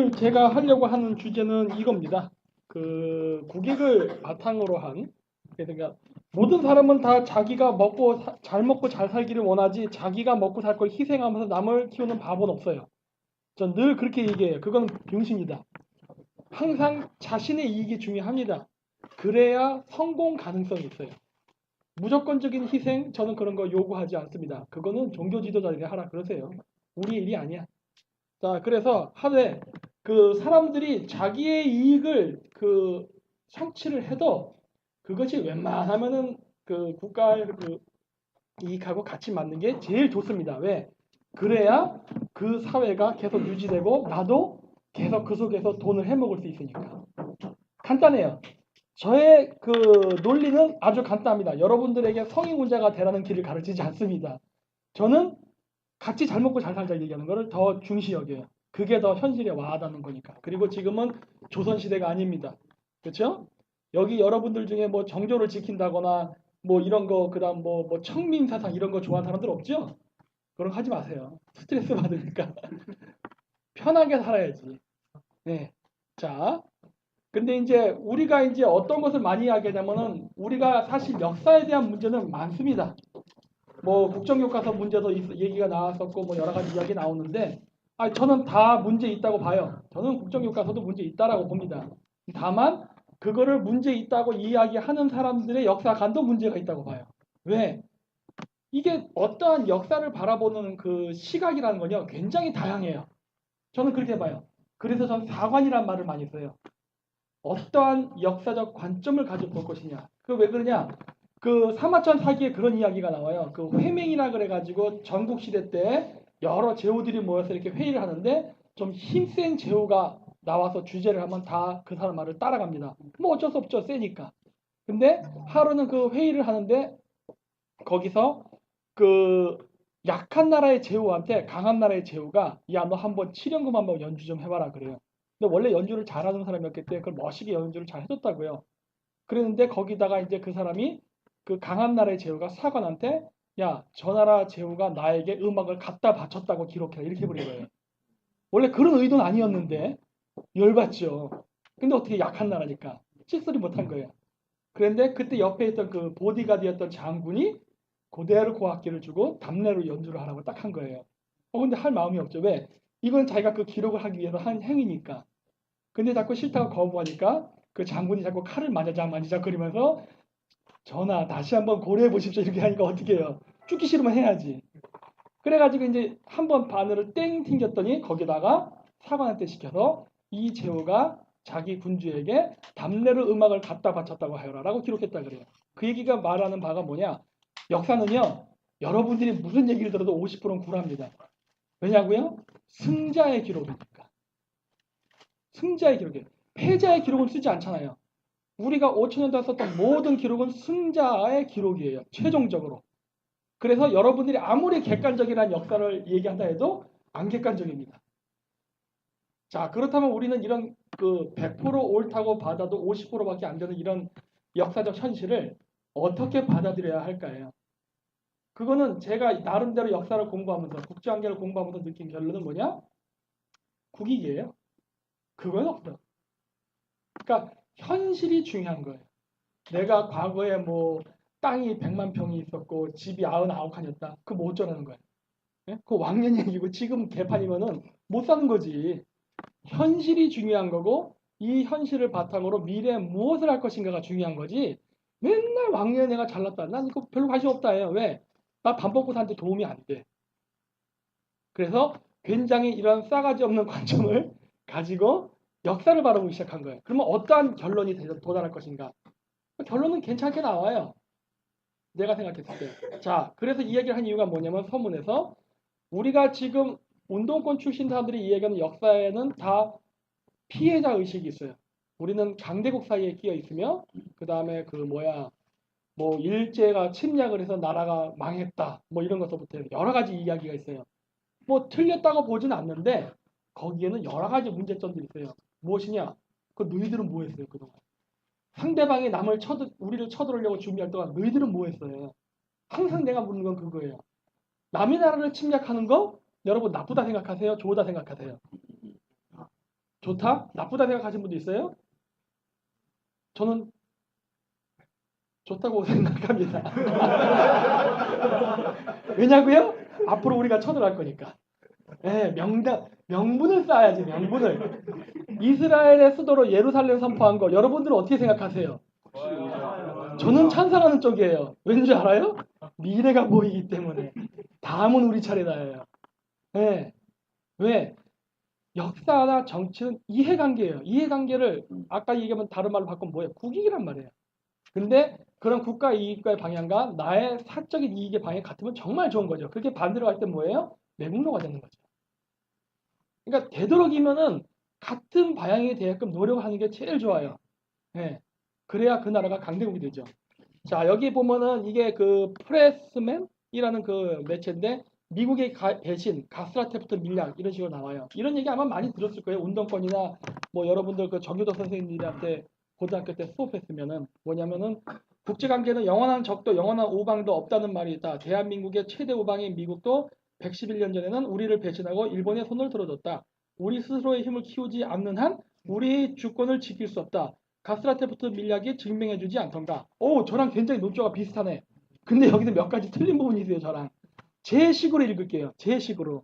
오늘 제가 하려고 하는 주제는 이겁니다. 국익을 바탕으로 한, 그러니까 모든 사람은 다 자기가 잘 먹고 잘 살기를 원하지 자기가 먹고 살 걸 희생하면서 남을 키우는 바보는 없어요. 전 늘 그렇게 얘기해요. 그건 병신이다. 항상 자신의 이익이 중요합니다. 그래야 성공 가능성이 있어요. 무조건적인 희생, 저는 그런 거 요구하지 않습니다. 그거는 종교 지도자들이 하라 그러세요. 우리 일이 아니야. 자, 그래서 하되 사람들이 자기의 이익을 성취를 해도 그것이 웬만하면은 국가의 이익하고 같이 맞는 게 제일 좋습니다. 왜? 그래야 그 사회가 계속 유지되고 나도 계속 그 속에서 돈을 해먹을 수 있으니까. 간단해요. 저의 논리는 아주 간단합니다. 여러분들에게 성인군자가 되라는 길을 가르치지 않습니다. 저는 같이 잘 먹고 잘 살자 얘기하는 거를 더 중시 여겨요. 그게 더 현실에 와닿는 거니까. 그리고 지금은 조선시대가 아닙니다. 그렇죠? 여기 여러분들 중에 뭐 정조를 지킨다거나 뭐 이런 거 그다음 뭐 청민사상 이런 거 좋아하는 사람들 없죠? 그런 거 하지 마세요. 스트레스 받으니까. 편하게 살아야지. 네. 자, 근데 이제 우리가 이제 어떤 것을 많이 하게 되면은 우리가 사실 역사에 대한 문제는 많습니다. 뭐 국정교과서 문제도 얘기가 나왔었고 뭐 여러 가지 이야기 나오는데 저는 다 문제 있다고 봐요. 저는 국정교과서도 문제 있다라고 봅니다. 다만 그거를 문제 있다고 이야기하는 사람들의 역사관도 문제가 있다고 봐요. 왜? 이게 어떠한 역사를 바라보는 그 시각이라는 건요 굉장히 다양해요. 저는 그렇게 봐요. 그래서 저는 사관이란 말을 많이 써요. 어떠한 역사적 관점을 가지고 볼 것이냐. 왜 그러냐? 사마천 사기에 그런 이야기가 나와요. 회맹이라 그래가지고 전국시대 때 여러 제후들이 모여서 이렇게 회의를 하는데 좀 힘센 제후가 나와서 주제를 하면 다 그 사람 말을 따라갑니다. 뭐 어쩔 수 없죠. 세니까. 근데 하루는 그 회의를 하는데 거기서 약한 나라의 제후한테 강한 나라의 제후가 야, 너 한번 칠연금 한번 연주 좀 해봐라 그래요. 근데 원래 연주를 잘하는 사람이었기 때문에 그걸 멋있게 연주를 잘 해줬다고요. 그랬는데 거기다가 이제 그 사람이 강한 나라의 제후가 사관한테 야, 저 나라 제후가 나에게 음악을 갖다 바쳤다고 기록해 이렇게 해버린 거예요. 원래 그런 의도는 아니었는데 열받죠. 근데 어떻게 약한 나라니까 씩소리 못한 거예요. 그런데 그때 옆에 있던 보디가드였던 장군이 그대로 고학기를 주고 답례로 연주를 하라고 딱 한 거예요. 근데 할 마음이 없죠. 왜? 이건 자기가 기록을 하기 위해서 한 행위니까. 근데 자꾸 싫다고 거부하니까 그 장군이 자꾸 칼을 만지작거리면서 전하 다시 한번 고려해 보십시오 이렇게 하니까 어떻게 해요? 죽기 싫으면 해야지. 그래가지고 이제 한번 바늘을 땡 튕겼더니 거기다가 사관한테 시켜서 이 제후가 자기 군주에게 답례로 음악을 갖다 바쳤다고 하여라라고 기록했다 그래요. 그 얘기가 말하는 바가 뭐냐? 역사는요. 여러분들이 무슨 얘기를 들어도 50%는 굴합니다. 왜냐고요? 승자의 기록이니까. 승자의 기록이에요. 패자의 기록은 쓰지 않잖아요. 우리가 5천년 동안 썼던 모든 기록은 승자의 기록이에요. 최종적으로. 그래서 여러분들이 아무리 객관적이라는 역사를 얘기한다 해도 안 객관적입니다. 자, 그렇다면 우리는 이런 100% 옳다고 받아도 50%밖에 안 되는 이런 역사적 현실을 어떻게 받아들여야 할까요? 그거는 제가 나름대로 역사를 공부하면서 국제관계를 공부하면서 느낀 결론은 뭐냐? 국익이에요. 그건 없어. 그러니까 현실이 중요한 거예요. 내가 과거에 뭐 땅이 100만 평이 있었고 집이 99칸이었다. 그거 뭐 어쩌라는 거야. 예? 그 왕년 얘기고 지금 개판이면은 못 사는 거지. 현실이 중요한 거고 이 현실을 바탕으로 미래에 무엇을 할 것인가가 중요한 거지. 맨날 왕년에 내가 잘났다. 난 이거 별로 관심 없다 해요. 왜? 나 밥 먹고 사는데 도움이 안 돼. 그래서 굉장히 이런 싸가지 없는 관점을 가지고 역사를 바라보기 시작한 거예요. 그러면 어떠한 결론이 도달할 것인가? 결론은 괜찮게 나와요. 내가 생각했을 때. 자, 그래서 이 얘기를 한 이유가 뭐냐면 서문에서 우리가 지금 운동권 출신 사람들이 이야기하는 역사에는 다 피해자 의식이 있어요. 우리는 강대국 사이에 끼어 있으며 그 다음에 뭐 일제가 침략을 해서 나라가 망했다. 뭐 이런 것부터 여러 가지 이야기가 있어요. 뭐 틀렸다고 보지는 않는데 거기에는 여러 가지 문제점들이 있어요. 무엇이냐? 너희들은 뭐 했어요 그동안? 상대방이 우리를 쳐들으려고 준비할 동안 너희들은 뭐 했어요? 항상 내가 묻는 건 그거예요. 남의 나라를 침략하는 거 여러분 나쁘다 생각하세요? 좋다 생각하세요? 좋다? 나쁘다 생각하시는 분도 있어요? 저는 좋다고 생각합니다. 왜냐고요? 앞으로 우리가 쳐들어갈 거니까. 네, 명분을 쌓아야지, 명분을. 이스라엘의 수도로 예루살렘 선포한 거 여러분들은 어떻게 생각하세요? 저는 찬성하는 쪽이에요. 왠지 알아요? 미래가 보이기 때문에. 다음은 우리 차례다예요. 네. 왜? 역사나 정치는 이해관계예요. 이해관계를 아까 얘기하면 다른 말로 바꾸면 뭐예요? 국익이란 말이에요. 근데 그런 국가 이익과의 방향과 나의 사적인 이익의 방향이 같으면 정말 좋은 거죠. 그렇게 반대로 갈 때 뭐예요? 매국노가 되는 거죠. 그러니까 되도록이면은 같은 방향에 대해서 노력하는 게 제일 좋아요. 네. 그래야 그 나라가 강대국이 되죠. 자, 여기 보면은 이게 그 프레스맨이라는 그 매체인데 미국의 배신, 가스라테프트 밀약 이런 식으로 나와요. 이런 얘기 아마 많이 들었을 거예요. 운동권이나 뭐 여러분들 그 정교도 선생님들한테 고등학교 때 수업했으면은 뭐냐면은 국제관계는 영원한 적도 영원한 우방도 없다는 말이 있다. 대한민국의 최대 우방인 미국도 111년 전에는 우리를 배신하고 일본의 손을 들어줬다. 우리 스스로의 힘을 키우지 않는 한 우리의 주권을 지킬 수 없다. 가스라테프트 밀약이 증명해주지 않던가. 오, 저랑 굉장히 논조가 비슷하네. 근데 여기서 몇 가지 틀린 부분이 있어요, 저랑. 제 식으로 읽을게요. 제 식으로.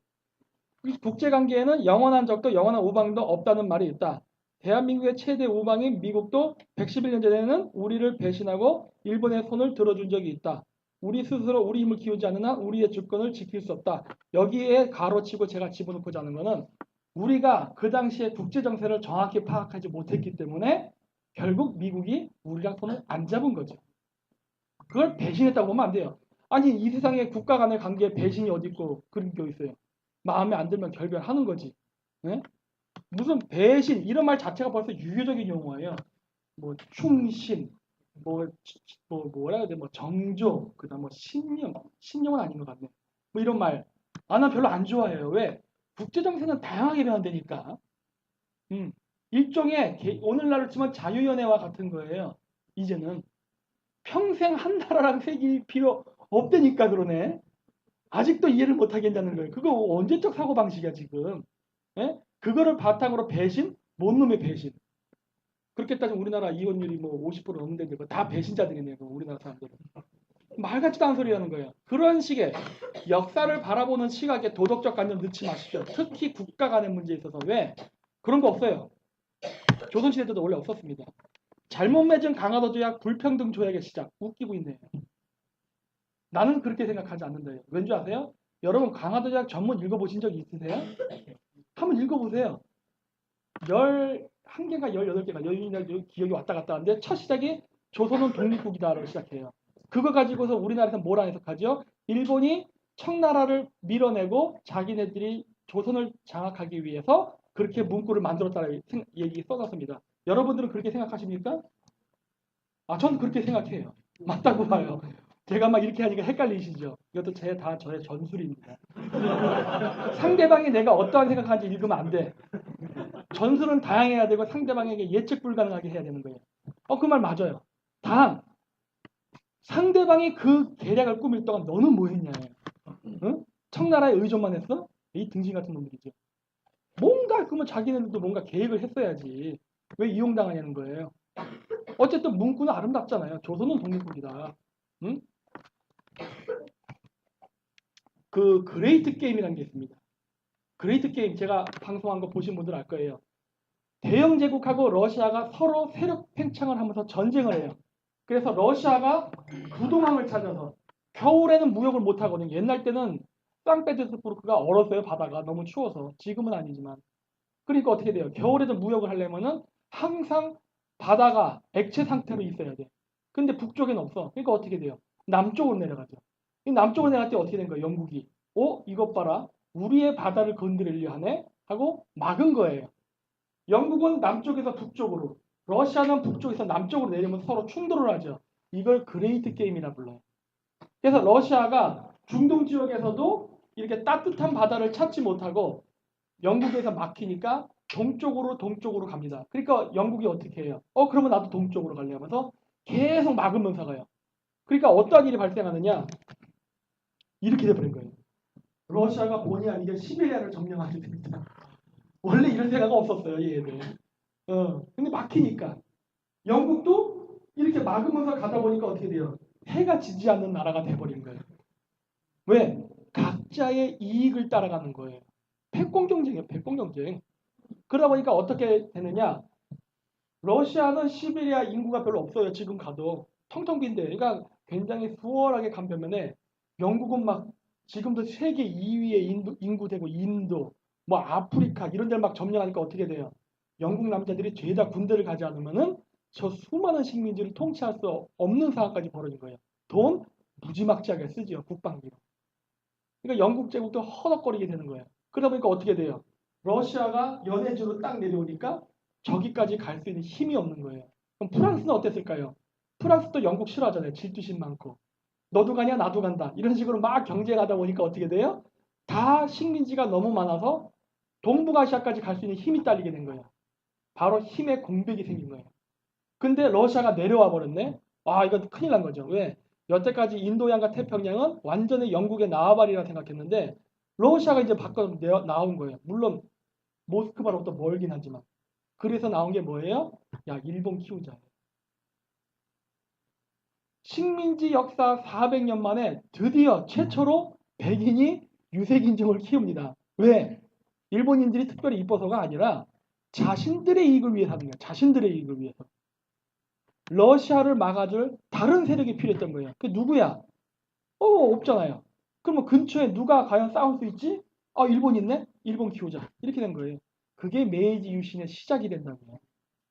국제관계에는 영원한 적도 영원한 우방도 없다는 말이 있다. 대한민국의 최대 우방인 미국도 111년 전에는 우리를 배신하고 일본의 손을 들어준 적이 있다. 우리 스스로 우리 힘을 키우지 않는 한 우리의 주권을 지킬 수 없다. 여기에 가로치고 제가 집어넣고자 하는 것은 우리가 그 당시에 국제정세를 정확히 파악하지 못했기 때문에 결국 미국이 우리랑 손을 안 잡은 거죠. 그걸 배신했다고 보면 안 돼요. 아니 이 세상에 국가 간의 관계에 배신이 어디 있고 그런 게 있어요. 마음에 안 들면 결별하는 거지. 네? 무슨 배신 이런 말 자체가 벌써 유교적인 용어예요. 뭐 충신, 뭐라 해야 돼, 뭐 정조, 그다음 뭐 신념은 아닌 것 같네. 뭐 이런 말, 난 별로 안 좋아해요. 왜? 국제 정세는 다양하게 변환되니까. 일종의 오늘날로 치면 자유연애와 같은 거예요. 이제는 평생 한 나라랑 새길 필요 없다니까 그러네. 아직도 이해를 못 하겠다는 거예요. 그거 언제적 사고방식이야 지금. 예? 그거를 바탕으로 배신? 뭔 놈의 배신? 그렇게 따지면 우리나라 이혼율이 뭐 50% 넘는데 다 배신자들이네요. 우리나라 사람들은. 말 같지도 않은 소리 하는 거예요. 그런 식의 역사를 바라보는 시각에 도덕적 관념 넣지 마십시오. 특히 국가 간의 문제에 있어서. 왜? 그런 거 없어요. 조선시대도 원래 없었습니다. 잘못 맺은 강화도 조약 불평등 조약의 시작. 웃기고 있네요. 나는 그렇게 생각하지 않는다요. 왠지 아세요? 여러분 강화도 조약 전문 읽어보신 적 있으세요? 한번 읽어보세요. 11개인가 18개가 기억이 왔다 갔다 하는데 첫 시작이 조선은 독립국이다라고 시작해요. 그거 가지고서 우리나라에서 뭐라 해석하죠? 일본이 청나라를 밀어내고 자기네들이 조선을 장악하기 위해서 그렇게 문구를 만들었다는 얘기 써놨습니다. 여러분들은 그렇게 생각하십니까? 저는 그렇게 생각해요. 맞다고 봐요. 제가 막 이렇게 하니까 헷갈리시죠? 이것도 다 저의 전술입니다. 상대방이 내가 어떠한 생각하는지 읽으면 안 돼. 전술은 다양해야 되고 상대방에게 예측 불가능하게 해야 되는 거예요. 그 말 맞아요. 단 상대방이 그 계략을 꾸밀 동안 너는 뭐 했냐예요. 응? 청나라에 의존만 했어? 이 등신 같은 놈들이죠. 뭔가 그러면 자기네들도 뭔가 계획을 했어야지. 왜 이용당하냐는 거예요. 어쨌든 문구는 아름답잖아요. 조선은 독립국이다. 응? 그 그레이트 게임이라는 게 있습니다. 그레이트 게임 제가 방송한 거 보신 분들 알 거예요. 대영 제국하고 러시아가 서로 세력 팽창을 하면서 전쟁을 해요. 그래서 러시아가 부동항을 찾아서 겨울에는 무역을 못 하거든요. 옛날 때는 상페테르부르크가 얼었어요. 바다가 너무 추워서. 지금은 아니지만. 그러니까 어떻게 돼요? 겨울에도 무역을 하려면은 항상 바다가 액체 상태로 있어야 돼. 근데 북쪽에는 없어. 그러니까 어떻게 돼요? 남쪽으로 내려가죠. 남쪽으로 내려갈 때 어떻게 된 거예요? 영국이. 이것 봐라. 우리의 바다를 건드리려 하네? 하고 막은 거예요. 영국은 남쪽에서 북쪽으로, 러시아는 북쪽에서 남쪽으로 내리면 서로 충돌을 하죠. 이걸 그레이트 게임이라 불러요. 그래서 러시아가 중동 지역에서도 이렇게 따뜻한 바다를 찾지 못하고 영국에서 막히니까 동쪽으로 갑니다. 그러니까 영국이 어떻게 해요? 그러면 나도 동쪽으로 갈래 하면서 계속 막으면서 가요. 그러니까 어떠한 일이 발생하느냐? 이렇게 돼버린 거예요. 러시아가 본의 아니게 시베리아를 점령하게 됩니다. 원래 이런 생각 없었어요, 얘들. 근데 막히니까. 영국도 이렇게 막으면서 가다 보니까 어떻게 돼요? 해가 지지 않는 나라가 돼버린 거예요. 왜? 각자의 이익을 따라가는 거예요. 패권 경쟁이에요, 패권 경쟁. 그러다 보니까 어떻게 되느냐? 러시아는 시베리아 인구가 별로 없어요. 지금 가도 텅텅 빈데. 그러니까 굉장히 수월하게 간 반면에 영국은 막 지금도 세계 2위의 인구 되고 인도, 뭐 아프리카 이런 데를 막 점령하니까 어떻게 돼요? 영국 남자들이 죄다 군대를 가지 않으면은 저 수많은 식민지를 통치할 수 없는 상황까지 벌어진 거예요. 돈 무지막지하게 쓰지요, 국방비로. 그러니까 영국 제국도 허덕거리게 되는 거예요. 그러다 보니까 어떻게 돼요? 러시아가 연해주로 딱 내려오니까 저기까지 갈 수 있는 힘이 없는 거예요. 그럼 프랑스는 어땠을까요? 프랑스도 영국 싫어하잖아요. 질투심 많고. 너도 가냐 나도 간다. 이런 식으로 막 경쟁하다 보니까 어떻게 돼요? 다 식민지가 너무 많아서 동북아시아까지 갈 수 있는 힘이 딸리게 된 거예요. 바로 힘의 공백이 생긴 거예요. 근데 러시아가 내려와 버렸네. 아, 이건 큰일 난 거죠. 왜? 여태까지 인도양과 태평양은 완전히 영국의 나와바리라 생각했는데 러시아가 이제 바꿔 나온 거예요. 물론 모스크바로부터 멀긴 하지만. 그래서 나온 게 뭐예요? 야, 일본 키우자. 식민지 역사 400년 만에 드디어 최초로 백인이 유색인종을 키웁니다. 왜? 일본인들이 특별히 이뻐서가 아니라 자신들의 이익을 위해서 하는 거예요. 자신들의 이익을 위해서. 러시아를 막아줄 다른 세력이 필요했던 거예요. 그 누구야? 없잖아요. 그러면 근처에 누가 과연 싸울 수 있지? 일본 있네? 일본 키우자. 이렇게 된 거예요. 그게 메이지 유신의 시작이 된다고요.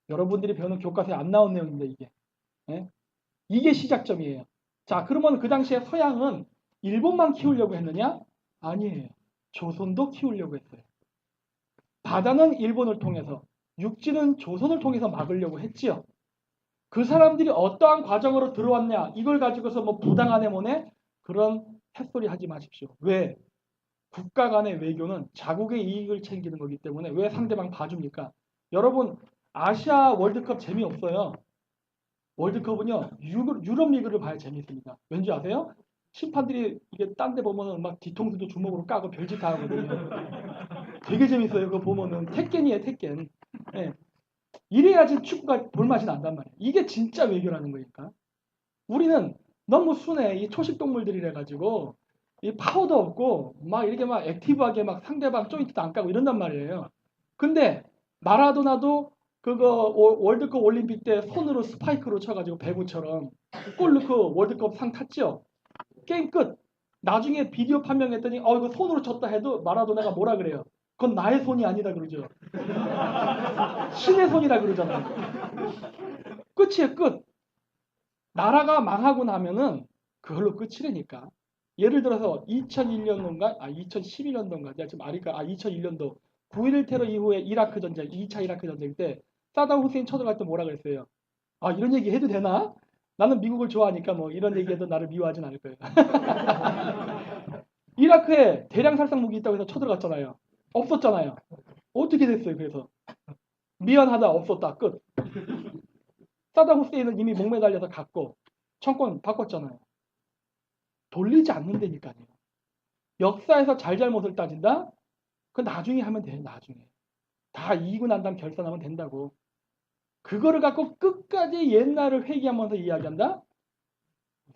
여러분들이 배우는 교과서에 안 나온 내용입니다, 이게. 예? 이게 시작점이에요. 자, 그러면 그 당시에 서양은 일본만 키우려고 했느냐? 아니에요. 조선도 키우려고 했어요. 바다는 일본을 통해서, 육지는 조선을 통해서 막으려고 했지요. 그 사람들이 어떠한 과정으로 들어왔냐? 이걸 가지고서 뭐 부당하네 뭐네? 그런 햇소리 하지 마십시오. 왜? 국가 간의 외교는 자국의 이익을 챙기는 거기 때문에 왜 상대방 봐줍니까? 여러분, 아시아 월드컵 재미없어요. 월드컵은요, 유럽 리그를 봐야 재미있습니다. 왠지 아세요? 심판들이 이게 딴 데 보면은 막 뒤통수도 주먹으로 까고 별짓 다 하거든요. 되게 재밌어요. 그거 보면은. 택겐이에요, 택겐. 네. 이래야지 축구가 볼맛이 난단 말이에요. 이게 진짜 외교라는 거니까. 우리는 너무 순해. 이 초식 동물들이래 가지고 이 파워도 없고 막 이렇게 막 액티브하게 막 상대방 조인트도 안 까고 이런단 말이에요. 근데 마라도나도 그거 월드컵 올림픽 때 손으로 스파이크로 쳐가지고 배구처럼 골 넣고 월드컵 상 탔죠. 게임 끝. 나중에 비디오 판명했더니 이거 손으로 쳤다 해도 마라도나가 뭐라 그래요? 그건 나의 손이 아니다 그러죠. 신의 손이라 그러잖아요. 끝이에요, 끝. 나라가 망하고 나면은 그걸로 끝이라니까. 예를 들어서 2001년도인가? 2011년도인가? 내가 지금 아니까 2001년도 9.11 테러 이후에 이라크 전쟁, 2차 이라크 전쟁 때 사담 후세인 쳐들어갈 때 뭐라 그랬어요? 이런 얘기 해도 되나? 나는 미국을 좋아하니까 뭐 이런 얘기해도 나를 미워하진 않을 거예요. 이라크에 대량 살상 무기 있다고 해서 쳐들어갔잖아요. 없었잖아요. 어떻게 됐어요, 그래서? 미안하다, 없었다, 끝. 사담 후세인은 이미 목매달려서 갔고 정권 바꿨잖아요. 돌리지 않는다니까요. 역사에서 잘잘못을 따진다? 그 나중에 하면 돼요. 나중에. 다 이기고 난 다음 결산하면 된다고. 그거를 갖고 끝까지 옛날을 회귀하면서 이야기한다?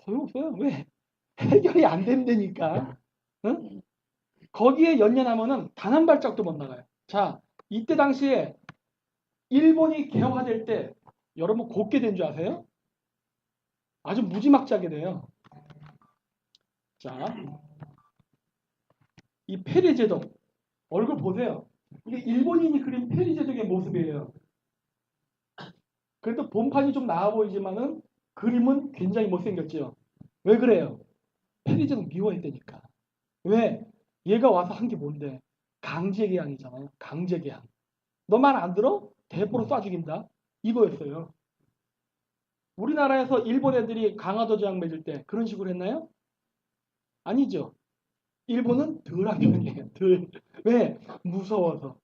소용없어요. 왜? 해결이 안 된다니까. 응? 거기에 연연하면은 단 한 발짝도 못 나가요. 자, 이때 당시에 일본이 개화될 때 여러분 곱게 된 줄 아세요? 아주 무지막지하게 돼요. 자, 이 페리제독 얼굴 보세요. 이게 일본인이 그린 페리제독의 모습이에요. 그래도 본판이 좀 나아 보이지만은 그림은 굉장히 못생겼죠. 왜 그래요? 페리제독 미워했다니까. 왜? 얘가 와서 한 게 뭔데? 강제개항이잖아요. 강제개항. 너 말 안 들어? 대포로 쏴 죽인다. 이거였어요. 우리나라에서 일본 애들이 강화도 저항 맺을 때 그런 식으로 했나요? 아니죠. 일본은 덜한 편이에요. 덜. 왜? 무서워서.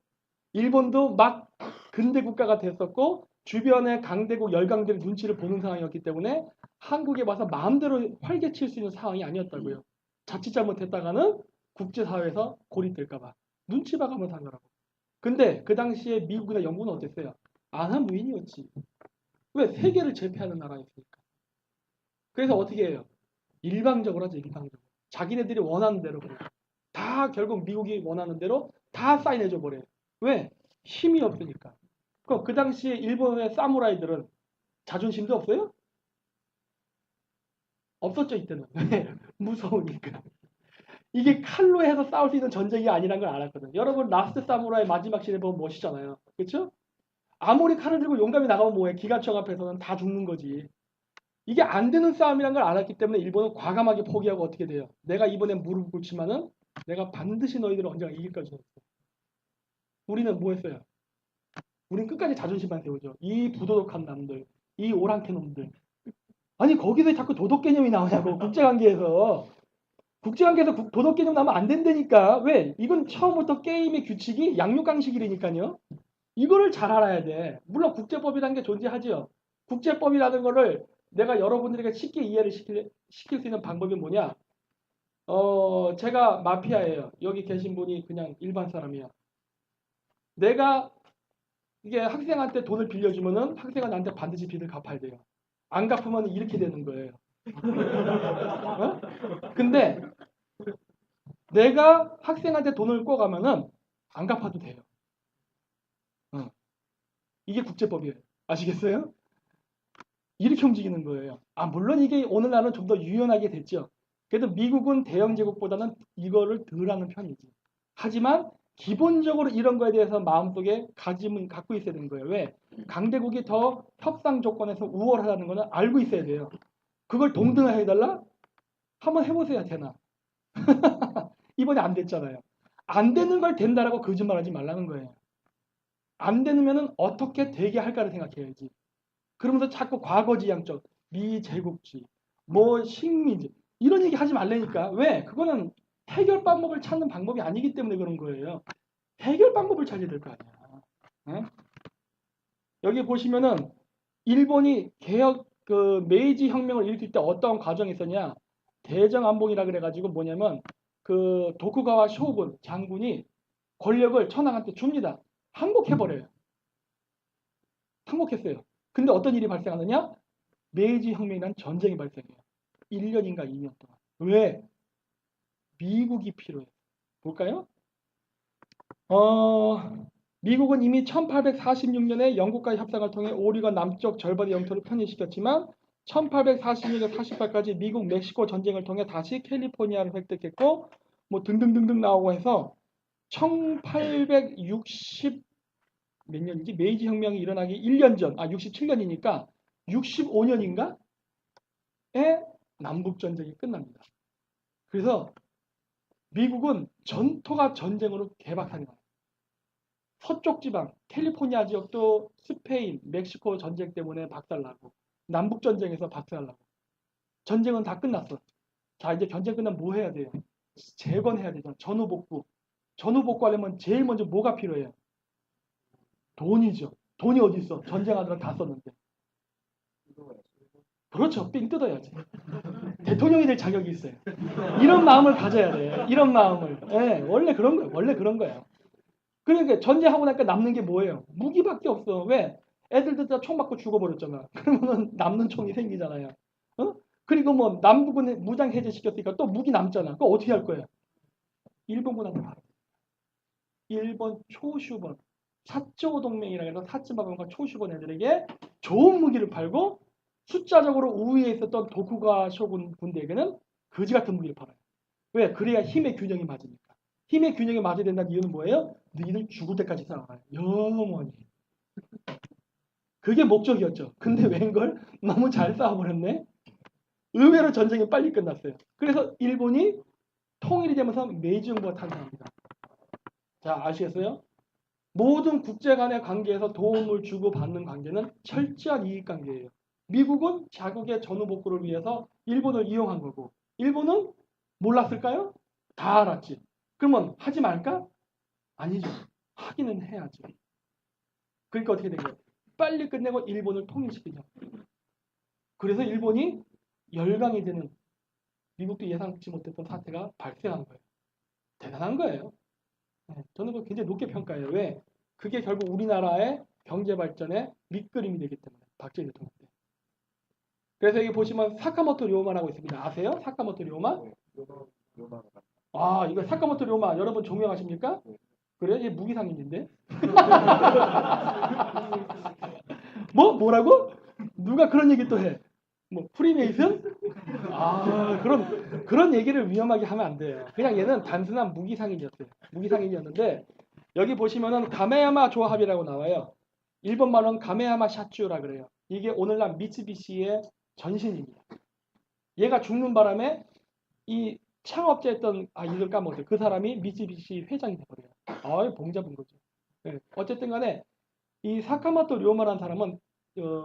일본도 막 근대 국가가 됐었고 주변의 강대국 열강들의 눈치를 보는 상황이었기 때문에 한국에 와서 마음대로 활개칠 수 있는 상황이 아니었다고요. 자칫 잘못했다가는 국제사회에서 고립될까봐 눈치 봐가면서 하느라고. 근데 그 당시에 미국이나 영국은 어땠어요? 안하무인이었지. 왜? 세계를 제패하는 나라였으니까. 그래서 어떻게 해요? 일방적으로 하죠, 일방적으로. 자기네들이 원하는 대로 그래요. 다 결국 미국이 원하는 대로 다 사인해줘 버려요. 왜? 힘이 없으니까. 그 당시에 일본의 사무라이들은 자존심도 없어요? 없었죠, 이때는. 무서우니까. 이게 칼로 해서 싸울 수 있는 전쟁이 아니란 걸 알았거든. 여러분, 라스트 사무라이 마지막 씬에 보면 멋있잖아요. 그렇죠? 아무리 칼을 들고 용감히 나가면 뭐해? 기관총 앞에서는 다 죽는 거지. 이게 안 되는 싸움이란 걸 알았기 때문에 일본은 과감하게 포기하고 어떻게 돼요? 내가 이번엔 무릎 꿇지만은 내가 반드시 너희들을 언젠가 이길 것이다. 우리는 뭐 했어요? 우린 끝까지 자존심만 세우죠. 이 부도덕한 남들, 이 오랑캐 놈들. 아니 거기서 자꾸 도덕 개념이 나오냐고 국제관계에서. 국제관계에서 도덕 개념 나오면 안 된다니까. 왜? 이건 처음부터 게임의 규칙이 양육강식이라니까요. 이거를 잘 알아야 돼. 물론 국제법이라는 게 존재하지요. 국제법이라는 거를 내가 여러분들에게 쉽게 이해를 시킬 수 있는 방법이 뭐냐? 제가 마피아예요. 여기 계신 분이 그냥 일반 사람이야. 내가 이게 학생한테 돈을 빌려주면은 학생은 나한테 반드시 빚을 갚아야 돼요. 안 갚으면 이렇게 되는 거예요. 어? 근데 내가 학생한테 돈을 꿔가면은 안 갚아도 돼요. 어. 이게 국제법이에요. 아시겠어요? 이렇게 움직이는 거예요. 물론 이게 오늘날은 좀 더 유연하게 됐죠. 그래도 미국은 대영 제국보다는 이거를 덜 하는 편이지. 하지만 기본적으로 이런 거에 대해서 마음속에 갖고 있어야 되는 거예요. 왜? 강대국이 더 협상 조건에서 우월하다는 거는 알고 있어야 돼요. 그걸 동등화해달라? 한번 해보세요, 되나? 이번에 안 됐잖아요. 안 되는 걸 된다라고 거짓말하지 말라는 거예요. 안 되면은 어떻게 되게 할까를 생각해야지. 그러면서 자꾸 과거지향적, 미제국주의, 뭐 식민지 이런 얘기 하지 말라니까. 왜? 그거는 해결 방법을 찾는 방법이 아니기 때문에 그런 거예요. 해결 방법을 찾아야 될 거 아니야. 네? 여기 보시면은 일본이 개혁 메이지 혁명을 일으킬 때 어떤 과정이 있었냐? 대정안봉이라 그래가지고 뭐냐면 그 도쿠가와 쇼군 장군이 권력을 천황한테 줍니다. 항복해버려요. 항복했어요. 근데 어떤 일이 발생하느냐? 메이지 혁명이라는 전쟁이 발생해요. 1년인가 2년 동안. 왜? 미국이 필요해요. 볼까요? 미국은 이미 1846년에 영국과의 협상을 통해 오리건 남쪽 절반의 영토를 편입시켰지만 1846년 48까지 미국 멕시코 전쟁을 통해 다시 캘리포니아를 획득했고 뭐 등등등등 나오고 해서 1860 몇 년이지? 메이지 혁명이 일어나기 1년 전, 67년이니까 65년인가? 에 남북 전쟁이 끝납니다. 그래서 미국은 전토가 전쟁으로 개박살이 나요. 서쪽 지방, 캘리포니아 지역도 스페인, 멕시코 전쟁 때문에 박살나고 남북 전쟁에서 박살나고 전쟁은 다 끝났어. 자 이제 전쟁 끝나면 뭐 해야 돼요? 재건해야 되잖아. 전후복구. 전후복구하려면 제일 먼저 뭐가 필요해요? 돈이죠. 돈이 어디 있어? 전쟁하느라 다 썼는데. 그렇죠. 삥 뜯어야지. 대통령이 될 자격이 있어요. 이런 마음을 가져야 돼. 이런 마음을. 네, 원래 그런 거예요. 원래 그런 거예요. 그러니까 전쟁하고 나니까 남는 게 뭐예요? 무기밖에 없어. 왜? 애들도 다 총 맞고 죽어버렸잖아. 그러면은 남는 총이 생기잖아요. 어? 그리고 뭐 남북은 무장 해제시켰으니까 또 무기 남잖아. 그거 어떻게 할 거예요? 일본군한테 팔아. 일본 초슈본 사조 동맹이라 해서 사츠마군과 초슈본 애들에게 좋은 무기를 팔고 숫자적으로 우위에 있었던 도쿠가 쇼군 군대에게는 거지 같은 무기를 팔아요. 왜? 그래야 힘의 균형이 맞으니까. 힘의 균형이 맞아야 된다는 이유는 뭐예요? 너희들 죽을 때까지 싸워라. 영원히. 그게 목적이었죠. 근데 웬걸? 너무 잘 싸워버렸네. 의외로 전쟁이 빨리 끝났어요. 그래서 일본이 통일이 되면서 메이지 정부가 탄생합니다. 자, 아시겠어요? 모든 국제 간의 관계에서 도움을 주고받는 관계는 철저한 이익관계예요. 미국은 자국의 전후복구를 위해서 일본을 이용한 거고 일본은 몰랐을까요? 다 알았지. 그러면 하지 말까? 아니죠. 하기는 해야죠. 그러니까 어떻게 된 거예요? 빨리 끝내고 일본을 통일시키죠. 그래서 일본이 열강이 되는 미국도 예상치 못했던 사태가 발생한 거예요. 대단한 거예요. 저는 그거 굉장히 높게 평가해요. 왜? 그게 결국 우리나라의 경제 발전의 밑그림이 되기 때문에 박정희 대통령 때. 그래서 여기 보시면 사카모토 료마라고 있습니다. 아세요? 사카모토 료마? 아, 이거 사카모토 료마 여러분 존경하십니까? 그래? 얘 무기상인인데? 뭐라고? 누가 그런 얘기 또 해? 뭐 프리메이슨? 아, 그런 얘기를 위험하게 하면 안 돼요. 그냥 얘는 단순한 무기상인이었어요. 무기상인이었는데 여기 보시면은 가메야마 조합이라고 나와요. 일본 말로는 가메야마 샤츠라 그래요. 이게 오늘날 미쓰비시의 전신입니다. 얘가 죽는 바람에 이 창업자였던 이들 까먹었어요. 그 사람이 미쓰비시 회장이 돼버려요. 봉잡은 거죠. 네. 어쨌든 간에 이 사카모토 료마라는 사람은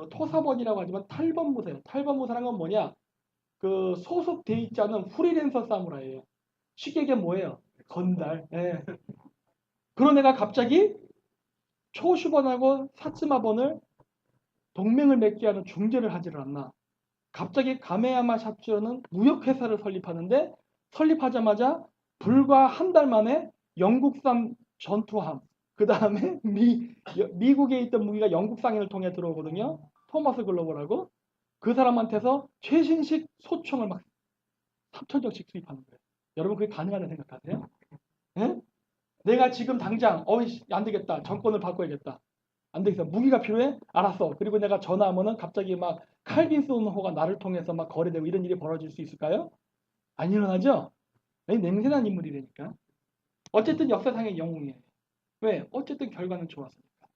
토사본이라고 하지만 탈범무사예요. 탈범무사란 건 뭐냐? 그 소속돼 있지 않은 프리랜서 사무라이예요. 쉽게 얘기하면 뭐예요? 건달. 예. 그런 애가 갑자기 초슈번하고 사츠마번을 동맹을 맺게 하는 중재를 하지를 않나. 갑자기 가메야마 샤츠라는 무역회사를 설립하는데 설립하자마자 불과 한 달 만에 영국산 전투함, 그 다음에 미국에 있던 무기가 영국 상인을 통해 들어오거든요. 토마스 글로벌하고 그 사람한테서 최신식 소총을 막 3,000정씩 수입하는 거예요. 여러분 그게 가능하다고 생각하세요? 예? 내가 지금 당장 안 되겠다. 정권을 바꿔야겠다. 안 되겠어. 무기가 필요해? 알았어. 그리고 내가 전화하면은 갑자기 막 칼빈 소노호가 나를 통해서 막 거래되고 이런 일이 벌어질 수 있을까요? 안 일어나죠? 냄새난 인물이라니까. 어쨌든 역사상의 영웅이에요. 왜? 어쨌든 결과는 좋았으니까.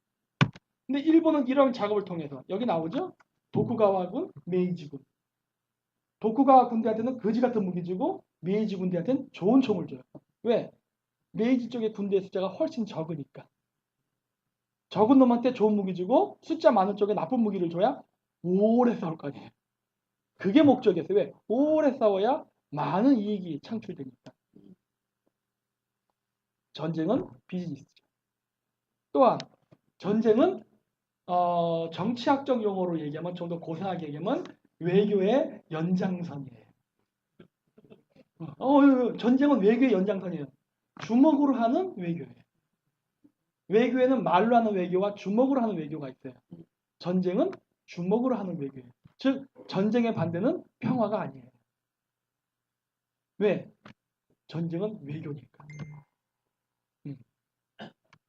근데 일본은 이런 작업을 통해서 여기 나오죠? 도쿠가와군, 메이지군. 도쿠가와 군대한테는 거지 같은 무기 주고 메이지 군대한테는 좋은 총을 줘요. 왜? 메이지 쪽의 군대 숫자가 훨씬 적으니까. 적은 놈한테 좋은 무기 주고 숫자 많은 쪽에 나쁜 무기를 줘야 오래 싸울 거 아니에요. 그게 목적이었어요. 왜? 오래 싸워야 많은 이익이 창출되니까. 전쟁은 비즈니스죠. 또한 전쟁은 정치학적 용어로 얘기하면 좀 더 고상하게 얘기하면 외교의 연장선이에요. 전쟁은 외교의 연장선이에요. 주먹으로 하는 외교예요. 외교에는 말로 하는 외교와 주먹으로 하는 외교가 있어요. 전쟁은 주먹으로 하는 외교예요. 즉 전쟁의 반대는 평화가 아니에요. 왜? 전쟁은 외교니까.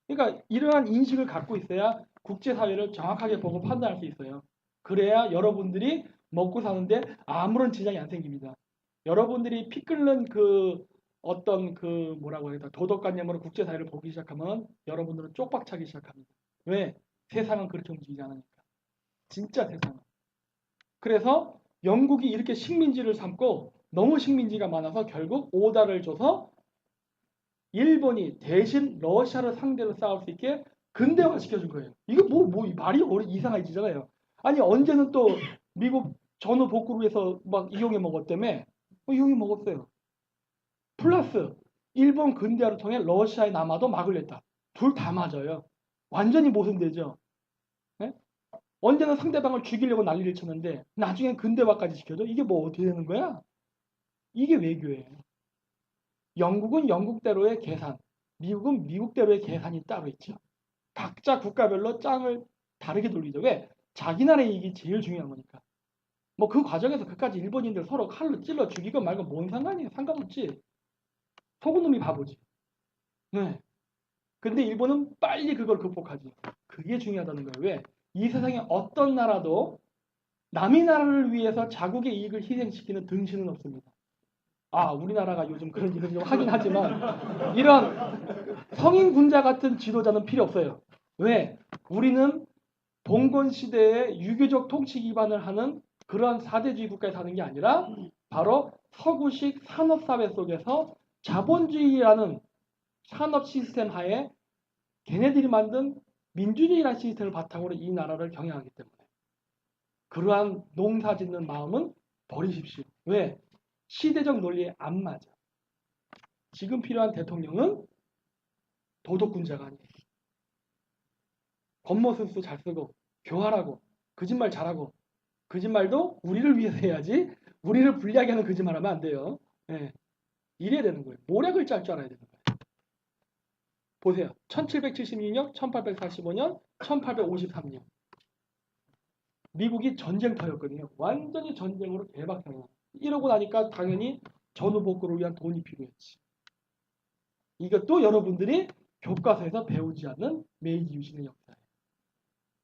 그러니까 이러한 인식을 갖고 있어야 국제사회를 정확하게 보고 판단할 수 있어요. 그래야 여러분들이 먹고 사는데 아무런 지장이 안 생깁니다. 여러분들이 피 끓는 어떤 뭐라고 해야 되나 도덕관념으로 국제사회를 보기 시작하면 여러분들은 쪽박차기 시작합니다. 왜? 세상은 그렇게 움직이지 않으니까. 진짜 세상은. 그래서 영국이 이렇게 식민지를 삼고 너무 식민지가 많아서 결국 오다를 줘서 일본이 대신 러시아를 상대로 싸울 수 있게 근대화 시켜준 거예요. 이거 말이 이상해지잖아요. 아니 언제는 또 미국 전후 복구를 해서 막 이용해 먹었다며? 이용해 먹었어요. 플러스 일본 근대화를 통해 러시아의 남아도 막을 냈다. 둘 다 맞아요. 완전히 모순되죠. 네? 언제는 상대방을 죽이려고 난리를 쳤는데 나중엔 근대화까지 시켜줘? 이게 뭐 어떻게 되는 거야? 이게 외교예요. 영국은 영국대로의 계산, 미국은 미국대로의 계산이 따로 있죠. 각자 국가별로 짱을 다르게 돌리죠. 왜? 자기 나라의 이익이 제일 중요한 거니까. 뭐 그 과정에서 그까지 일본인들 서로 칼로 찔러 죽이건 말건 뭔 상관이에요. 상관없지. 속은 놈이 바보지. 네. 근데 일본은 빨리 그걸 극복하지. 그게 중요하다는 거예요. 왜? 이 세상에 어떤 나라도 남의 나라를 위해서 자국의 이익을 희생시키는 등신은 없습니다. 우리나라가 요즘 그런 일을 좀 하긴 하지만 이런 성인 군자 같은 지도자는 필요 없어요. 왜? 우리는 봉건 시대의 유교적 통치 기반을 하는 그러한 사대주의 국가에 사는 게 아니라 바로 서구식 산업사회 속에서 자본주의라는 산업 시스템 하에 걔네들이 만든 민주주의라는 시스템을 바탕으로 이 나라를 경영하기 때문에 그러한 농사 짓는 마음은 버리십시오. 왜? 시대적 논리에 안 맞아. 지금 필요한 대통령은 도덕군자가 아니에요. 겉모습도 잘 쓰고 교활하고 거짓말 잘하고 거짓말도 우리를 위해서 해야지 우리를 불리하게 하는 거짓말하면 안 돼요. 네. 이래야 되는 거예요. 모략을 짤 줄 알아야 되는 거예요. 보세요. 1776년, 1845년, 1853년. 미국이 전쟁터였거든요. 완전히 전쟁으로 개박살나. 이러고 나니까 당연히 전후 복구를 위한 돈이 필요했지. 이것도 여러분들이 교과서에서 배우지 않는 메이지 유신의 역사예요.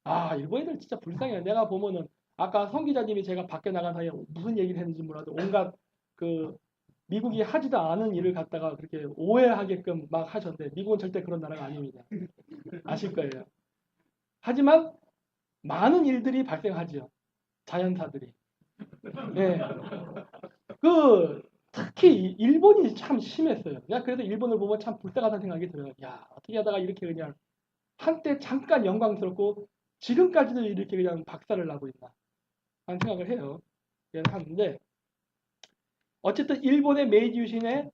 아, 일본인들 진짜 불쌍해요. 내가 보면은 아까 성 기자님이 제가 밖에 나간 사이에 무슨 얘기를 했는지 몰라도 온갖 그 미국이 하지도 않은 일을 갖다가 그렇게 오해하게끔 막 하셨는데 미국은 절대 그런 나라가 아닙니다. 아실 거예요. 하지만 많은 일들이 발생하지요. 자연사들이. 예. 특히 일본이 참 심했어요. 그래서 일본을 보면 참 불쌍하다는 생각이 들어요. 야, 어떻게 하다가 이렇게 그냥 한때 잠깐 영광스럽고 지금까지도 이렇게 그냥 박살을 나고 있나 하는 생각을 해요. 하는데 어쨌든 일본의 메이지 유신의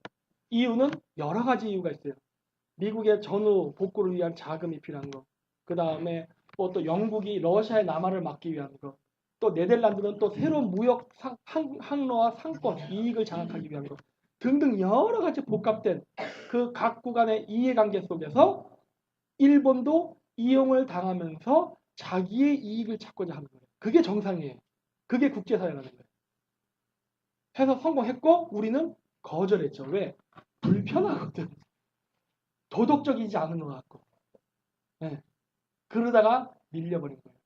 이유는 여러 가지 이유가 있어요. 미국의 전후 복구를 위한 자금이 필요한 거. 그 다음에 또 영국이 러시아의 남하를 막기 위한 거. 또 네덜란드는 또 새로운 무역 항로와 상권, 이익을 장악하기 위한 거. 등등 여러 가지 복합된 그 각 구간의 이해관계 속에서 일본도 이용을 당하면서 자기의 이익을 찾고자 하는 거예요. 그게 정상이에요. 그게 국제사회라는 거예요. 해서 성공했고 우리는 거절했죠. 왜? 불편하거든. 도덕적이지 않은 것 같고. 네. 그러다가 밀려버린 거예요.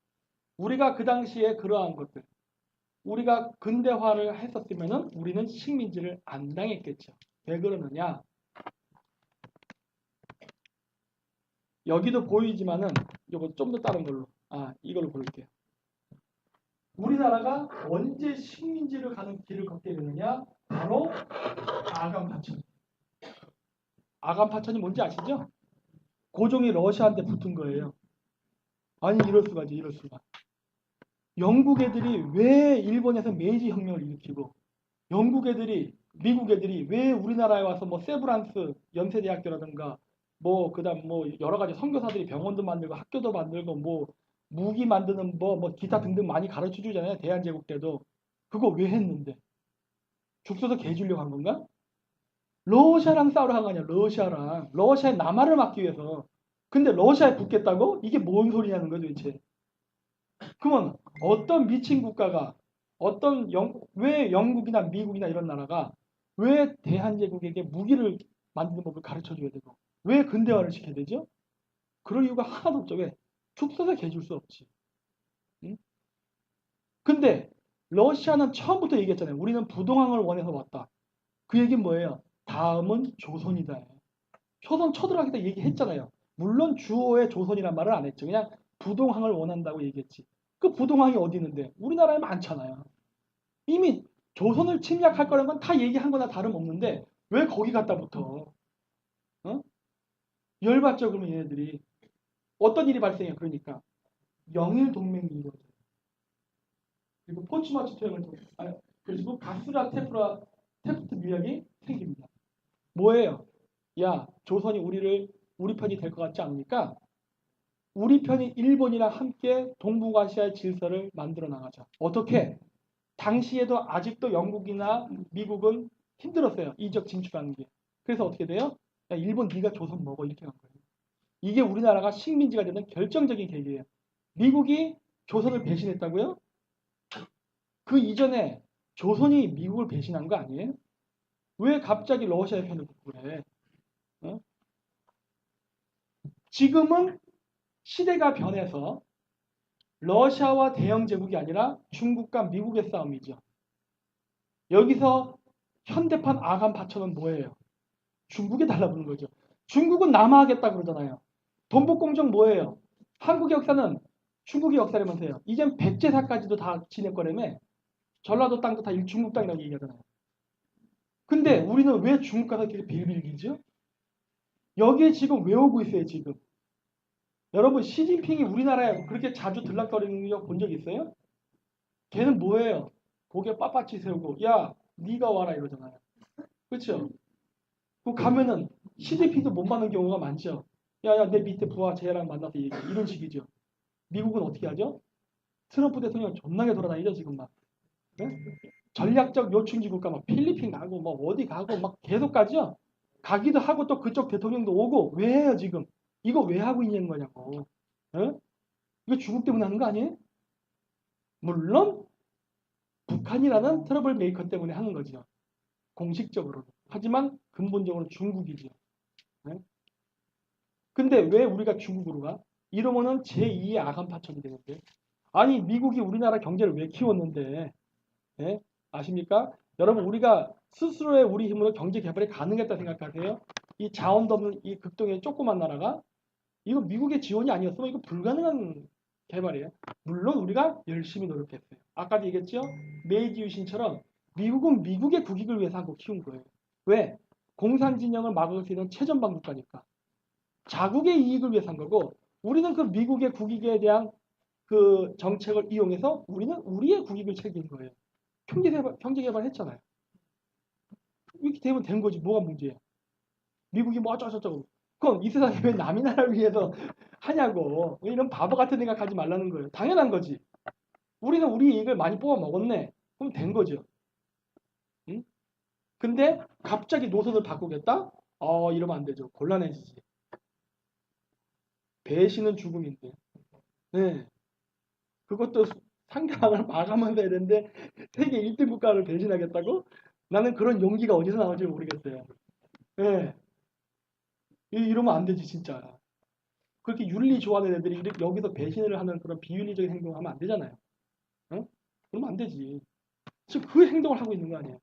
우리가 그 당시에 그러한 것들, 우리가 근대화를 했었으면은 우리는 식민지를 안 당했겠죠. 왜 그러느냐? 여기도 보이지만은 이거 좀 더 다른 걸로, 이걸로 볼게요. 우리나라가 언제 식민지를 가는 길을 걷게 되느냐? 바로 아간파천. 아간파천이 뭔지 아시죠? 고종이 러시아한테 붙은 거예요. 아니 이럴 수가지, 이럴 수가. 영국 애들이 왜 일본에서 메이지 혁명을 일으키고 영국 애들이 미국 애들이 왜 우리나라에 와서 뭐 세브란스 연세대학교라든가 뭐 그다음 뭐 여러 가지 선교사들이 병원도 만들고 학교도 만들고 뭐 무기 만드는 뭐 기타 등등 많이 가르쳐 주잖아요. 대한제국 때도. 그거 왜 했는데? 죽서서 개 주려고 한 건가? 러시아랑 싸우러 한 거 아니야. 러시아랑. 러시아의 남하를 막기 위해서. 근데 러시아에 붙겠다고? 이게 뭔 소리냐는 거야 도대체. 그러면 어떤 미친 국가가 왜 영국이나 미국이나 이런 나라가 왜 대한제국에게 무기를 만드는 법을 가르쳐 줘야 되고 왜 근대화를 시켜야 되죠? 그럴 이유가 하나도 없죠. 왜? 축소서 개줄 수 없지. 응? 근데 러시아는 처음부터 얘기했잖아요. 우리는 부동항을 원해서 왔다. 그 얘기는 뭐예요? 다음은 조선이다. 조선 쳐들어가겠다 얘기했잖아요. 물론 주어의 조선이란 말을 안 했죠. 그냥 부동항을 원한다고 얘기했지. 그 부동항이 어디 있는데? 우리나라에 많잖아요. 이미 조선을 침략할 거라는 건 다 얘기한 거나 다름없는데 왜 거기 갖다 붙어? 어? 열받죠 그러면 얘네들이. 어떤 일이 발생해요? 그러니까 영일 동맹이 이루어져요. 그리고 포츠마츠 투영을 통해 그리고 가스라 테프트 밀약이 생깁니다. 뭐예요? 야 조선이 우리 편이 될 것 같지 않으니까 우리 편이 일본이랑 함께 동북아시아의 질서를 만들어 나가자. 어떻게? 당시에도 아직도 영국이나 미국은 힘들었어요. 이적 진출하는 게. 그래서 어떻게 돼요? 야, 일본 네가 조선 먹어 이렇게 간 거예요. 이게 우리나라가 식민지가 되는 결정적인 계기예요. 미국이 조선을 배신했다고요? 그 이전에 조선이 미국을 배신한 거 아니에요? 왜 갑자기 러시아의 편을 붙고 그래? 어? 지금은 시대가 변해서 러시아와 대영 제국이 아니라 중국과 미국의 싸움이죠. 여기서 현대판 아간 파천은 뭐예요? 중국에 달라붙는 거죠. 중국은 남하하겠다 그러잖아요. 동북공정 뭐예요? 한국의 역사는 중국의 역사라면서요. 이젠 백제사까지도 다 지낼 거라며 전라도 땅도 다 중국 땅이라고 얘기하잖아요. 근데 우리는 왜 중국 가서 이렇게 빌빌기죠? 여기에 지금 왜 오고 있어요 지금? 여러분 시진핑이 우리나라에 그렇게 자주 들락거리는 거 본 적 있어요? 걔는 뭐예요? 고개 빳빳이 세우고 야 네가 와라 이러잖아요. 그렇죠? 그 가면은 CDP도 못 받는 경우가 많죠. 야야 내 밑에 부하 쟤랑 만나서 얘기해 이런 식이죠. 미국은 어떻게 하죠? 트럼프 대통령 존나게 돌아다니죠 지금 막. 네? 전략적 요충지 국가 막 필리핀 가고 뭐 어디 가고 막 계속 가죠. 가기도 하고 또 그쪽 대통령도 오고 왜 해요 지금? 이거 왜 하고 있는 거냐고. 어? 이거 중국 때문에 하는 거 아니에요? 물론 북한이라는 트러블 메이커 때문에 하는 거죠. 공식적으로. 하지만 근본적으로 중국이죠. 네? 근데 왜 우리가 중국으로 가? 이러면은 제2의 아간 파천이 되는데. 아니 미국이 우리나라 경제를 왜 키웠는데 예? 아십니까? 여러분 우리가 스스로의 우리 힘으로 경제 개발이 가능했다 생각하세요? 이 자원도 없는 이 극동의 조그만 나라가 이거 미국의 지원이 아니었으면 이거 불가능한 개발이에요. 물론 우리가 열심히 노력했어요. 아까도 얘기했죠? 메이지 유신처럼 미국은 미국의 국익을 위해서 한국 키운 거예요. 왜? 공산 진영을 막을 수 있는 최전방 국가니까. 자국의 이익을 위해서 한 거고 우리는 그 미국의 국익에 대한 그 정책을 이용해서 우리는 우리의 국익을 챙긴 거예요. 경제 개발했잖아요. 이렇게 되면 된 거지. 뭐가 문제야? 미국이 뭐 어쩌고저쩌고. 그럼 이 세상에 왜 남의 나라를 위해서 하냐고. 이런 바보 같은 생각하지 말라는 거예요. 당연한 거지. 우리는 우리 이익을 많이 뽑아 먹었네. 그럼 된 거죠. 응? 근데 갑자기 노선을 바꾸겠다? 이러면 안 되죠. 곤란해지지. 배신은 죽음인데. 네. 그것도 상대방을 마감하면서 해야 되는데 세계 1등 국가를 배신하겠다고? 나는 그런 용기가 어디서 나올지 모르겠어요. 네. 이러면 안 되지 진짜. 그렇게 윤리 좋아하는 애들이 여기서 배신을 하는 그런 비윤리적인 행동을 하면 안 되잖아요. 어? 그러면 안 되지. 지금 그 행동을 하고 있는 거 아니에요.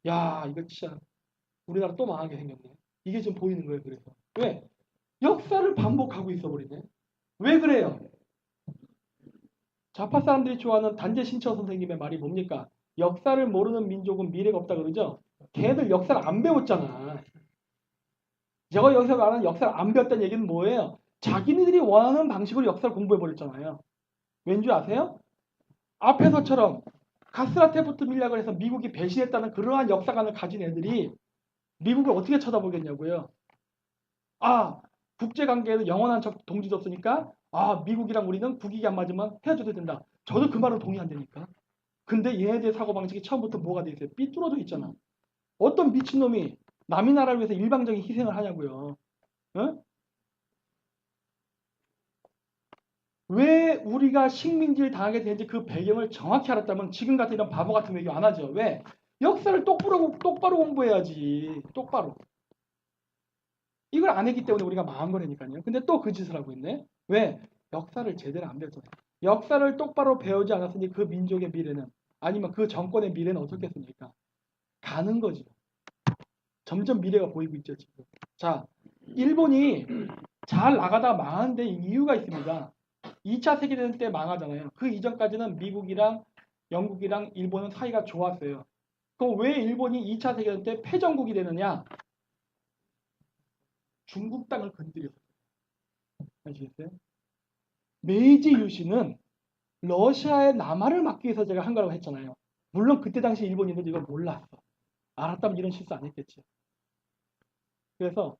야 이거 진짜 우리나라 또 망하게 생겼네. 이게 지금 보이는 거예요. 그래서 왜? 역사를 반복하고 있어 버리네. 왜 그래요? 좌파 사람들이 좋아하는 단재 신처 선생님의 말이 뭡니까? 역사를 모르는 민족은 미래가 없다 그러죠? 걔들 역사를 안 배웠잖아. 제가 여기서 말하는 역사를 안 배웠다는 얘기는 뭐예요? 자기네들이 원하는 방식으로 역사를 공부해버렸잖아요. 왠지 아세요? 앞에서처럼 가스라테프트 밀약을 해서 미국이 배신했다는 그러한 역사관을 가진 애들이 미국을 어떻게 쳐다보겠냐고요. 아, 국제관계에는 영원한 적 동지도 없으니까 미국이랑 우리는 국익이 안 맞으면 헤어져도 된다. 저도 그 말은 동의한다니까. 근데 얘네들의 사고방식이 처음부터 뭐가 돼 있어요? 삐뚤어져 있잖아. 어떤 미친놈이 남의 나라를 위해서 일방적인 희생을 하냐고요. 어? 왜 우리가 식민지를 당하게 되는지 그 배경을 정확히 알았다면 지금 같은 이런 바보 같은 외교 안 하죠. 왜? 역사를 똑바로 공부해야지. 똑바로. 이걸 안 했기 때문에 우리가 망한 거라니까요. 근데 또 그 짓을 하고 있네. 왜? 역사를 제대로 안 배웠잖아요. 역사를 똑바로 배우지 않았으니 그 민족의 미래는 아니면 그 정권의 미래는 어떻겠습니까? 가는 거죠. 점점 미래가 보이고 있죠, 지금. 자, 일본이 잘 나가다 망한 데 이유가 있습니다. 2차 세계대전 때 망하잖아요. 그 이전까지는 미국이랑 영국이랑 일본은 사이가 좋았어요. 그럼 왜 일본이 2차 세계대전 때 패전국이 되느냐? 중국 땅을 건드렸어요. 아시겠어요? 메이지 유신은 러시아의 남하를 막기 위해서 제가 한 거라고 했잖아요. 물론 그때 당시 일본인들도 이걸 몰랐어. 알았다면 이런 실수 안 했겠죠. 그래서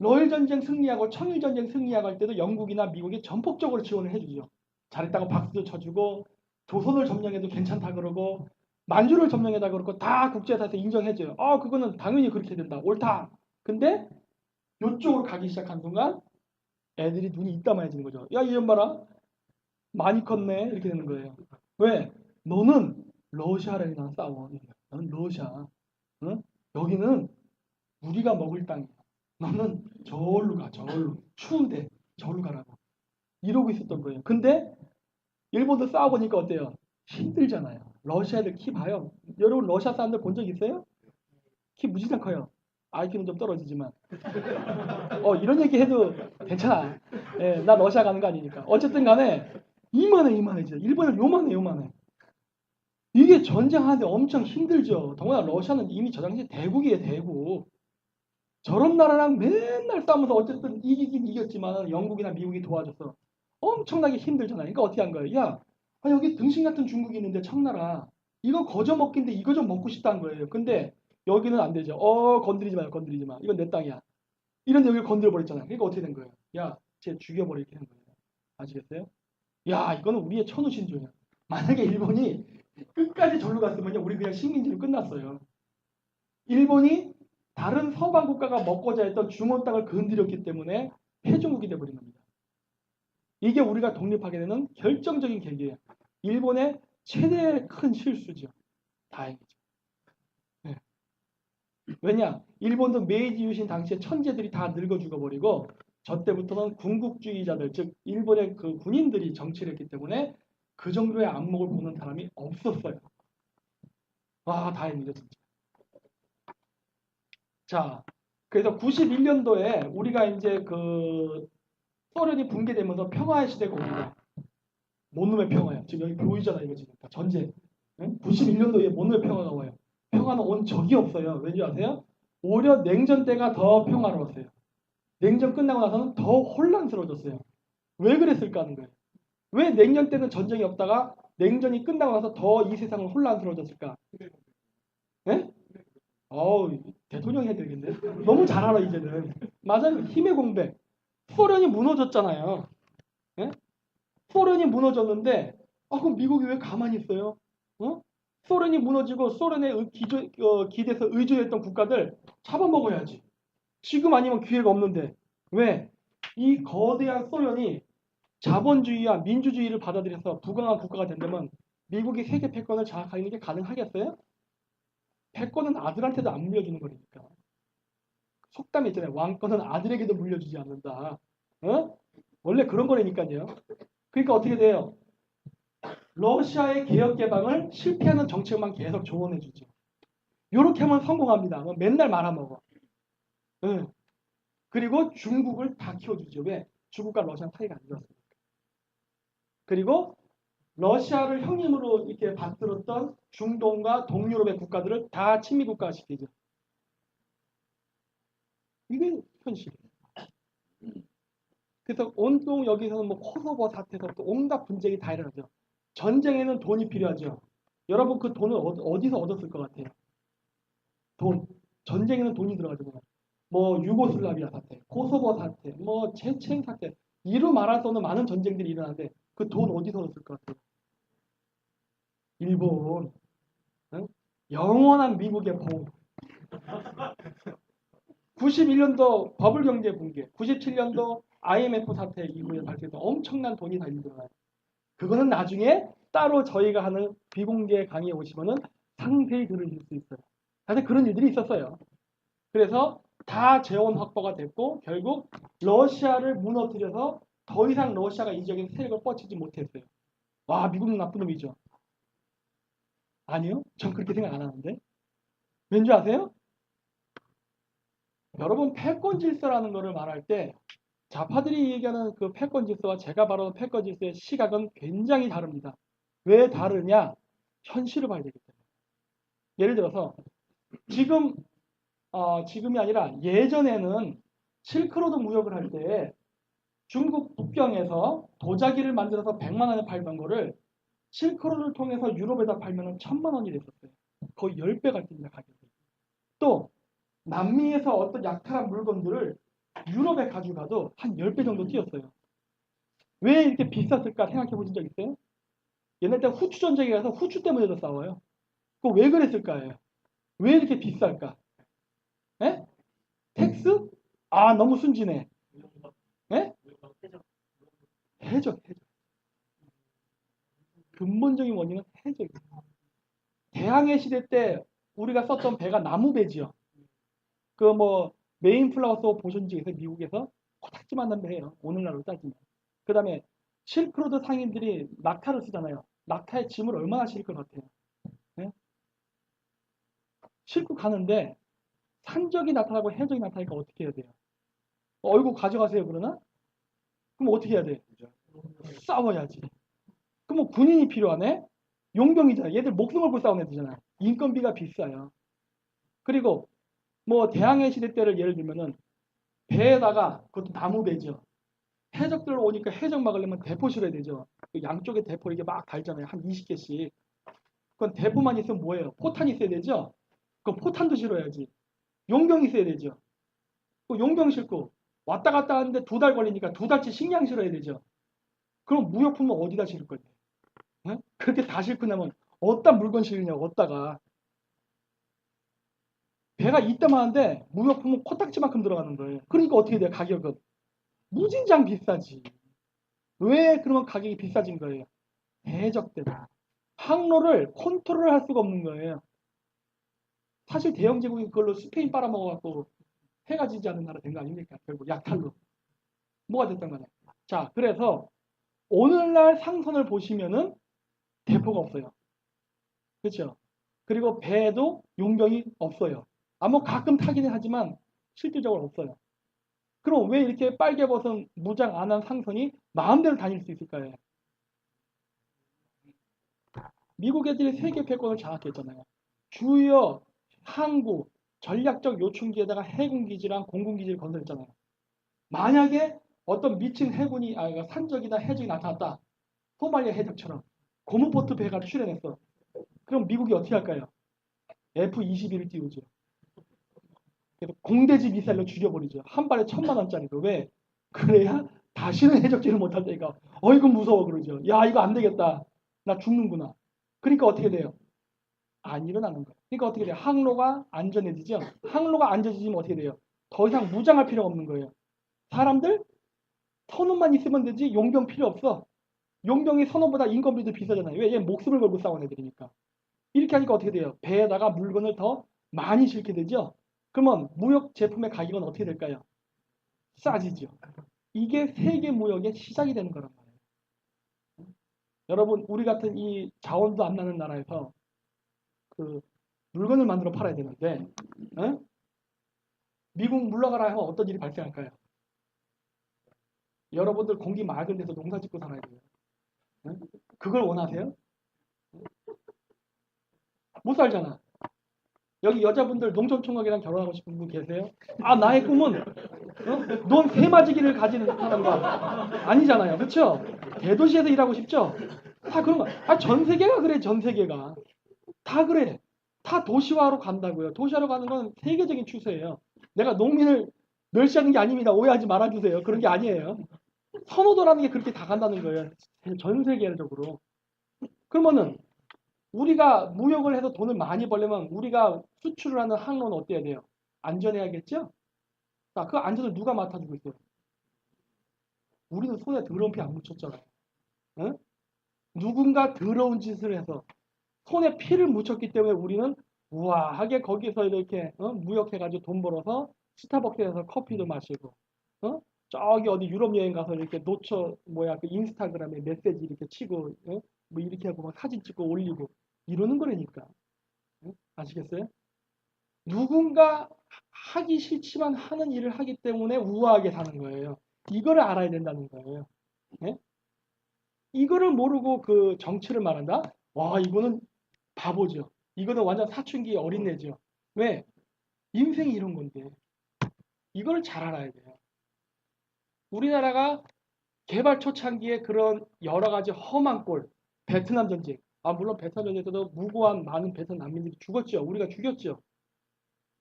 러일 전쟁 승리하고 청일 전쟁 승리하고 할 때도 영국이나 미국이 전폭적으로 지원을 해주죠. 잘했다고 박수도 쳐주고 조선을 점령해도 괜찮다 그러고 만주를 점령해다 그러고 다 국제사에서 인정해줘요. 그거는 당연히 그렇게 된다. 옳다. 근데 이쪽으로 가기 시작한 순간 애들이 눈이 이따만해지는 거죠. 야, 이 년 봐라. 많이 컸네. 이렇게 되는 거예요. 왜? 너는 러시아랑이랑 싸워. 너는 러시아. 응? 여기는 우리가 먹을 땅이야. 너는 저울로 가. 저울로. 추운데 저울로 가라고. 이러고 있었던 거예요. 근데 일본도 싸워보니까 어때요? 힘들잖아요. 러시아 애들 키 봐요. 여러분 러시아 사람들 본 적 있어요? 키 무지장 커요. IQ는 좀 떨어지지만. 이런 얘기 해도 괜찮아. 예, 나 러시아 가는 거 아니니까. 어쨌든 간에 이만해 진짜. 일본은 요만해. 이게 전쟁하는데 엄청 힘들죠. 더구나 러시아는 이미 저 당시에 대국이에요, 대국. 저런 나라랑 맨날 싸우면서 어쨌든 이기긴 이겼지만 영국이나 미국이 도와줘서 엄청나게 힘들잖아요. 그러니까 어떻게 한 거예요? 야, 여기 등신 같은 중국이 있는데 청나라. 이거 거저 먹긴데 이거 좀 먹고 싶다는 거예요. 근데 여기는 안 되죠. 건드리지 마요, 건드리지 마. 이건 내 땅이야. 이런데 여기 건드려 버렸잖아요. 그러니까 어떻게 된 거예요? 야, 쟤 죽여버리게 된 거예요. 아시겠어요? 야, 이거는 우리의 천우신조야. 만약에 일본이 끝까지 절로 갔으면요, 우리 그냥 식민지로 끝났어요. 일본이 다른 서방 국가가 먹고자 했던 중원 땅을 건드렸기 때문에 패중국이 되어버린 겁니다. 이게 우리가 독립하게 되는 결정적인 계기예요. 일본의 최대의 큰 실수죠. 다행이죠. 네. 왜냐? 일본도 메이지 유신 당시에 천재들이 다 늙어 죽어버리고 저 때부터는 군국주의자들, 즉 일본의 그 군인들이 정치를 했기 때문에 그 정도의 안목을 보는 사람이 없었어요. 와, 다행이죠, 진짜. 자, 그래서 91년도에 우리가 이제 그 소련이 붕괴되면서 평화의 시대가 옵니다. 뭔 놈의 평화야? 지금 여기 보이잖아, 이거 지금. 전쟁. 91년도에 뭔 놈의 평화가 와요? 평화는 온 적이 없어요. 왠지 아세요? 오히려 냉전 때가 더 평화로웠어요. 냉전 끝나고 나서는 더 혼란스러워졌어요. 왜 그랬을까 하는 거예요. 왜 냉전 때는 전쟁이 없다가 냉전이 끝나고 나서 더 이 세상은 혼란스러워졌을까? 네? 어우, 대통령이 해야 되겠는데? 너무 잘 알아, 이제는. 맞아요. 힘의 공백. 소련이 무너졌잖아요. 네? 소련이 무너졌는데, 그럼 미국이 왜 가만히 있어요? 어? 소련이 무너지고 소련에 기대서 의존했던 국가들 잡아먹어야지. 지금 아니면 기회가 없는데. 왜? 이 거대한 소련이 자본주의와 민주주의를 받아들여서 부강한 국가가 된다면 미국이 세계 패권을 장악하는 게 가능하겠어요? 패권은 아들한테도 안 물려주는 거니까. 속담이 있잖아요. 왕권은 아들에게도 물려주지 않는다. 어? 원래 그런 거라니까요. 그러니까 어떻게 돼요? 러시아의 개혁 개방을 실패하는 정책만 계속 조언해 주죠. 이렇게 하면 성공합니다. 맨날 말아먹어. 응. 그리고 중국을 다 키워주죠. 왜? 중국과 러시아 사이가 안 좋았으니까. 그리고 러시아를 형님으로 이렇게 받들었던 중동과 동유럽의 국가들을 다 친미 국가화 시키죠. 이게 현실이에요. 그래서 온통 여기서는 뭐 코소보 사태에서부터 온갖 분쟁이 다 일어나죠. 전쟁에는 돈이 필요하죠. 여러분 그 돈을 어디서 얻었을 것 같아요? 돈. 전쟁에는 돈이 들어가잖아요. 뭐 유고슬라비아 사태, 코소보 사태, 뭐 체첸 사태 이루 말할 수 없는 많은 전쟁들이 일어나는데 그 돈 어디서 얻었을 것 같아요? 일본. 응? 영원한 미국의 보험. 91년도 버블 경제 붕괴, 97년도 IMF 사태 이후에 발생했던 엄청난 돈이 달린 들어가요. 그거는 나중에 따로 저희가 하는 비공개 강의에 오시면은 상세히 들으실 수 있어요. 사실 그런 일들이 있었어요. 그래서 다 재원 확보가 됐고 결국 러시아를 무너뜨려서 더 이상 러시아가 이 지역에 세력을 뻗치지 못했어요. 와, 미국은 나쁜 놈이죠. 아니요. 전 그렇게 생각 안 하는데. 왠지 아세요? 여러분 패권 질서라는 거를 말할 때 좌파들이 얘기하는 그 패권 질서와 제가 말하는 패권 질서의 시각은 굉장히 다릅니다. 왜 다르냐? 현실을 봐야 되기 때문에. 예를 들어서 지금이 아니라 예전에는 실크로드 무역을 할 때 중국 북경에서 도자기를 만들어서 100만 원에 팔던 거를 실크로드를 통해서 유럽에다 팔면 1000만 원이 됐었어요. 거의 10배가 뜁니다, 가격이. 또 남미에서 어떤 약탈한 물건들을 유럽에 가져가도 한 10배 정도 뛰었어요. 왜 이렇게 비쌌을까 생각해 보신 적 있어요? 옛날 때 후추 전쟁에 가서 후추 때문에도 싸워요. 그거 왜 그랬을까요? 왜 이렇게 비쌀까? 에? 텍스? 너무 순진해. 에? 해적. 근본적인 원인은 해적이에요. 대항해 시대 때 우리가 썼던 배가 나무배지요. 그 뭐 메인플라워스 보신 적 있어요? 미국에서 코딱지만한 배예요. 오늘날로 따지면. 그 다음에 실크로드 상인들이 낙타를 쓰잖아요. 낙타의 짐을 얼마나 실을 것 같아요. 네? 싣고 가는데 산적이 나타나고 해적이 나타나니까 어떻게 해야 돼요? 얼굴 가져가세요 그러나? 그럼 어떻게 해야 돼? 싸워야지. 그럼 뭐 군인이 필요하네? 용병이잖아. 얘들 목숨 걸고 싸우는 애들잖아. 인건비가 비싸요. 그리고 뭐 대항해 시대 때를 예를 들면은 배에다가 그것도 나무 배죠. 해적들 오니까 해적 막으려면 대포 실어야 되죠. 그 양쪽에 대포 이게 막 달잖아요. 한 20개씩. 그건 대포만 있으면 뭐예요? 포탄이 있어야 되죠. 그럼 포탄도 실어야지. 용병이 있어야 되죠. 그 용병 싣고 왔다 갔다 하는데 2달 걸리니까 2달치 식량 실어야 되죠. 그럼 무역품은 어디다 실을 거예요? 그렇게 다 싣고 나면 어디다 물건 실느냐고 어디다가. 배가 이따만한데 무역품은 코딱지만큼 들어가는 거예요. 그러니까 어떻게 돼요? 가격은 무진장 비싸지. 왜 그러면 가격이 비싸진 거예요? 대적 때문에. 항로를 컨트롤할 수가 없는 거예요. 사실 대영 제국이 그걸로 스페인 빨아먹어갖고 해가 지지 않는 나라 된 거 아닙니까? 결국 약탈로. 뭐가 됐단 말이야. 자, 그래서 오늘날 상선을 보시면은 대포가 없어요. 그렇죠? 그리고 배에도 용병이 없어요. 뭐 가끔 타기는 하지만 실질적으로 없어요. 그럼 왜 이렇게 빨개 벗은 무장 안 한 상선이 마음대로 다닐 수 있을까요? 미국 애들이 세계 패권을 장악했잖아요. 주요 항구, 전략적 요충지에다가 해군기지랑 공군기지를 건설했잖아요. 만약에 어떤 미친 해군이, 그러니까 산적이나 해적이 나타났다. 소말리아 해적처럼. 고무보트 배가 출현했어. 그럼 미국이 어떻게 할까요? F-22를 띄우죠. 그래서 공대지 미사일로 죽여버리죠. 한 발에 1,000만 원짜리로. 왜? 그래야 다시는 해적질을 못할 테니까. 이거 무서워 그러죠. 야, 이거 안 되겠다. 나 죽는구나. 그러니까 어떻게 돼요? 안 일어나는 거예요. 그러니까 어떻게 돼요? 항로가 안전해지죠. 항로가 안전해지면 어떻게 돼요? 더 이상 무장할 필요가 없는 거예요. 사람들 선원만 있으면 되지 용병 필요 없어. 용병이 선원보다 인건비도 비싸잖아요. 왜? 얘 목숨을 걸고 싸운 애들이니까. 이렇게 하니까 어떻게 돼요? 배에다가 물건을 더 많이 싣게 되죠. 그러면 무역 제품의 가격은 어떻게 될까요? 싸지죠. 이게 세계 무역의 시작이 되는 거란 말이에요. 여러분, 우리 같은 이 자원도 안 나는 나라에서 그 물건을 만들어 팔아야 되는데, 어? 미국 물러가라 하면 어떤 일이 발생할까요? 여러분들 공기 맑은 데서 농사 짓고 살아야 돼요. 어? 그걸 원하세요? 못 살잖아. 여기 여자분들 농촌총각이랑 결혼하고 싶은 분 계세요? 나의 꿈은 넌 새마지기를 가지는 사람과 아니잖아요. 그렇죠? 대도시에서 일하고 싶죠? 다 그런 거. 전 세계가 그래. 전 세계가. 다 그래. 다 도시화로 간다고요. 도시화로 가는 건 세계적인 추세예요. 내가 농민을 멸시하는 게 아닙니다. 오해하지 말아주세요. 그런 게 아니에요. 선호도라는 게 그렇게 다 간다는 거예요. 전 세계적으로. 그러면은 우리가 무역을 해서 돈을 많이 벌려면 우리가 수출을 하는 항로는 어때야 돼요? 안전해야겠죠? 자, 그 안전을 누가 맡아주고 있어요? 우리는 손에 더러운 피 안 묻혔잖아요. 응? 누군가 더러운 짓을 해서 손에 피를 묻혔기 때문에 우리는 우아하게 거기서 이렇게 무역해가지고 돈 벌어서 스타벅스에서 커피도 마시고 저기 어디 유럽 여행 가서 이렇게 그 인스타그램에 메시지 이렇게 치고 뭐 이렇게 하고 막 사진 찍고 올리고 이러는 거라니까. 아시겠어요? 누군가 하기 싫지만 하는 일을 하기 때문에 우아하게 사는 거예요. 이거를 알아야 된다는 거예요. 네? 이거를 모르고 그 정치를 말한다? 와, 이거는 바보죠. 이거는 완전 사춘기 어린애죠. 왜? 인생이 이런 건데. 이걸 잘 알아야 돼요. 우리나라가 개발 초창기에 그런 여러 가지 험한 꼴, 베트남 전쟁. 물론 베트남 전쟁에서도 무고한 많은 베트남 난민들이 죽었죠. 우리가 죽였죠.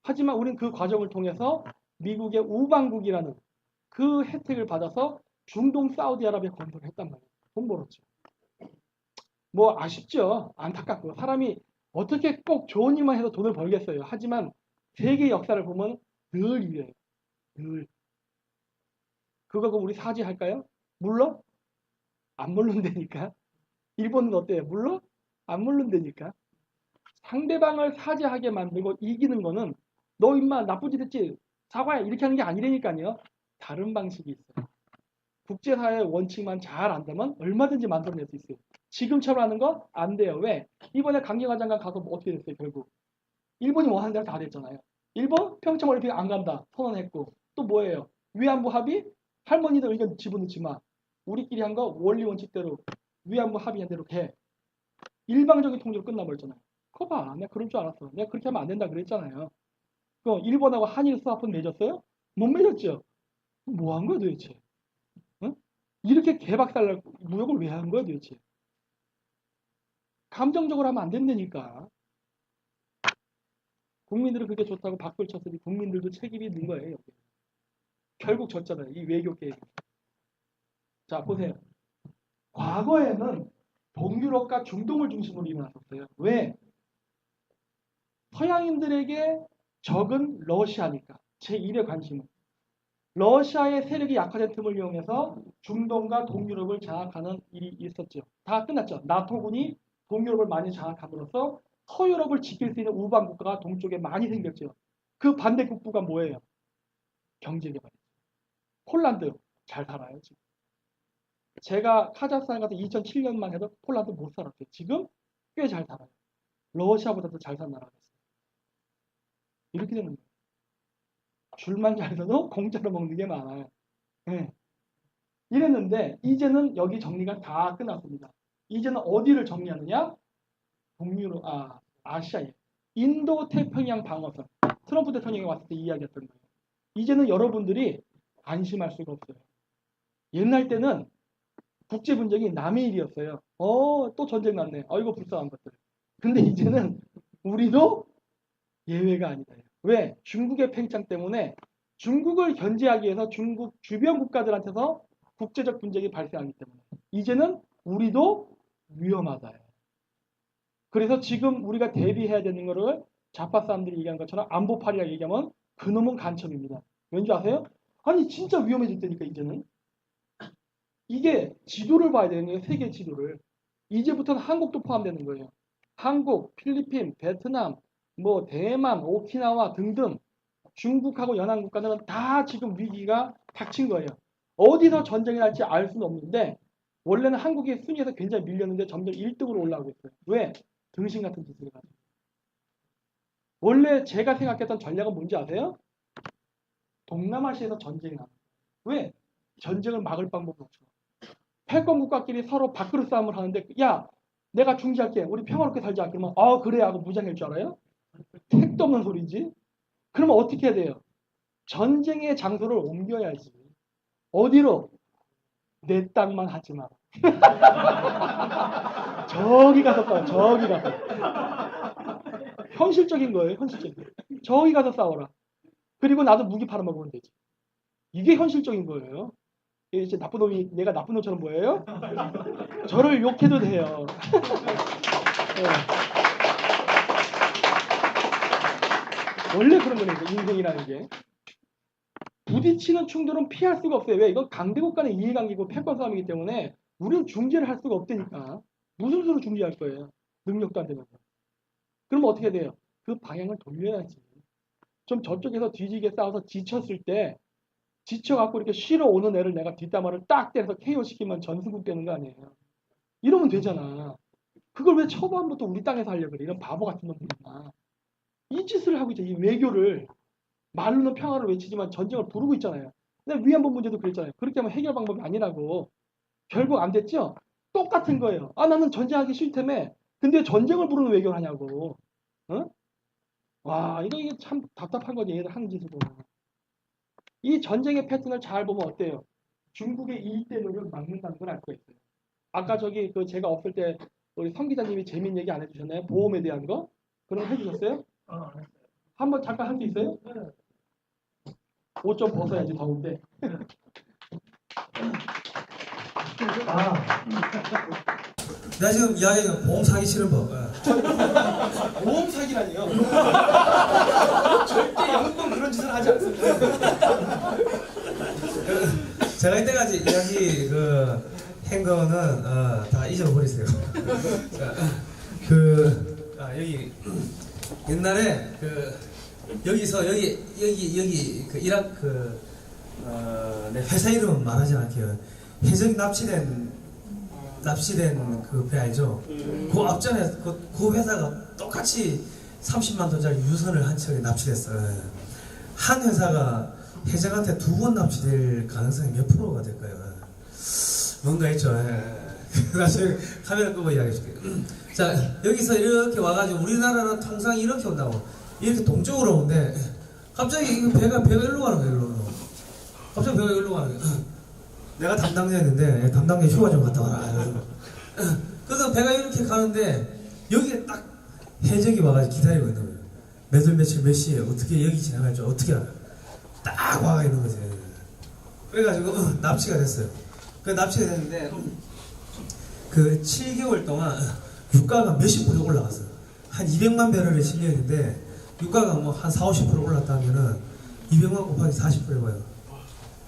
하지만 우리는 그 과정을 통해서 미국의 우방국이라는 그 혜택을 받아서 중동 사우디아라비아 건설을 했단 말이에요. 돈 벌었죠. 뭐 아쉽죠. 안타깝고 사람이 어떻게 꼭 좋은 일만 해서 돈을 벌겠어요. 하지만 세계 역사를 보면 늘 이래요. 늘. 그거 우리 사죄할까요? 물러? 안 물른다니까. 일본은 어때요? 물러? 안 물른다니까. 상대방을 사죄하게 만들고 이기는 거는 너 임마 나쁜 짓 했지 사과해 이렇게 하는 게 아니라니까요. 다른 방식이 있어요. 국제사회의 원칙만 잘 안다면 얼마든지 만들어낼 수 있어요. 지금처럼 하는 거 안 돼요. 왜? 이번에 강경화 장관 가서 뭐 어떻게 됐어요 결국. 일본이 뭐 하는 대로 다 됐잖아요. 일본 평창올림픽 안 간다 선언했고 또 뭐예요? 위안부 합의? 할머니들 의견 집어넣지 마. 우리끼리 한 거 원리 원칙대로 위안부 합의한 대로 해. 일방적인 통제로 끝나버렸잖아요. 그거 봐. 내가 그럴 줄 알았어. 내가 그렇게 하면 안 된다 그랬잖아요. 그 일본하고 한일 수합은 맺었어요? 못 맺었죠. 뭐 한 거야 도대체? 응? 이렇게 개박살 무역을 왜 한 거야 도대체? 감정적으로 하면 안 된다니까. 국민들은 그게 좋다고 박수를 쳤으니 국민들도 책임이 있는 거예요. 여기. 결국 졌잖아요. 이 외교 게임. 자 보세요. 과거에는 동유럽과 중동을 중심으로 일어났었어요. 왜? 서양인들에게 적은 러시아니까 제1의 관심은 러시아의 세력이 약화된 틈을 이용해서 중동과 동유럽을 장악하는 일이 있었죠. 다 끝났죠. 나토군이 동유럽을 많이 장악함으로써 서유럽을 지킬 수 있는 우방 국가가 동쪽에 많이 생겼죠. 그 반대국부가 뭐예요? 경제개발. 폴란드 잘 살아요 지금. 제가 카자흐스탄 가서 2007년만 해도 폴란드 못 살았어요. 지금 꽤 잘 살아요. 러시아보다도 잘 산 나라가 됐어요. 이렇게 되는 거예요. 줄만 잘 서도 공짜로 먹는 게 많아요. 네. 이랬는데 이제는 여기 정리가 다 끝났습니다. 이제는 어디를 정리하느냐? 아시아에 인도 태평양 방어선. 트럼프 대통령이 왔을 때 이야기했던 거예요. 이제는 여러분들이 안심할 수가 없어요. 옛날 때는 국제 분쟁이 남의 일이었어요. 또 전쟁 났네. 이거 불쌍한 것들. 근데 이제는 우리도 예외가 아니다. 왜? 중국의 팽창 때문에 중국을 견제하기 위해서 중국 주변 국가들한테서 국제적 분쟁이 발생하기 때문에 이제는 우리도 위험하다. 그래서 지금 우리가 대비해야 되는 거를 좌파 사람들이 얘기한 것처럼 안보파리라 얘기하면 그놈은 간첩입니다. 왠지 아세요? 아니 진짜 위험해졌다니까 이제는. 이게 지도를 봐야 되는 거예요. 세계 지도를. 이제부터는 한국도 포함되는 거예요. 한국, 필리핀, 베트남, 대만, 오키나와 등등 중국하고 연안 국가들은 다 지금 위기가 닥친 거예요. 어디서 전쟁이 날지 알 수는 없는데 원래는 한국이 순위에서 굉장히 밀렸는데 점점 1등으로 올라오고 있어요. 왜? 등신 같은 짓을 해가지고. 원래 제가 생각했던 전략은 뭔지 아세요? 동남아시아에서 전쟁이 나는 거예요. 왜? 전쟁을 막을 방법이 없어. 패권 국가끼리 서로 밥그릇 싸움을 하는데 야 내가 중지할게. 우리 평화롭게 살자. 그러면 그래 하고 무장할 줄 알아요? 택도 없는 소리지. 그러면 어떻게 해야 돼요? 전쟁의 장소를 옮겨야지. 어디로? 내 땅만 하지 마. 저기 가서 싸워. 저기 가서. 현실적인 거예요. 현실적인. 저기 가서 싸워라. 그리고 나도 무기 팔아먹으면 되지. 이게 현실적인 거예요. 이제 나쁜 놈이 내가 나쁜 놈처럼 보여요? 저를 욕해도 돼요. 네. 원래 그런 거니까 인생이라는 게. 부딪히는 충돌은 피할 수가 없어요. 왜? 이건 강대국 간의 이해관계고 패권 싸움이기 때문에 우리는 중재를 할 수가 없다니까. 무슨 수로 중재할 거예요? 능력도 안 되면서. 그러면 어떻게 돼요? 그 방향을 돌려야지. 좀 저쪽에서 뒤지게 싸워서 지쳤을 때 지쳐갖고 이렇게 쉬러 오는 애를 내가 뒷담화를 딱 때려서 KO 시키면 전승국 되는 거 아니에요. 이러면 되잖아. 그걸 왜 초반부터 우리 땅에서 하려고 그래. 이런 바보 같은 놈들이나. 이 짓을 하고 있죠. 이 외교를. 말로는 평화를 외치지만 전쟁을 부르고 있잖아요. 근데 위안부 문제도 그랬잖아요. 그렇게 하면 해결 방법이 아니라고. 결국 안 됐죠? 똑같은 거예요. 나는 전쟁하기 싫다며. 근데 전쟁을 부르는 외교를 하냐고. 어? 와, 이게 참 답답한 거지. 얘들 하는 짓을 보면. 이 전쟁의 패턴을 잘 보면 어때요? 중국의 일대노를 막는다는 걸 알 수 있어요. 아까 제가 없을 때 우리 성 기자님이 재밌는 얘기 안 해주셨나요? 보험에 대한 거? 그런 거 해주셨어요? 한번 잠깐 할 수 있어요? 옷 좀 벗어야지 더운데. 나 지금 이야기하는 보험 사기 싫은 법. 보험 사기라니요? 절대 영국은 그런 짓을 하지 않습니다. 제가 이때까지 이야기 한 거는 다 잊어버리세요. 여기 옛날에 여기 이라크 내 회사 이름 말하지 않을게요. 해적 납치된 그 배 알죠? 그 앞전에 그 회사가 똑같이 30만 돈짜리 유선을 한 척에 납치됐어요. 한 회사가 해적한테 2번 납치될 가능성이 몇 프로가 될까요? 뭔가 있죠. 나중에 카메라 끄고 이야기해줄게요. 자, 여기서 이렇게 와가지고 우리나라는 통상 이렇게 온다고. 이렇게 동쪽으로 오는데 갑자기 배가 일로 가는 거예요. 일로. 갑자기 배가 일로 가는 거예요. 내가 담당자였는데 담당자 휴가 좀 갔다 와라. 그래서 배가 이렇게 가는데 여기에 딱 해적이 와가지고 기다리고 있는 거예요. 며칠 몇 시에 어떻게 여기 지나갈지 어떻게 알아요? 딱 와가 있는 거지. 그래가지고 납치가 됐어요. 그 납치가 됐는데 그 7개월 동안 유가가 몇십 불이 올라갔어요. 한 200만 배럴에 실려 있는데 유가가 뭐 한 4, 50% 올랐다 하면은 200만 곱하기 40% 해봐요.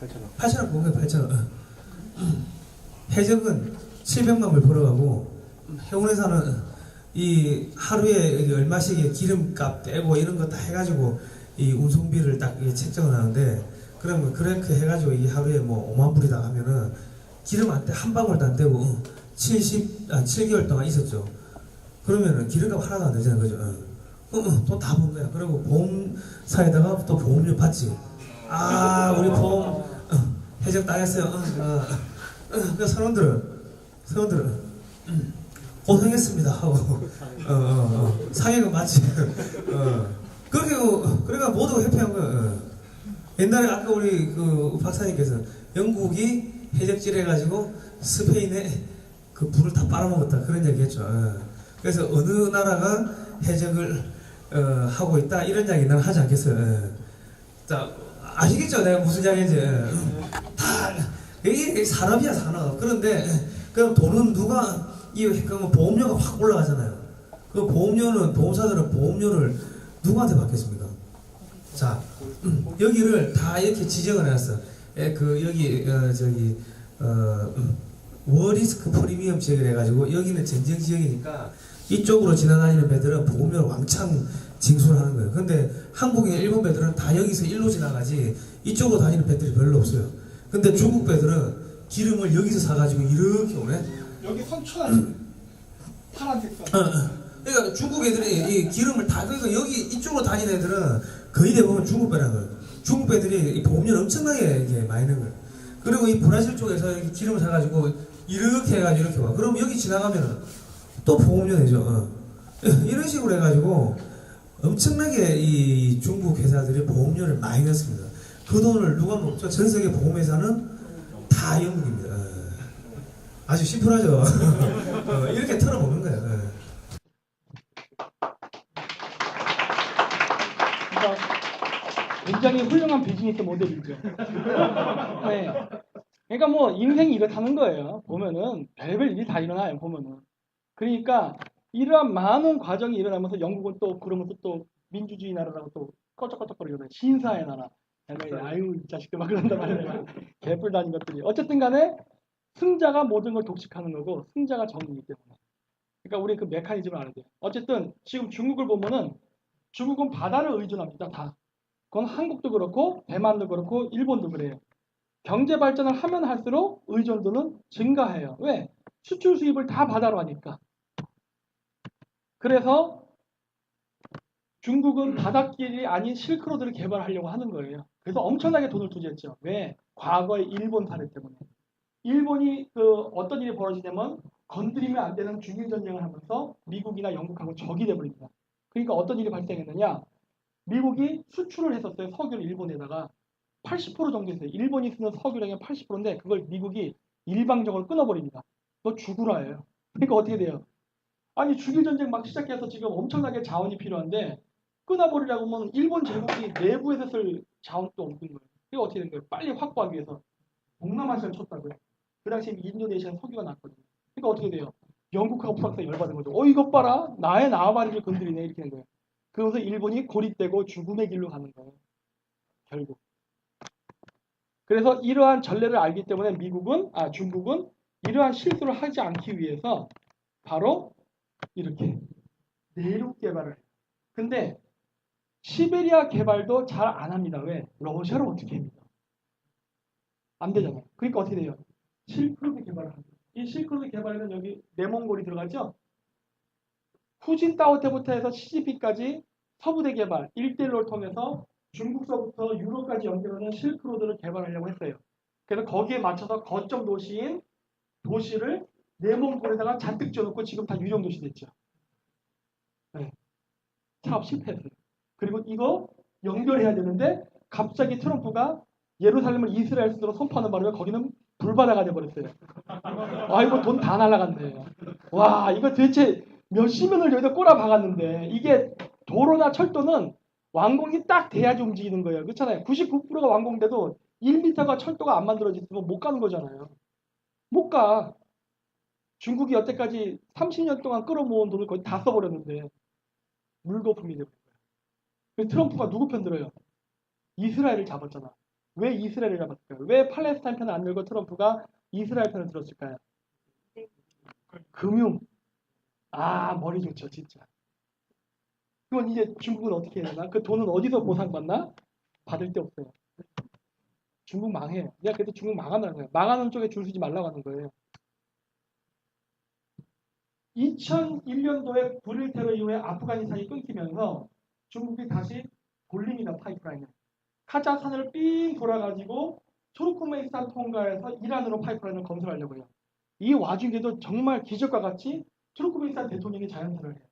8,000원. 8,000원 곱하기 8,000원. 해적은 700만 불 벌어가고 해운회사는 이 하루에 여기 얼마씩 기름값 떼고 이런 거 다 해가지고 이 운송비를 딱 책정을 하는데 그러면 그렇게 해가지고 이 하루에 뭐 5만 불이다 하면은 기름 한 방울도 안 떼고 7개월 동안 있었죠. 그러면은 기름값 하나도 안 되잖아요, 그죠? 또 다 본 거야. 그리고 보험사에다가 또 보험료 받지. 아, 우리 보험 해적 당했어요. 그 선원들은 고생했습니다 하고 상해가 맞지. 그렇게 그래가 모두가 해피한 거야. 옛날에 아까 우리 그 박사님께서 영국이 해적질 해가지고 스페인에 그 불을 다 빨아먹었다 그런 얘기했죠. 그래서 어느 나라가 해적을 하고 있다 이런 이야기 는 하지 않겠어요. 자, 아시겠죠? 내가 무슨 이야기인지. 다 이게 산업이야 산업. 그런데 그럼 돈은 누가 그러면 보험료가 확 올라가잖아요. 그 보험사들은 보험료를 누구한테 받겠습니까? 자, 여기를 다 이렇게 지정을 해놨어. 여기 워리스크 프리미엄 지역을 해가지고 여기는 전쟁 지역이니까 이쪽으로 지나다니는 배들은 보험료를 왕창 징수를 하는 거예요. 근데 한국이나 일본 배들은 다 여기서 일로 지나가지 이쪽으로 다니는 배들이 별로 없어요. 근데 중국 배들은 기름을 여기서 사가지고 이렇게 오네. 여기 선천한 파란색 선. 그러니까 중국 애들이 이 기름을 다 그러니까 여기 이쪽으로 다니는 애들은 거의 대부분 중국 배라는 거예요. 중국 배들이 이 보험료를 엄청나게 이게 많이 내는 거예요. 그리고 이 브라질 쪽에서 이렇게 기름을 사가지고 이렇게 해가지고 이렇게 와. 그럼 여기 지나가면은 또 보험료 내죠. 이런 식으로 해가지고 엄청나게 이 중국 회사들이 보험료를 많이 냈습니다. 그 돈을 누가 먹죠? 전 세계 보험회사는 다 영국입니다. 아주 심플하죠. 이렇게 털어먹는 거예요. 그러니까 굉장히 훌륭한 비즈니스 모델이죠. 네. 그러니까 뭐 인생이 이렇다는 거예요. 보면은 별별 일이 다 일어나요. 보면은. 그러니까 이러한 많은 과정이 일어나면서 영국은 또 그러면서 또 민주주의 나라라고 또 꺼쩍꺼쩍거리거든요. 신사의 나라. 아유 이 자식들 막 그런단 말이에요. 개뿔 다닌 것들이. 어쨌든 간에 승자가 모든 걸 독식하는 거고 승자가 정이기 때문에. 그러니까 우리 그 메커니즘을 알아야 돼요. 어쨌든 지금 중국을 보면은 중국은 바다를 의존합니다. 다. 그건 한국도 그렇고 대만도 그렇고 일본도 그래요. 경제 발전을 하면 할수록 의존도는 증가해요. 왜? 수출 수입을 다 바다로 하니까. 그래서 중국은 바닷길이 아닌 실크로드를 개발하려고 하는 거예요. 그래서 엄청나게 돈을 투자했죠. 왜? 과거의 일본 사례 때문에. 일본이 어떤 일이 벌어지냐면 건드리면 안 되는 중일 전쟁을 하면서 미국이나 영국하고 적이 돼버립니다. 그러니까 어떤 일이 발생했느냐? 미국이 수출을 했었어요. 석유를 일본에다가 80% 정도 했어요. 일본이 쓰는 석유량의 80%인데 그걸 미국이 일방적으로 끊어버립니다. 너 죽으라예요. 그러니까 어떻게 돼요? 아니 중일 전쟁 막 시작해서 지금 엄청나게 자원이 필요한데 끊어버리라고 하면 일본 제국이 내부에서 쓸 자원도 없는 거예요. 그게 어떻게 된 거예요? 빨리 확보하기 위해서 동남아시아를 쳤다고요. 그 당시에 인도네시아 석유가 났거든요. 그러니까 어떻게 돼요? 영국하고 프랑스가 열받은 거죠. 이것 봐라. 나의 나와바리를 건드리네. 이렇게 된 거예요. 그러면서 일본이 고립되고 죽음의 길로 가는 거예요. 결국. 그래서 이러한 전례를 알기 때문에 중국은 이러한 실수를 하지 않기 위해서 바로 이렇게 내륙 개발을 해요. 근데 시베리아 개발도 잘 안 합니다. 왜? 러시아를 어떻게 합니까? 안 되잖아요. 그러니까 어떻게 돼요? 실크로드 개발을 합니다. 이 실크로드 개발에는 여기 내몽골이 들어가죠? 후진타오 때부터 해서 시지피까지 서부대 개발, 일대일로를 통해서 중국서부터 유럽까지 연결하는 실크로드를 개발하려고 했어요. 그래서 거기에 맞춰서 거점 도시를 내몽골에다가 잔뜩 지어놓고 지금 다 유령 도시 됐죠. 네. 사업 실패했어요. 그리고 이거 연결해야 되는데 갑자기 트럼프가 예루살렘을 이스라엘 수도로 선포하는 바람에 거기는 불바다가 돼버렸어요. 아이고 돈 다 날라간대. 와 이거 도대체 몇십 년을 여기다 꼬라 박았는데 이게 도로나 철도는 완공이 딱 돼야지 움직이는 거예요. 그렇잖아요. 99%가 완공돼도 1m가 철도가 안 만들어졌으면 못 가는 거잖아요. 못 가. 중국이 여태까지 30년 동안 끌어모은 돈을 거의 다 써버렸는데 물거품이 되고 트럼프가 누구 편 들어요? 이스라엘을 잡았잖아. 왜 이스라엘을 잡았을까요? 왜 팔레스타인 편을 안 들고 트럼프가 이스라엘 편을 들었을까요? 금융. 아, 머리 좋죠, 진짜. 그럼 이제 중국은 어떻게 해야 되나? 그 돈은 어디서 보상받나? 받을 데 없어요. 중국 망해요. 내가 그래도 중국 망하는 거예요. 망하는 쪽에 줄 서지 말라고 하는 거예요. 2001년도에 불일 테러 이후에 아프가니스탄이 끊기면서 중국이 다시 돌립니다. 파이프라인을. 카자흐스탄을 삥 돌아가지고 투르크메니스탄 통과해서 이란으로 파이프라인을 건설하려고 해요. 이 와중에도 정말 기적과 같이 투르크메니스탄 대통령이 자연사를 해요.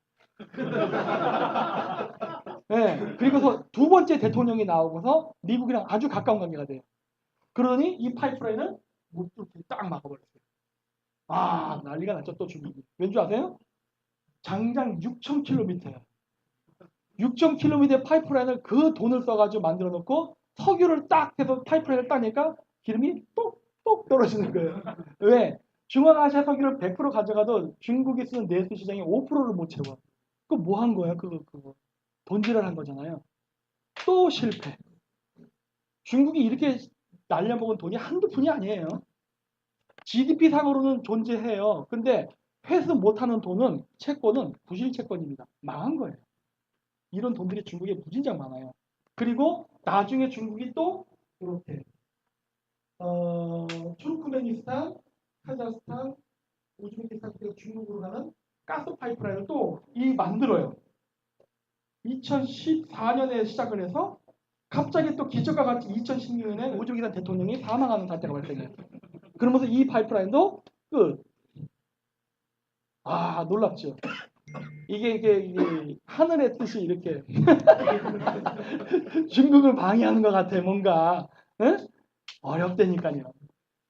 네, 그리고서 두 번째 대통령이 나오고서 미국이랑 아주 가까운 관계가 돼요. 그러니 이 파이프라인을 못 뚫게 딱 막아버렸어요. 아, 난리가 났죠, 또 중국이. 왠지 아세요? 장장 6,000km예요. 6,000km의 파이프라인을 그 돈을 써가지고 만들어 놓고 석유를 딱 해서 파이프라인을 따니까 기름이 똑똑 떨어지는 거예요. 왜? 중앙아시아 석유를 100% 가져가도 중국이 쓰는 내수 시장의 5%를 못 채워. 그거 뭐 한 거야? 그거. 돈질을 한 거잖아요. 또 실패. 중국이 이렇게 날려먹은 돈이 한두 푼이 아니에요. GDP 상으로는 존재해요. 근데 회수 못하는 돈은 채권은 부실 채권입니다. 망한 거예요. 이런 돈들이 중국에 무진장 많아요. 그리고 나중에 중국이 또 이렇게 투르크메니스탄, 카자흐스탄, 우즈베키스탄 그리고 중국으로 가는 가스 파이프라인을 또 만들어요. 2014년에 시작을 해서 갑자기 또 기적과 같이 2016년에 우즈베키스탄 대통령이 사망하는 사태가 발생해요. 그러면서 이 파이프라인도 끝. 아, 놀랍죠. 이게 하늘의 뜻이 이렇게 중국을 방해하는 것 같아. 뭔가 어렵다니까요.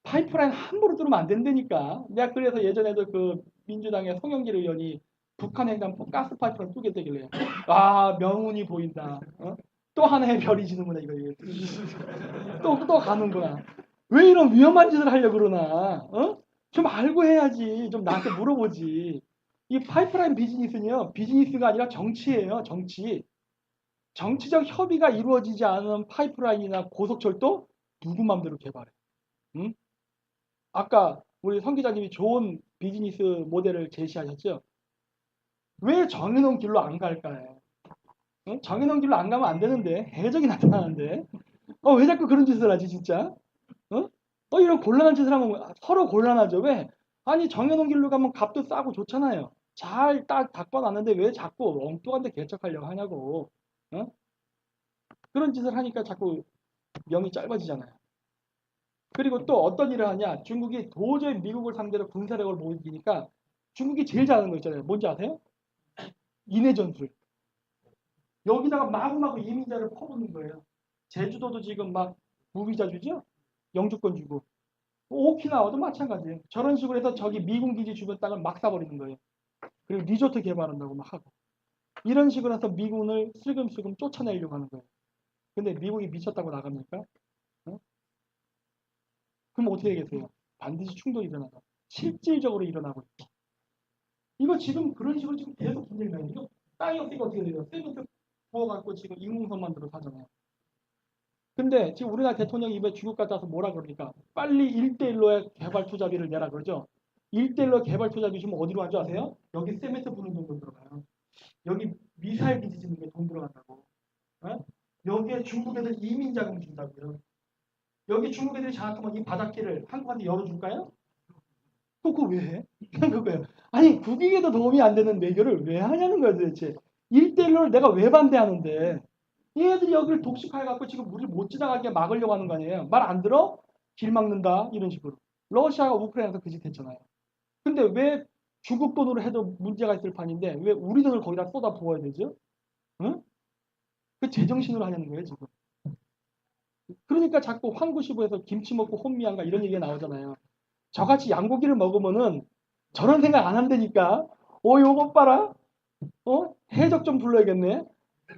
파이프라인 함부로 뚫으면 안 된다니까. 내가 그래서 예전에도 그 민주당의 송영길 의원이 북한 횡단보 가스 파이프라인 뚫겠다길래 아, 명운이 보인다. 또 하나의 별이 지는구나 이거. 또 가는구나. 왜 이런 위험한 짓을 하려고 그러나? 좀 알고 해야지. 좀 나한테 물어보지. 이 파이프라인 비즈니스는요, 비즈니스가 아니라 정치예요, 정치. 정치적 협의가 이루어지지 않은 파이프라인이나 고속철도 누구 맘대로 개발해. 응? 아까 우리 성 기자님이 좋은 비즈니스 모델을 제시하셨죠? 왜 정해놓은 길로 안 갈까요? 응? 정해놓은 길로 안 가면 안 되는데, 해적이 나타나는데. 왜 자꾸 그런 짓을 하지, 진짜? 이런 곤란한 짓을 하면 서로 곤란하죠. 왜? 아니, 정해놓은 길로 가면 값도 싸고 좋잖아요. 잘 딱 닦아놨는데 왜 자꾸 엉뚱한 데 개척하려고 하냐고. 그런 짓을 하니까 자꾸 명이 짧아지잖아요. 그리고 또 어떤 일을 하냐. 중국이 도저히 미국을 상대로 군사력을 못 이기니까 중국이 제일 잘하는 거 있잖아요. 뭔지 아세요? 인해 전술. 여기다가 마구마구 이민자를 퍼붓는 거예요. 제주도도 지금 막 무비자 주죠? 영주권 주고. 오키나와도 마찬가지예요. 저런 식으로 해서 저기 미군 기지 주변 땅을 막 사버리는 거예요. 그리고 리조트 개발한다고 막 하고. 이런 식으로 해서 미군을 슬금슬금 쫓아내려고 하는 거예요. 근데 미국이 미쳤다고 나갑니까? 그럼 어떻게 되겠어요? 반드시 충돌이 일어나요. 실질적으로 일어나고 있죠. 이거 지금 그런 식으로 지금 계속 분쟁이 나요. 이거 땅이 없으니까 어떻게 돼요? 세면트 부어갖고 지금 인공섬 만들어 사잖아요. 근데 지금 우리나라 대통령이 이번에 중국 갔다 와서 뭐라 그러니까 빨리 1대1로의 개발 투자비를 내라 그러죠. 1대1로 개발 투자비 주면 어디로 가죠 아세요? 여기 세멘트 부는 돈도 들어가요. 여기 미사일 기지 짓는 게 돈 들어간다고. 여기에 중국 애들 이민 자금 준다고요. 여기 중국 애들이 장악하면 이 바닷길을 한국한테 열어줄까요? 그거 왜 해? 그거예요. 아니 국익에도 도움이 안 되는 외교를 왜 하냐는 거야 도대체. 1대1로를 내가 왜 반대하는데 얘네들이 여기를 독식해갖고 지금 우리를 못 지나가게 막으려고 하는 거 아니에요. 말 안 들어? 길 막는다 이런 식으로. 러시아가 우크라이나에서 그 짓 했잖아요. 근데 왜 중국 돈으로 해도 문제가 있을 판인데 왜 우리 돈을 거기다 쏟아 부어야 되죠? 응? 그 제정신으로 하냐는 거예요 지금. 그러니까 자꾸 황구시보에서 김치 먹고 혼미한가 이런 얘기가 나오잖아요. 저같이 양고기를 먹으면은 저런 생각 안 한다니까. 요거 봐라. 해적 좀 불러야겠네.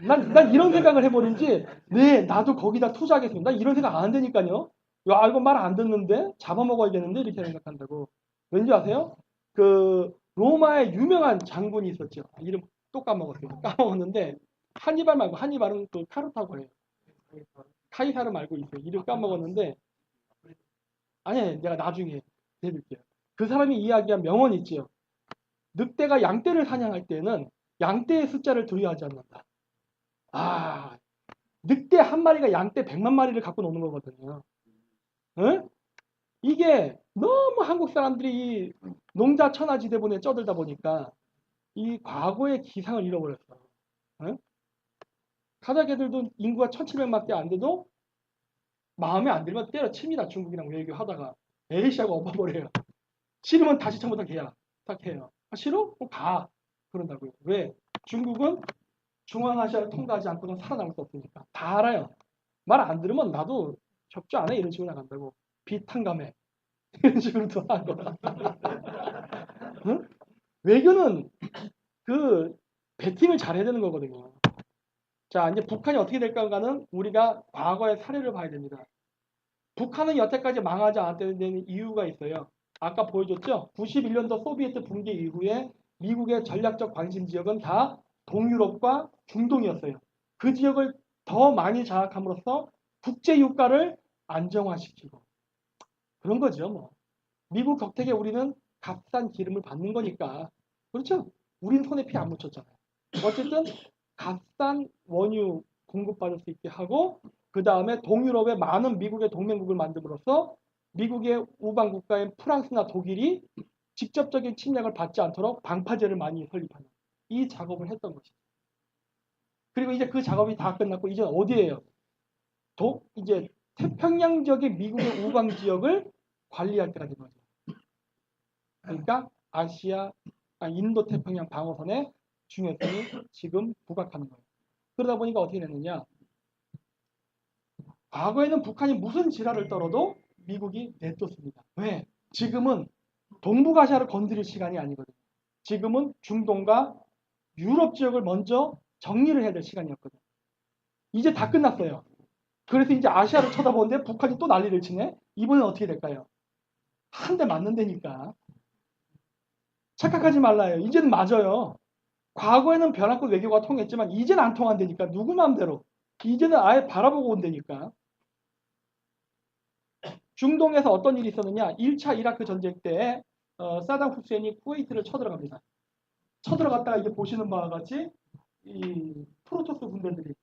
난 이런 생각을 해버린지, 네, 나도 거기다 투자하겠습니다. 난 이런 생각 안 한다니까요. 야, 이거 말 안 듣는데? 잡아먹어야겠는데? 이렇게 생각한다고. 왠지 아세요? 그, 로마의 유명한 장군이 있었죠. 이름 또 까먹었어요. 까먹었는데, 하니발 말고 하니발은 그 카르타고예요. 카이사르 말고 있어요. 이름 까먹었는데 아니 내가 나중에 해드릴게요. 그 사람이 이야기한 명언이 있지요. 늑대가 양떼를 사냥할 때는 양떼의 숫자를 두려워하지 않는다. 아, 늑대 한 마리가 양떼 100만 마리를 갖고 노는 거거든요. 응? 이게 너무 한국 사람들이 이 농자 천하지대본에 쩌들다 보니까 이 과거의 기상을 잃어버렸어. 응? 카자흐들도 인구가 1700밖에 안 돼도 마음에 안 들면 때려칩니다. 중국이랑 외교하다가 에이씨하고 엎어버려요. 싫으면 다시 처음부터 계약 딱 해요. 아, 싫어? 그럼 가. 그런다고요. 왜? 중국은 중앙아시아를 통과하지 않고는 살아남을 수 없으니까. 다 알아요. 말 안 들으면 나도 협조 안 해. 이런 식으로 나간다고. 비탄감해. 이런 식으로 또 한 거다. 응? 외교는 그 배팅을 잘 해야 되는 거거든요. 자, 이제 북한이 어떻게 될까가는 우리가 과거의 사례를 봐야 됩니다. 북한은 여태까지 망하지 않았다는 이유가 있어요. 아까 보여줬죠? 91년도 소비에트 붕괴 이후에 미국의 전략적 관심 지역은 다 동유럽과 중동이었어요. 그 지역을 더 많이 장악함으로써 국제 유가를 안정화시키고 그런 거죠. 뭐. 미국 덕택에 우리는 값싼 기름을 받는 거니까 그렇죠? 우린 손에 피 안 묻혔잖아요. 어쨌든 값싼 원유 공급받을 수 있게 하고 그 다음에 동유럽에 많은 미국의 동맹국을 만듦으로써 미국의 우방 국가인 프랑스나 독일이 직접적인 침략을 받지 않도록 방파제를 많이 설립하는 이 작업을 했던 것이죠. 그리고 이제 그 작업이 다 끝났고 이제 어디예요? 이제 태평양 지역의 미국의 우방 지역을 관리할 때가 된 거죠. 그러니까 인도 태평양 방어선의 중요성이 지금 부각하는 거예요. 그러다 보니까 어떻게 됐느냐? 과거에는 북한이 무슨 지랄을 떨어도 미국이 내쫓습니다. 왜? 지금은 동북아시아를 건드릴 시간이 아니거든요. 지금은 중동과 유럽 지역을 먼저 정리를 해야 될 시간이었거든요. 이제 다 끝났어요. 그래서 이제 아시아를 쳐다보는데 북한이 또 난리를 치네? 이번엔 어떻게 될까요? 한 대 맞는다니까. 착각하지 말라요. 이제는 맞아요. 과거에는 벼랑끝 외교가 통했지만 이제는 안 통한다니까. 누구 마음대로. 이제는 아예 바라보고 온다니까. 중동에서 어떤 일이 있었느냐. 1차 이라크 전쟁 때 사담 후세인이 쿠웨이트를 쳐들어갑니다. 쳐들어갔다가 이제 보시는 바와 같이 이 프로토스 군대들이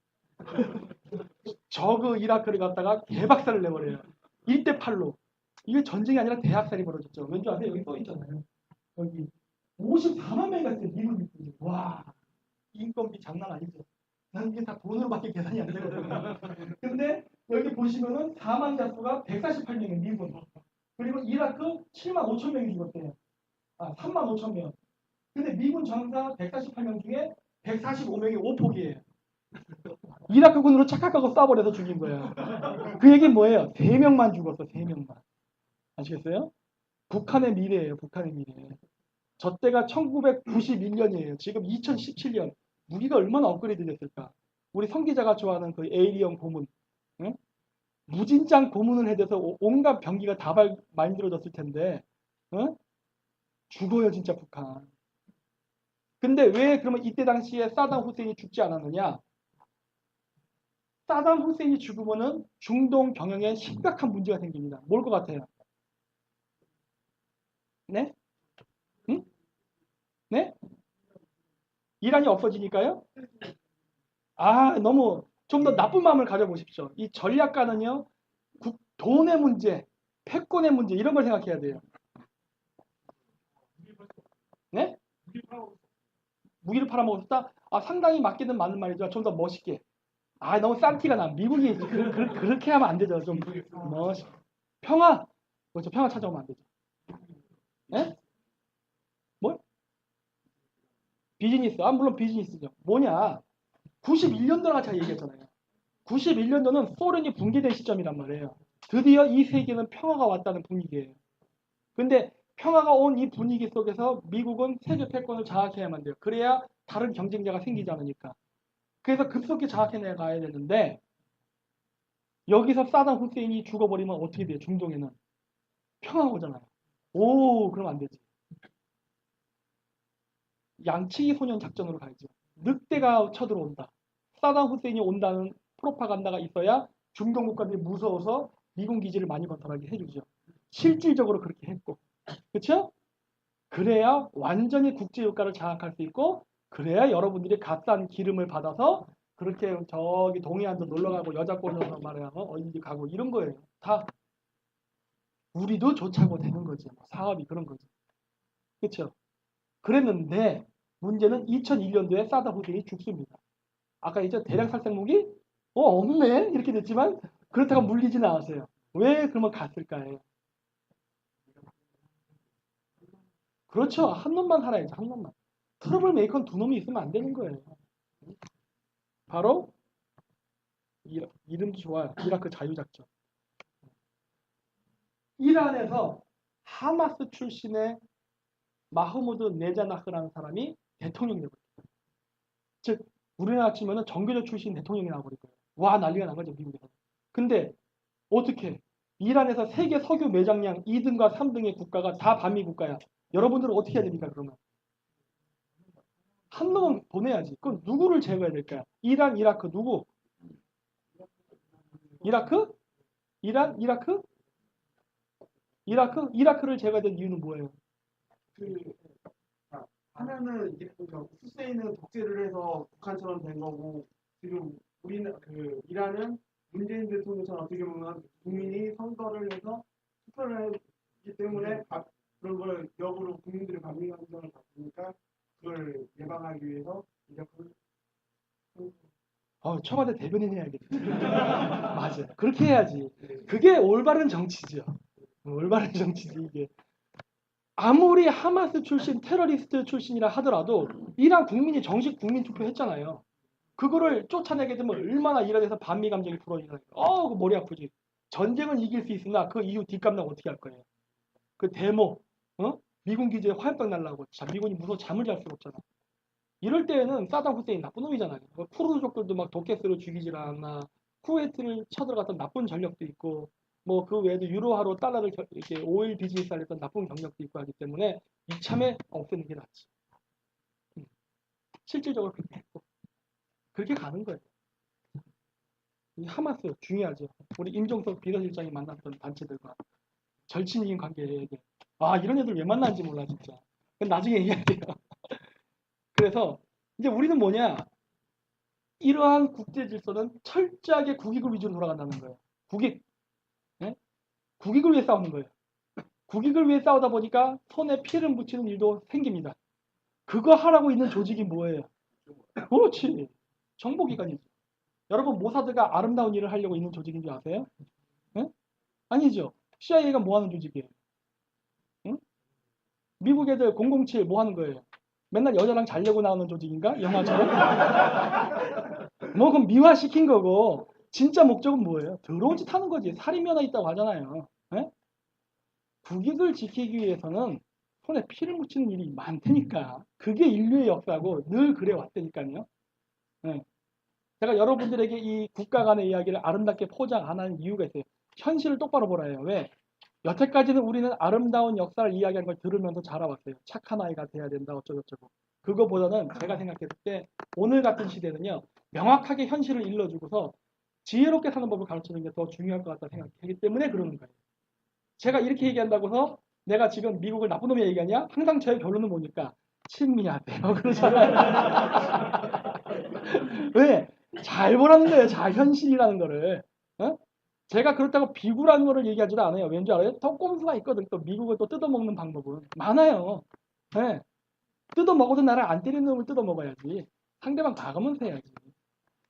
저그 이라크를 갖다가 개박살을 내버려요. 1대 8로. 이게 전쟁이 아니라 대학살이 벌어졌죠. 왠지 아세요? 여기 써 있잖아요. 여기 54만 명이 갔어요. 미국이. 와, 인건비 장난 아니죠. 난 이게 다 돈으로밖에 계산이 안 되거든요. 근데 여기 보시면은 사망자 수가 148명이 미군. 그리고 이라크 7만 5천 명이 죽었대요. 3만 5천 명. 근데 미군 전사 148명 중에 145명이 오폭이에요. 이라크군으로 착각하고 쏴버려서 죽인 거예요. 그 얘기는 뭐예요? 3명만 죽었어. 3명만. 아시겠어요? 북한의 미래예요. 북한의 미래. 저 때가 1991년이에요. 지금 2017년. 무기가 얼마나 업그레이드 됐을까? 우리 성 기자가 좋아하는 그 에이리언 고문. 응? 무진장 고문을 해대서 온갖 병기가 다 만들어졌을 텐데 응? 죽어요 진짜 북한. 근데 왜 그러면 이때 당시에 사담 후세인이 죽지 않았느냐? 사담 후세인이 죽으면은 중동 경영에 심각한 문제가 생깁니다. 뭘 것 같아요? 네? 응? 네? 이란이 없어지니까요? 너무 좀 더 나쁜 마음을 가져보십시오. 이 전략가는요, 돈의 문제, 패권의 문제 이런 걸 생각해야 돼요. 네? 무기를 팔아먹었다? 상당히 맞기는 맞는 말이죠. 좀 더 멋있게. 너무 싼 티가 나. 미국이 그렇게 하면 안 되죠. 좀 평화. 그렇죠. 평화 찾아오면 안 되죠. 네? 뭐? 비즈니스. 물론 비즈니스죠. 뭐냐? 91년도랑 제가 얘기했잖아요. 91년도는 소련이 붕괴된 시점이란 말이에요. 드디어 이 세계는 평화가 왔다는 분위기예요. 근데 평화가 온 이 분위기 속에서 미국은 세계 패권을 장악해야만 돼요. 그래야 다른 경쟁자가 생기지 않으니까. 그래서 급속히 장악해 나가야 되는데 여기서 사담 후세인이 죽어버리면 어떻게 돼요? 중동에는. 평화가 오잖아요. 그럼 안 되지. 양치기 소년 작전으로 가야죠. 늑대가 쳐들어온다. 사담 후세인이 온다는 프로파간다가 있어야 중동 국가들이 무서워서 미군 기지를 많이 건설하게 해주죠. 실질적으로 그렇게 했고, 그렇죠? 그래야 완전히 국제 유가를 장악할 수 있고, 그래야 여러분들이 값싼 기름을 받아서 그렇게 저기 동해안도 놀러 가고 여자 꼬셔서 말이야 어딘지 가고 이런 거예요. 다 우리도 좋자고 되는 거지. 사업이 그런 거지. 그렇죠? 그랬는데 문제는 2001년도에 사담 후세인이 죽습니다. 아까 이제 대량 살상 무기? 없네 이렇게 됐지만 그렇다고 물리지는 않았어요. 왜 그러면 갔을까요? 그렇죠. 한 놈만 살아야지 한 놈만. 트러블 메이커는 두 놈이 있으면 안 되는 거예요. 바로 이름도 좋아요. 이라크 자유작전. 이란에서 하마스 출신의 마흐무드 네자나흐라는 사람이 대통령이 되고 있어요. 즉 우리나라 치면은 정교조 출신 대통령이 나와버릴 거예요. 와 난리가 난 거죠 미국에서. 근데 어떻게 이란에서 세계 석유 매장량 2등과 3등의 국가가 다 반미 국가야. 여러분들은 어떻게 해야 됩니까 그러면? 한 놈은 보내야지. 그럼 누구를 제거해야 될까요? 이란, 이라크 누구? 이라크? 이란, 이라크? 이라크를 제거해야 되는 이유는 뭐예요? 그 하나는 이제 후세인은 독재를 해서 북한처럼 된 거고 지금 우리는 그 이란은 문재인 대통령처럼 어떻게 보면 국민이 선거를 해서 투표를 했기 때문에 그런 걸 역으로 국민들의 반미 감정을 받으니까 그걸 예방하기 위해서 이렇게 청와대 대변인 해야겠지. 맞아요. 그렇게 해야지. 그게 올바른 정치죠. 올바른 정치지 이게. 아무리 하마스 출신 테러리스트 출신이라 하더라도 이란 국민이 정식 국민 투표했잖아요. 그거를 쫓아내게 되면 얼마나 이란에서 반미 감정이 불어지니까 그 머리 아프지. 전쟁은 이길 수 있으나 그 이후 뒷감당 어떻게 할 거예요? 그 데모, 미군 기지에 화염병 날라고 자 미군이 무서워 잠을 잘 수가 없잖아. 이럴 때에는 사담 후세인 나쁜 놈이잖아요. 쿠르드족들도 막 도깨스로 죽이질 않나. 쿠웨이트를 쳐들어갔던 나쁜 전력도 있고 뭐 그 외에도 유로화로 달러를 이렇게 오일 비즈니스 하려던 나쁜 경력도 있고 하기 때문에 이참에 없애는 게 낫지. 실질적으로 그렇게 했고 그렇게 가는 거예요. 이 하마스 중요하죠. 우리 임종석 비서실장이 만났던 단체들과 절친인 관계에 이런 애들 왜 만나는지 몰라 진짜. 그건 나중에 얘기할게요. 그래서 이제 우리는 뭐냐? 이러한 국제 질서는 철저하게 국익을 위주로 돌아간다는 거예요. 국익. 네? 국익을 위해 싸우는 거예요. 국익을 위해 싸우다 보니까 손에 피를 묻히는 일도 생깁니다. 그거 하라고 있는 조직이 뭐예요? 그렇지. 정보기관이죠. 여러분 모사드가 아름다운 일을 하려고 있는 조직인 줄 아세요? 네? 아니죠. CIA가 뭐 하는 조직이에요? 응? 미국 애들 007 뭐 하는 거예요? 맨날 여자랑 자려고 나오는 조직인가? 영화처럼? 뭐 그럼 미화시킨 거고 진짜 목적은 뭐예요? 더러운 짓 하는 거지. 살인면허 있다고 하잖아요. 네? 국익을 지키기 위해서는 손에 피를 묻히는 일이 많다니까. 그게 인류의 역사고 늘 그래 왔다니까요. 네. 제가 여러분들에게 이 국가 간의 이야기를 아름답게 포장 안 하는 이유가 있어요. 현실을 똑바로 보라 해요. 왜? 여태까지는 우리는 아름다운 역사를 이야기하는 걸 들으면서 자라왔어요. 착한 아이가 돼야 된다 어쩌고저쩌고. 그거보다는 제가 생각했을 때 오늘 같은 시대는요. 명확하게 현실을 일러주고서 지혜롭게 사는 법을 가르치는 게 더 중요할 것 같다 생각하기 때문에 그러는 거예요. 제가 이렇게 얘기한다고 해서 내가 지금 미국을 나쁜 놈이 얘기하냐? 항상 저의 결론은 뭐니까 친미하대요. 그러잖아요. 왜? 잘 보라는 거예요. 잘 현실이라는 거를. 제가 그렇다고 비굴한 거를 얘기하지도 않아요. 왠지 알아요? 더 꼼수가 있거든. 또 미국을 또 뜯어먹는 방법은 많아요. 네. 뜯어먹어도 나를 안 때리는 놈을 뜯어먹어야지. 상대방 박으면서 해야지.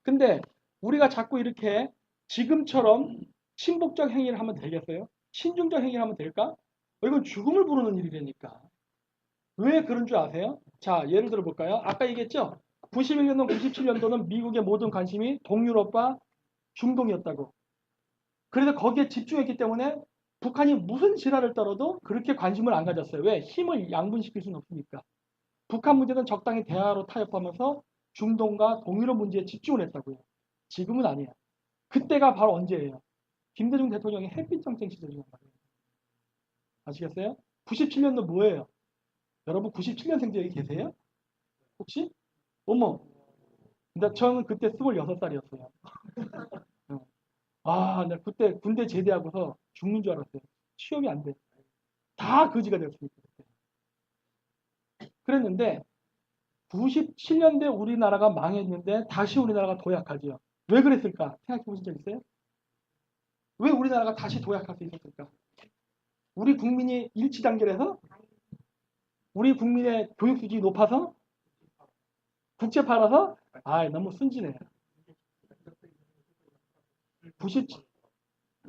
근데 우리가 자꾸 이렇게 지금처럼 친북적 행위를 하면 되겠어요? 신중적 행위를 하면 될까? 이건 죽음을 부르는 일이라니까. 왜 그런 줄 아세요? 자, 예를 들어 볼까요? 아까 얘기했죠? 91년도, 97년도는 미국의 모든 관심이 동유럽과 중동이었다고. 그래서 거기에 집중했기 때문에 북한이 무슨 지랄을 떨어도 그렇게 관심을 안 가졌어요. 왜? 힘을 양분시킬 수는 없으니까. 북한 문제는 적당히 대화로 타협하면서 중동과 동유럽 문제에 집중을 했다고요. 지금은 아니에요. 그때가 바로 언제예요? 김대중 대통령이 햇빛 정책 시절이란 말이에요. 아시겠어요? 97년도 뭐예요? 여러분 97년생들 여기 계세요? 혹시? 어머, 근데 저는 그때 26살이었어요. 아, 나 그때 군대 제대하고서 죽는 줄 알았어요. 취업이 안 돼. 다 거지가 됐으니까. 그랬는데 97년대 우리나라가 망했는데 다시 우리나라가 도약하지요. 왜 그랬을까? 생각해 보신 적 있어요? 왜 우리나라가 다시 도약할 수 있었을까? 우리 국민이 일치단결해서? 우리 국민의 교육 수준이 높아서? 국제 팔아서? 아, 너무 순진해요. 90,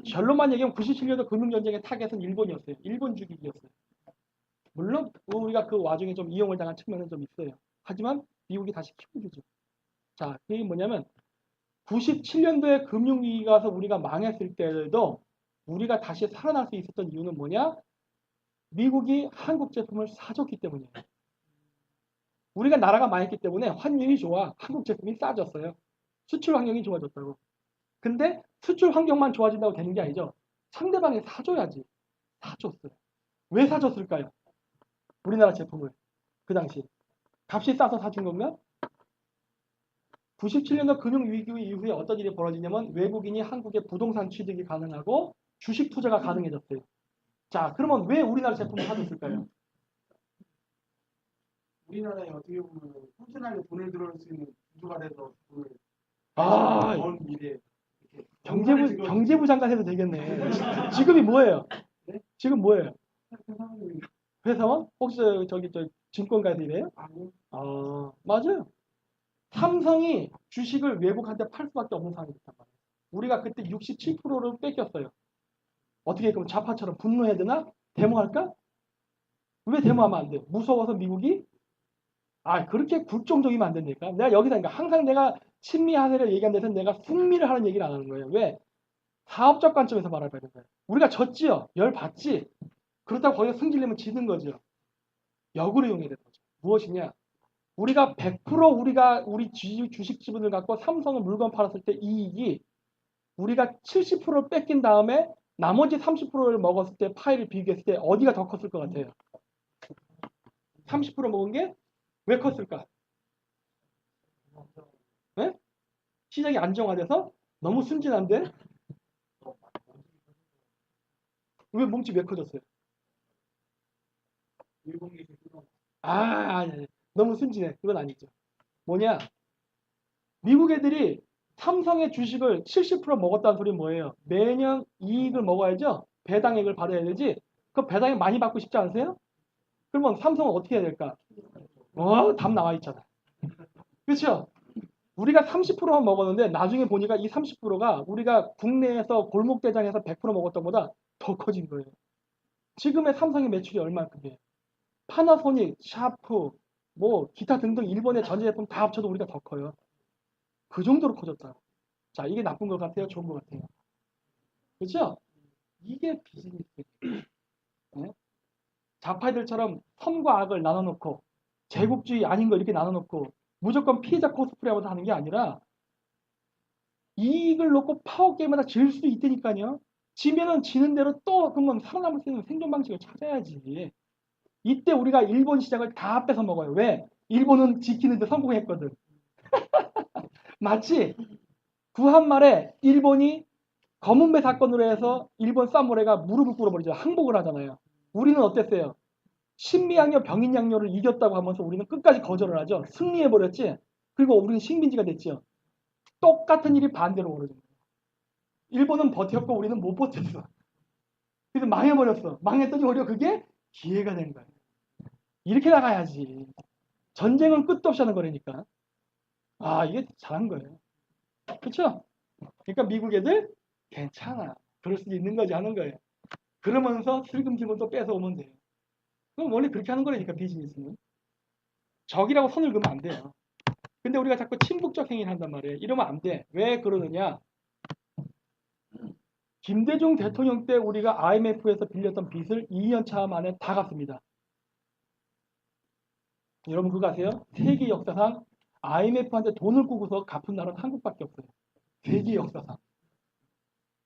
결론만 얘기하면 97년도 금융전쟁의 타겟은 일본이었어요. 일본 죽이기였어요. 물론 우리가 그 와중에 좀 이용을 당한 측면은 좀 있어요. 하지만 미국이 다시 키워주죠. 자, 이게 뭐냐면 97년도에 금융위기가 와서 우리가 망했을 때도 우리가 다시 살아날 수 있었던 이유는 뭐냐? 미국이 한국 제품을 사줬기 때문이에요. 우리가 나라가 망했기 때문에 환율이 좋아. 한국 제품이 싸졌어요. 수출 환경이 좋아졌다고. 근데 수출 환경만 좋아진다고 되는 게 아니죠. 상대방이 사줘야지. 사줬어요. 왜 사줬을까요? 우리나라 제품을. 그 당시. 값이 싸서 사준 건가? 97년도 금융위기 이후에 어떤 일이 벌어지냐면 외국인이 한국의 부동산 취득이 가능하고 주식 투자가 가능해졌어요. 자, 그러면 왜 우리나라 제품을 사줬을까요? 우리나라에 어떻게 보면 튼튼하게 돈을 들어올 수 있는 구조가 돼서 돈을 아, 먼 미래 경제부 장관 해도 되겠네. 지금이 뭐예요? 네? 지금 뭐예요? 상황이 회사원? 혹시 저기 증권가에서 일해요? 아니요. 맞아요. 삼성이 주식을 외국한테 팔 수밖에 없는 상황이 됐단 말이에요. 우리가 그때 67%를 뺏겼어요. 어떻게 그럼 좌파처럼 분노해야 되나? 데모할까? 왜 데모하면 안 돼? 무서워서 미국이? 아, 그렇게 굴종적이면 안 된다니까. 내가 여기서 그러니까 항상 내가 친미 하세를 얘기한 데서 내가 승리를 하는 얘기를 안 하는 거예요. 왜? 사업적 관점에서 말해봐야 되는 거예요. 우리가 졌지요. 열 받지. 그렇다고 거기서 승질내면 지는 거죠. 역으로 이용해야 되는 거죠. 무엇이냐? 우리가 100% 우리 주식 지분을 갖고 삼성을 물건 팔았을 때 이익이 우리가 70%를 뺏긴 다음에 나머지 30%를 먹었을 때 파이를 비교했을 때 어디가 더 컸을 것 같아요? 30% 먹은 게 왜 컸을까? 네? 시장이 안정화돼서 너무 순진한데 왜 몸집이 왜 커졌어요? 일본계 아니. 너무 순진해. 그건 아니죠. 뭐냐? 미국 애들이 삼성의 주식을 70% 먹었다는 소리는 뭐예요? 매년 이익을 먹어야죠. 배당액을 받아야 되지. 그 배당액 많이 받고 싶지 않으세요? 그러면 삼성은 어떻게 해야 될까? 답 나와 있잖아. 그렇죠? 우리가 30%만 먹었는데 나중에 보니까 이 30%가 우리가 국내에서 골목대장에서 100% 먹었던 것보다 더 커진 거예요. 지금의 삼성의 매출이 얼마큼이에요? 파나소닉, 샤프, 뭐 기타 등등 일본의 전자제품 다 합쳐도 우리가 더 커요. 그 정도로 커졌다. 자, 이게 나쁜 것 같아요? 좋은 것 같아요? 그렇죠? 이게 비즈니스. 네? 좌파들처럼 선과 악을 나눠놓고 제국주의 아닌 거 이렇게 나눠놓고 무조건 피해자 코스프레하면서 하는 게 아니라 이익을 놓고 파워게임마다 질 수도 있다니까요. 지면은 지는 대로 또 그러면 살아남을 수 있는 생존 방식을 찾아야지. 이때 우리가 일본 시장을 다 뺏어 먹어요. 왜? 일본은 지키는데 성공했거든. 마치 구한말에 일본이 검은배 사건으로 해서 일본 사무라이가 무릎을 꿇어버리죠. 항복을 하잖아요. 우리는 어땠어요? 신미양요 병인양요를 이겼다고 하면서 우리는 끝까지 거절을 하죠. 승리해버렸지. 그리고 우리는 식민지가 됐죠. 똑같은 일이 반대로 벌어진 거예요. 일본은 버텼고 우리는 못 버텼어. 그래서 망해버렸어. 망했더니 오히려 그게 기회가 된 거예요. 이렇게 나가야지. 전쟁은 끝도 없이 하는 거라니까. 아, 이게 잘한 거예요. 그렇죠? 그러니까 미국 애들 괜찮아. 그럴 수도 있는 거지 하는 거예요. 그러면서 슬금슬금 또 뺏어오면 돼요. 그럼 원래 그렇게 하는 거라니까 비즈니스는. 적이라고 선을 그으면 안 돼요. 근데 우리가 자꾸 친북적 행위를 한단 말이에요. 이러면 안 돼. 왜 그러느냐? 김대중 대통령 때 우리가 IMF에서 빌렸던 빚을 2년 차 만에 다 갚습니다. 여러분 그거 아세요? 세계 역사상 IMF한테 돈을 꾸고서 갚은 나라는 한국밖에 없어요. 세계 역사상.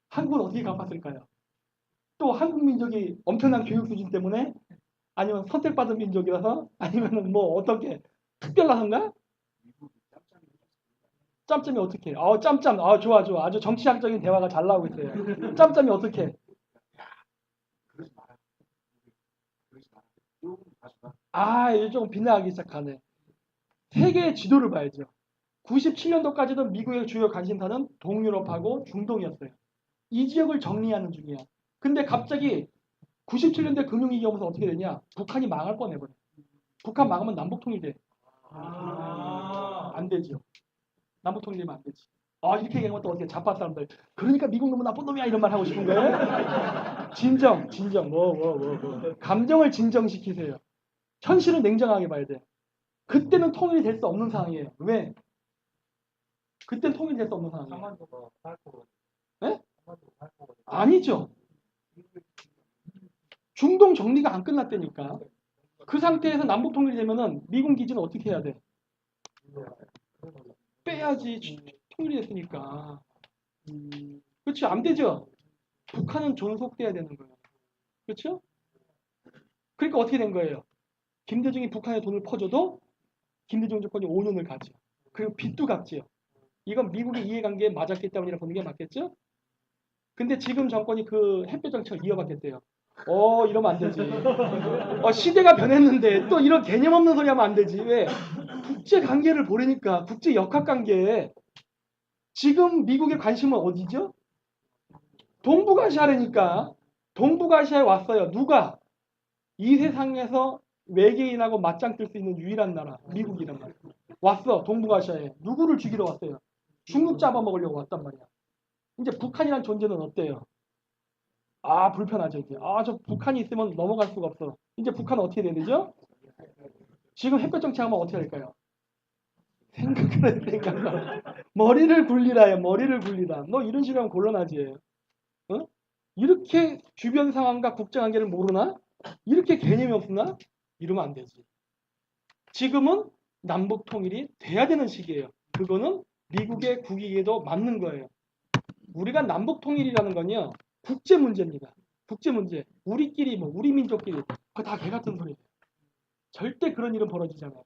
한국은 어떻게 갚았을까요? 또 한국 민족이 엄청난 교육 수준 때문에 아니면 선택받은 민족이라서 아니면 뭐 어떻게 특별하던가? 짬짬이 어떻게? 짬짬. 좋아, 좋아. 아주 정치학적인 대화가 잘 나오고 있어요. 짬짬이 어떻게? 이제 조금 빗나가기 시작하네. 세계의 지도를 봐야죠. 97년도까지는 미국의 주요 관심사는 동유럽하고 중동이었어요. 이 지역을 정리하는 중이야. 근데 갑자기 97년대 금융위기 오면서 어떻게 되냐? 북한이 망할 뻔해버려. 북한 망하면 남북통일돼. 안 되죠. 남북통일되면 안 되지. 이렇게 얘기하면 또 어떻게 자파 사람들. 그러니까 미국 놈은 나쁜 놈이야 이런 말 하고 싶은 거예요? 진정. 감정을 진정시키세요. 현실을 냉정하게 봐야 돼. 그때는 통일이 될 수 없는 상황이에요. 왜? 그때는 통일이 될 수 없는 상황이에요. 네? 아니죠. 중동 정리가 안 끝났다니까. 그 상태에서 남북 통일이 되면은 미군 기지는 어떻게 해야 돼? 빼야지. 통일이 됐으니까. 그렇지, 안 되죠. 북한은 존속돼야 되는 거예요. 그렇죠? 그러니까 어떻게 된 거예요? 김대중이 북한에 돈을 퍼줘도 김대중 정권이 5년을 가죠. 그리고 빚도 갚지요. 이건 미국의 이해관계에 맞았기 때문이라 보는 게 맞겠죠? 근데 지금 정권이 그 햇볕 정책을 이어받겠대요. 이러면 안 되지. 시대가 변했는데 또 이런 개념 없는 소리 하면 안 되지. 왜? 국제 관계를 보려니까 국제 역학 관계에 지금 미국의 관심은 어디죠? 동북아시아라니까. 동북아시아에 왔어요. 누가? 이 세상에서 외계인하고 맞짱 뜰 수 있는 유일한 나라 미국이란 말이야. 왔어. 동북아시아에. 누구를 죽이러 왔어요? 중국 잡아먹으려고 왔단 말이야. 이제 북한이란 존재는 어때요? 불편하죠, 이제. 저 북한이 있으면 넘어갈 수가 없어. 이제 북한은 어떻게 돼야 되죠? 지금 햇볕 정치하면 어떻게 할까요? 생각을. 머리를 굴리라요, 머리를 굴리라. 너 이런 식으로 하면 곤란하지. 어? 이렇게 주변 상황과 국제관계를 모르나? 이렇게 개념이 없으나? 이러면 안 되지. 지금은 남북 통일이 돼야 되는 시기예요. 그거는 미국의 국익에도 맞는 거예요. 우리가 남북 통일이라는 건요, 국제 문제입니다. 국제 문제. 우리끼리 우리 민족끼리 그거 다 개같은 소리예요. 절대 그런 일은 벌어지지 않아요.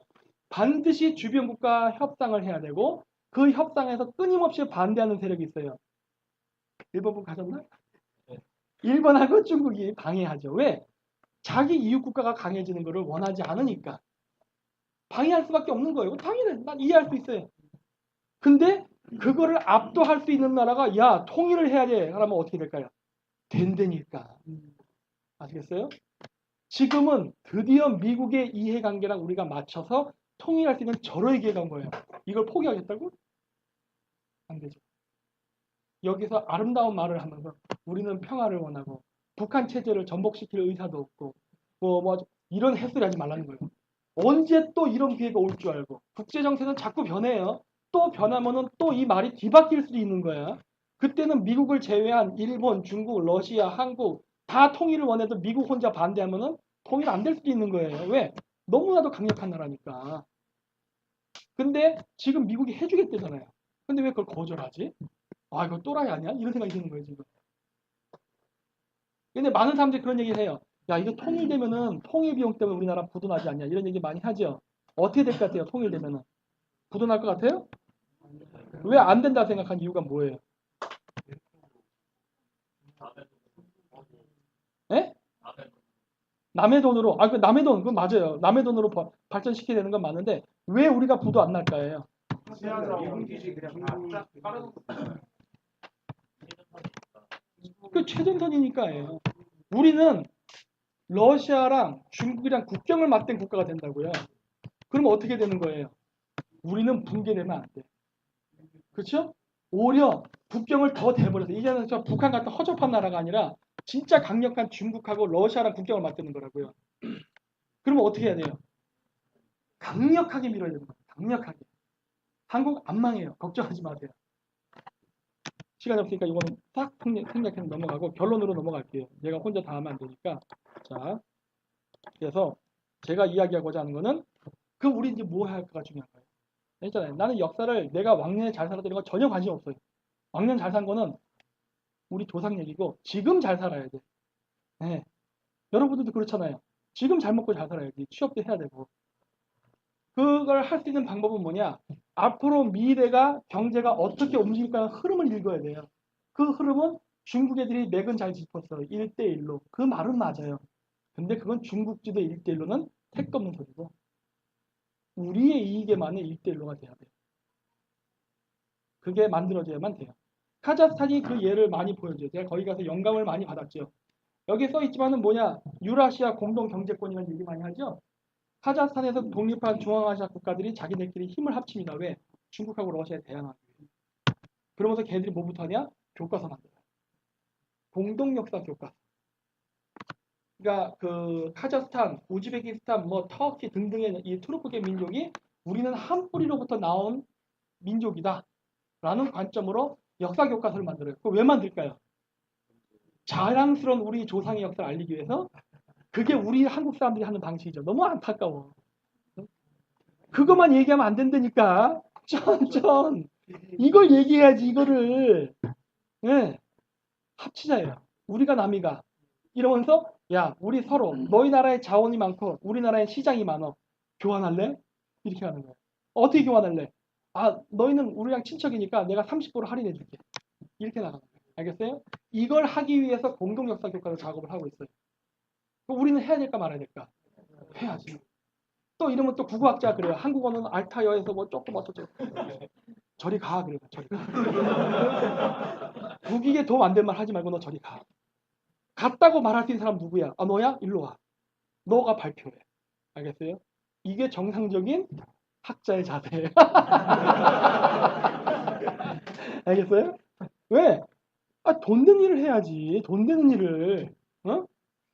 반드시 주변 국가 협상을 해야 되고 그 협상에서 끊임없이 반대하는 세력이 있어요. 일본분 가셨나? 일본하고 중국이 방해하죠. 왜? 자기 이웃 국가가 강해지는 것을 원하지 않으니까 방해할 수밖에 없는 거예요. 당연히 난 이해할 수 있어요. 근데 그거를 압도할 수 있는 나라가 야 통일을 해야 돼 그러면 어떻게 될까요? 된다니까. 아시겠어요? 지금은 드디어 미국의 이해관계랑 우리가 맞춰서 통일할 수 있는 절호의 기회가 온 거예요. 이걸 포기하겠다고? 안 되죠. 여기서 아름다운 말을 하면서 우리는 평화를 원하고 북한 체제를 전복시킬 의사도 없고 이런 햇소리 하지 말라는 거예요. 언제 또 이런 기회가 올 줄 알고 국제정세는 자꾸 변해요. 또 변하면은 또 이 말이 뒤바뀔 수도 있는 거야. 그때는 미국을 제외한 일본, 중국, 러시아, 한국 다 통일을 원해도 미국 혼자 반대하면은 통일 안 될 수도 있는 거예요. 왜? 너무나도 강력한 나라니까. 근데 지금 미국이 해주겠다잖아요. 근데 왜 그걸 거절하지? 이거 또라이 아니야? 이런 생각이 드는 거예요, 지금. 근데 많은 사람들이 그런 얘기를 해요. 야, 이거 통일되면은 통일 비용 때문에 우리나라 부도나지 않냐? 이런 얘기 많이 하죠. 어떻게 될 것 같아요? 통일되면은. 부도날 것 같아요? 왜 안 된다 생각한 이유가 뭐예요? 예? 남의 돈으로, 그 남의 돈, 그건 맞아요. 남의 돈으로 발전시켜야 되는 건 맞는데, 왜 우리가 부도 안 날까요? 그 최전선이니까예요. 우리는 러시아랑 중국이랑 국경을 맞댄 국가가 된다고요. 그러면 어떻게 되는 거예요? 우리는 붕괴되면 안 돼. 그렇죠? 오히려 국경을 더 대버려서 이제는 저 북한 같은 허접한 나라가 아니라 진짜 강력한 중국하고 러시아랑 국경을 맞대는 거라고요. 그러면 어떻게 해야 돼요? 강력하게 밀어야 되는 거예요. 강력하게. 한국 안 망해요. 걱정하지 마세요. 시간이 없으니까 이거는 딱 생략해서 넘어가고 결론으로 넘어갈게요. 내가 혼자 다 하면 안 되니까. 자, 그래서 제가 이야기하고자 하는 거는 우리 이제 뭐 할까가 중요한 거예요. 있잖아요. 나는 역사를 내가 왕년에 잘 살았다는 거 전혀 관심 없어요. 왕년 잘 산 거는 우리 조상 얘기고 지금 잘 살아야 돼. 네. 여러분들도 그렇잖아요. 지금 잘 먹고 잘 살아야지. 취업도 해야 되고. 그걸 할 수 있는 방법은 뭐냐? 앞으로 미래가 경제가 어떻게 움직일까는 흐름을 읽어야 돼요. 그 흐름은 중국 애들이 맥은 잘 짚었어. 1대1로. 그 말은 맞아요. 근데 그건 중국지도 1대1로는 택도 없는 소리고 우리의 이익에만은 1대1로가 돼야 돼요. 그게 만들어져야만 돼요. 카자흐스탄이 그 예를 많이 보여줘요. 제가 거기 가서 영감을 많이 받았죠. 여기 써 있지만은 뭐냐? 유라시아 공동 경제권이라는 얘기 많이 하죠. 카자흐스탄에서 독립한 중앙아시아 국가들이 자기네끼리 힘을 합칩니다. 왜? 중국하고 러시아에 대항하기 위해. 그러면서 걔들이 뭐부터 하냐? 교과서 만들어요. 공동 역사 교과서. 그러니까 그 카자흐스탄, 우즈베키스탄, 뭐 터키 등등의 이 투르크계 민족이 우리는 한 뿌리로부터 나온 민족이다. 라는 관점으로 역사 교과서를 만들어요. 그거 왜 만들까요? 자랑스러운 우리 조상의 역사를 알리기 위해서. 그게 우리 한국 사람들이 하는 방식이죠. 너무 안타까워. 그것만 얘기하면 안 된다니까. 전 이걸 얘기해야지. 이거를 네. 합치자예요. 우리가 남이가 이러면서 야 우리 서로 너희 나라에 자원이 많고 우리나라에 시장이 많어. 교환할래? 이렇게 하는 거예요. 어떻게 교환할래? 아 너희는 우리랑 친척이니까 내가 30% 할인해 줄게. 이렇게 나가는 거예요. 알겠어요? 이걸 하기 위해서 공동 역사 교과서 작업을 하고 있어요. 우리는 해야 될까 말아야 될까? 해야지. 또 이러면 또 국어학자 그래요. 한국어는 알타여에서 뭐 조금 어쩌고 저리 가 그래요. 저리 가. 국익에 도움 안 된 말 하지 말고 너 저리 가. 갔다고 말할 수 있는 사람 누구야? 아 너야? 일로 와. 너가 발표해. 알겠어요? 이게 정상적인 학자의 자세예요. 알겠어요? 왜? 아, 돈 되는 일을 해야지. 돈 되는 일을. 어?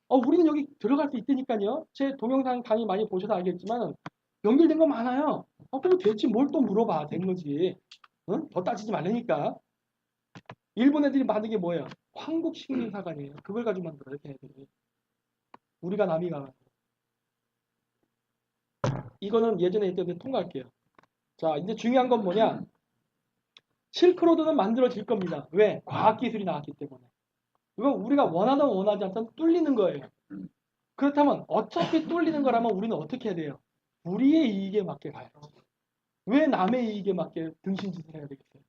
우리는 여기 들어갈 수 있다니까요. 제 동영상 강의 많이 보셔서 알겠지만 연결된 거 많아요. 그럼 대체 뭘 또 물어봐. 된 거지. 응? 더 따지지 말라니까. 일본 애들이 만든 게 뭐예요? 황국식민사관이에요. 그걸 가지고 만들어요. 걔네들이. 우리가 남이가. 이거는 예전에 했던 데 통과할게요. 자, 이제 중요한 건 뭐냐? 실크로드는 만들어질 겁니다. 왜? 과학기술이 나왔기 때문에. 이건 우리가 원하든 원하지 않든 뚫리는 거예요. 그렇다면 어차피 뚫리는 거라면 우리는 어떻게 해야 돼요? 우리의 이익에 맞게 가야죠. 왜 남의 이익에 맞게 등신짓을 해야 되겠어요?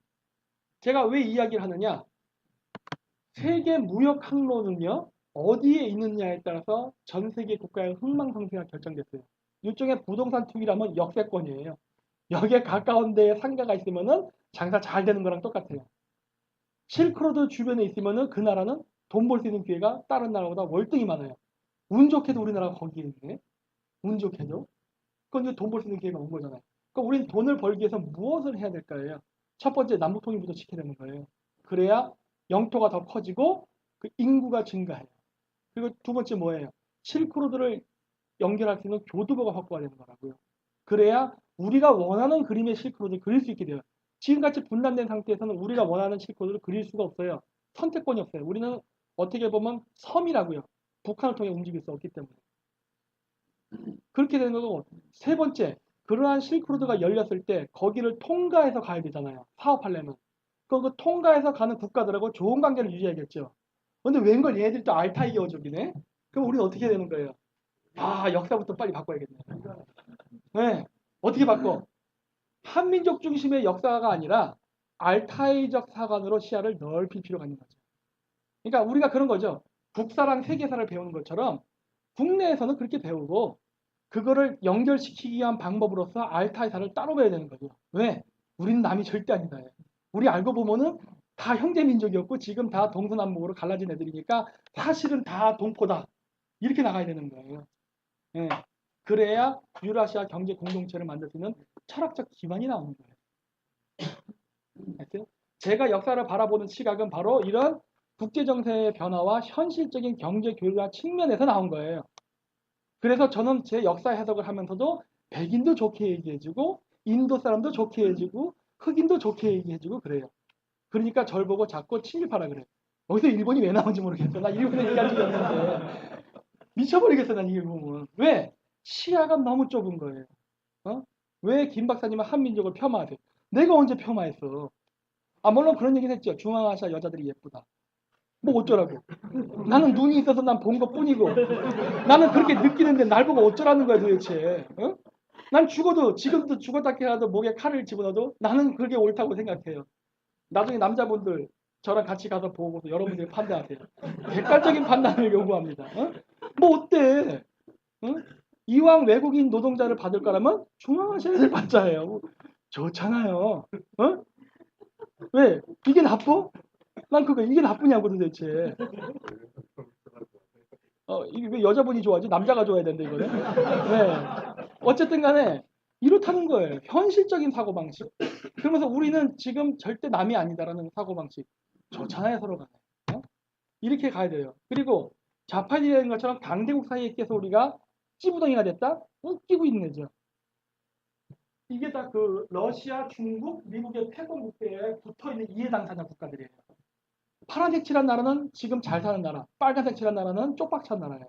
제가 왜 이야기를 하느냐? 세계 무역 항로는요. 어디에 있느냐에 따라서 전 세계 국가의 흥망성쇠가 결정됐어요. 일종의 부동산 투기라면 역세권이에요. 여기에 가까운 데에 상가가 있으면은 장사 잘 되는 거랑 똑같아요. 실크로드 주변에 있으면은 그 나라는 돈 벌 수 있는 기회가 다른 나라보다 월등히 많아요. 운 좋게도 우리나라가 거기에 있네. 운 좋게도. 그건 이제 돈 벌 수 있는 기회가 온 거잖아요. 그러니까 우리는 돈을 벌기 위해서 무엇을 해야 될까요? 첫 번째 남북통일부터 지켜야 되는 거예요. 그래야 영토가 더 커지고 그 인구가 증가해요. 그리고 두 번째 뭐예요? 실크로드를 연결할 수 있는 교두보가 확보가 되는 거라고요. 그래야 우리가 원하는 그림의 실크로드를 그릴 수 있게 돼요. 지금같이 분단된 상태에서는 우리가 원하는 실크로드를 그릴 수가 없어요. 선택권이 없어요. 우리는 어떻게 보면 섬이라고요. 북한을 통해 움직일 수 없기 때문에. 그렇게 되는 거고 세 번째, 그러한 실크로드가 열렸을 때 거기를 통과해서 가야 되잖아요. 사업하려면. 그럼 그 통과해서 가는 국가들하고 좋은 관계를 유지해야겠죠. 근데 웬걸 얘네들이 또 알타이 겨워족이네? 그럼 우리는 어떻게 해야 되는 거예요? 아, 역사부터 빨리 바꿔야겠네. 네. 어떻게 바꿔? 한민족 중심의 역사가 아니라 알타이적 사관으로 시야를 넓힐 필요가 있는 거죠. 그러니까 우리가 그런 거죠. 국사랑 세계사를 배우는 것처럼 국내에서는 그렇게 배우고 그거를 연결시키기 위한 방법으로서 알타이사를 따로 배워야 되는 거죠. 왜? 우리는 남이 절대 아니다. 우리 알고 보면은 다 형제 민족이었고 지금 다 동서남북으로 갈라진 애들이니까 사실은 다 동포다. 이렇게 나가야 되는 거예요. 예. 그래야 유라시아 경제 공동체를 만들 수 있는 철학적 기반이 나오는 거예요. 제가 역사를 바라보는 시각은 바로 이런 국제정세의 변화와 현실적인 경제 교류와 측면에서 나온 거예요. 그래서 저는 제 역사 해석을 하면서도 백인도 좋게 얘기해주고 인도 사람도 좋게 해주고 흑인도 좋게 얘기해주고 그래요. 그러니까 절 보고 자꾸 침입하라 그래요. 여기서 일본이 왜 나온지 모르겠어. 나 일본에 얘기할 적이 없는데 미쳐버리겠어. 난 이게 보면. 왜? 시야가 너무 좁은 거예요. 왜 김 박사님은 한민족을 폄하하세요? 내가 언제 폄하했어? 아 물론 그런 얘기는 했죠. 중앙아시아 여자들이 예쁘다. 뭐 어쩌라고. 나는 눈이 있어서 난 본 것 뿐이고 나는 그렇게 느끼는데 날 보고 어쩌라는 거야 도대체. 난 죽어도 지금도 죽었다 깨라도 목에 칼을 집어넣어도 나는 그게 옳다고 생각해요. 나중에 남자분들 저랑 같이 가서 보고 여러분들이 판단하세요. 객관적인 판단을 요구합니다. 어? 뭐 어때? 어? 이왕 외국인 노동자를 받을 거라면 중앙아시아인을 받자예요. 좋잖아요. 어? 왜? 이게 나빠? 난 그거 이게 나쁘냐고 도대체. 이게 왜 여자분이 좋아하지? 남자가 좋아야 된다 이거는. 네. 어쨌든 간에 이렇다는 거예요. 현실적인 사고방식. 그러면서 우리는 지금 절대 남이 아니다라는 사고방식. 좋잖아요 서로 간에. 어? 이렇게 가야 돼요. 그리고 자파이라는 것처럼 강대국 사이에 끼어서 우리가 찌부덩이가 됐다? 웃기고 있는 거죠. 이게 다 그 러시아, 중국, 미국의 패권 국대에 붙어있는 이해 당사자 국가들이에요. 파란색 칠한 나라는 지금 잘 사는 나라, 빨간색 칠한 나라는 쪽박찬 나라예요.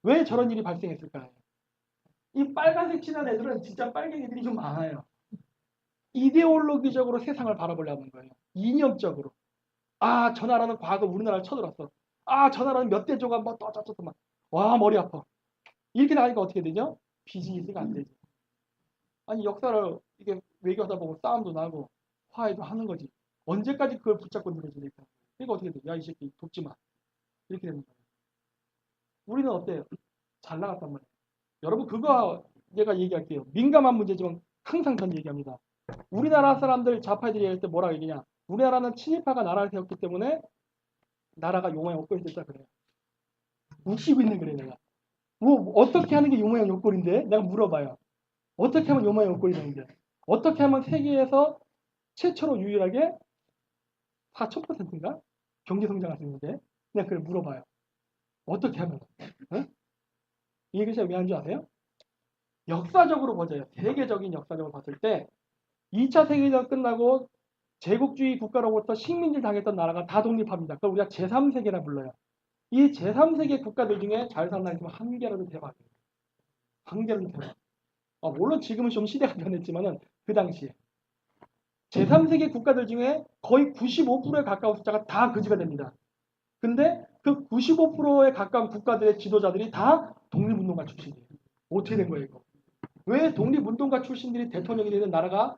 왜 저런 일이 발생했을까요? 이 빨간색 칠한 애들은 진짜 빨갱이들이 좀 많아요. 이데올로기적으로 세상을 바라보려는 거예요. 이념적으로. 아, 저 나라는 과거 우리나라를 쳐들었어. 아, 저 나라는 몇 대조가 뭐 떠쩌쩌떠 막. 와, 머리 아파. 이렇게 나가니까 어떻게 되죠? 비즈니스가 안 되죠. 아니, 역사를 이게 외교하다 보고 싸움도 나고 화해도 하는 거지. 언제까지 그걸 붙잡고 늘어지니까. 그러니까 어떻게 돼? 야, 이 새끼 돕지 마. 이렇게 되는 거예요. 우리는 어때요? 잘 나갔단 말이에요. 여러분, 그거 내가 얘기할게요. 민감한 문제지만 항상 전 얘기합니다. 우리나라 사람들 좌파들이 할 때 뭐라고 얘기냐? 우리나라는 친일파가 나라를 세웠기 때문에 나라가 요 모양 욕골이 됐다 그래요. 웃기고 있는 그래 내가. 뭐 어떻게 하는 게 요 모양 욕골인데? 내가 물어봐요. 어떻게 하면 요 모양 욕골이 되는데? 어떻게 하면 세계에서 최초로 유일하게 4,000%인가? 경제 성장할 수 있는데? 내가 그걸 물어봐요. 어떻게 하면? 어? 이 얘기 제가 왜 하는 줄 아세요? 역사적으로 보자요. 세계적인 역사적으로 봤을 때 2차 세계대전 끝나고 제국주의 국가로부터 식민지를 당했던 나라가 다 독립합니다. 그걸 우리가 제3세계라 불러요. 이 제3세계 국가들 중에 잘 사는 나라 있으면 한 개라도 대박이에요. 한 개라도 대박. 물론 지금은 좀 시대가 변했지만은 그 당시에 제3세계 국가들 중에 거의 95%에 가까운 숫자가 다 거지가 됩니다. 근데 그 95%에 가까운 국가들의 지도자들이 다 독립운동가 출신이에요. 어떻게 된 거예요, 이거? 왜 독립운동가 출신들이 대통령이 되는 나라가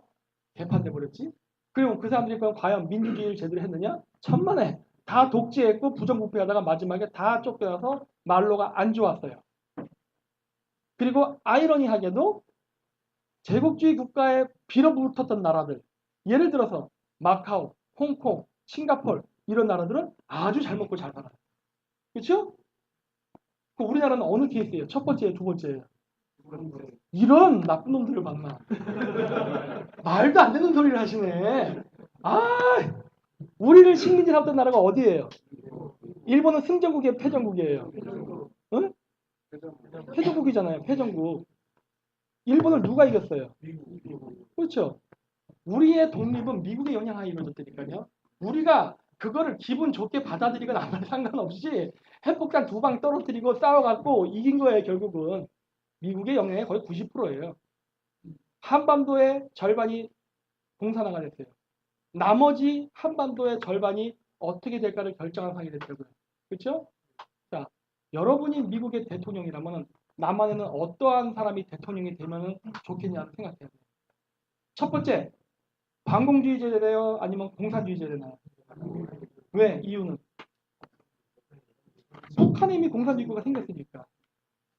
개판돼 버렸지? 그리고 그 사람들이 그럼 과연 민주주의를 제대로 했느냐? 천만에 다 독재했고 부정부패하다가 마지막에 다 쫓겨나서 말로가 안 좋았어요. 그리고 아이러니하게도 제국주의 국가에 빌어붙었던 나라들, 예를 들어서 마카오, 홍콩, 싱가포르 이런 나라들은 아주 잘 먹고 잘 살아요. 그렇죠? 우리나라는 어느 케이스예요? 첫 번째예요, 두 번째예요? 이런 나쁜 놈들을 만나. 말도 안 되는 소리를 하시네. 아, 우리를 식민지 잡던 나라가 어디예요? 일본은 승전국이에요, 패전국이에요? 응? 패전국이잖아요, 패전국. 일본을 누가 이겼어요? 그렇죠? 우리의 독립은 미국의 영향하에 이루어졌다니까요. 우리가 그거를 기분 좋게 받아들이거나 아무 상관없이 핵폭탄 2방 떨어뜨리고 싸워갖고 이긴 거예요, 결국은. 미국의 영향이 거의 90%예요. 한반도의 절반이 공산화가 됐어요. 나머지 한반도의 절반이 어떻게 될까를 결정한 상황이 됐다고요. 그렇죠? 자, 여러분이 미국의 대통령이라면 남한에는 어떠한 사람이 대통령이 되면 좋겠냐는 생각해야 돼요. 첫 번째, 반공주의제에 대해요? 아니면 공산주의제에 되나요? 왜? 이유는? 북한에 이미 공산주의국가 생겼으니까.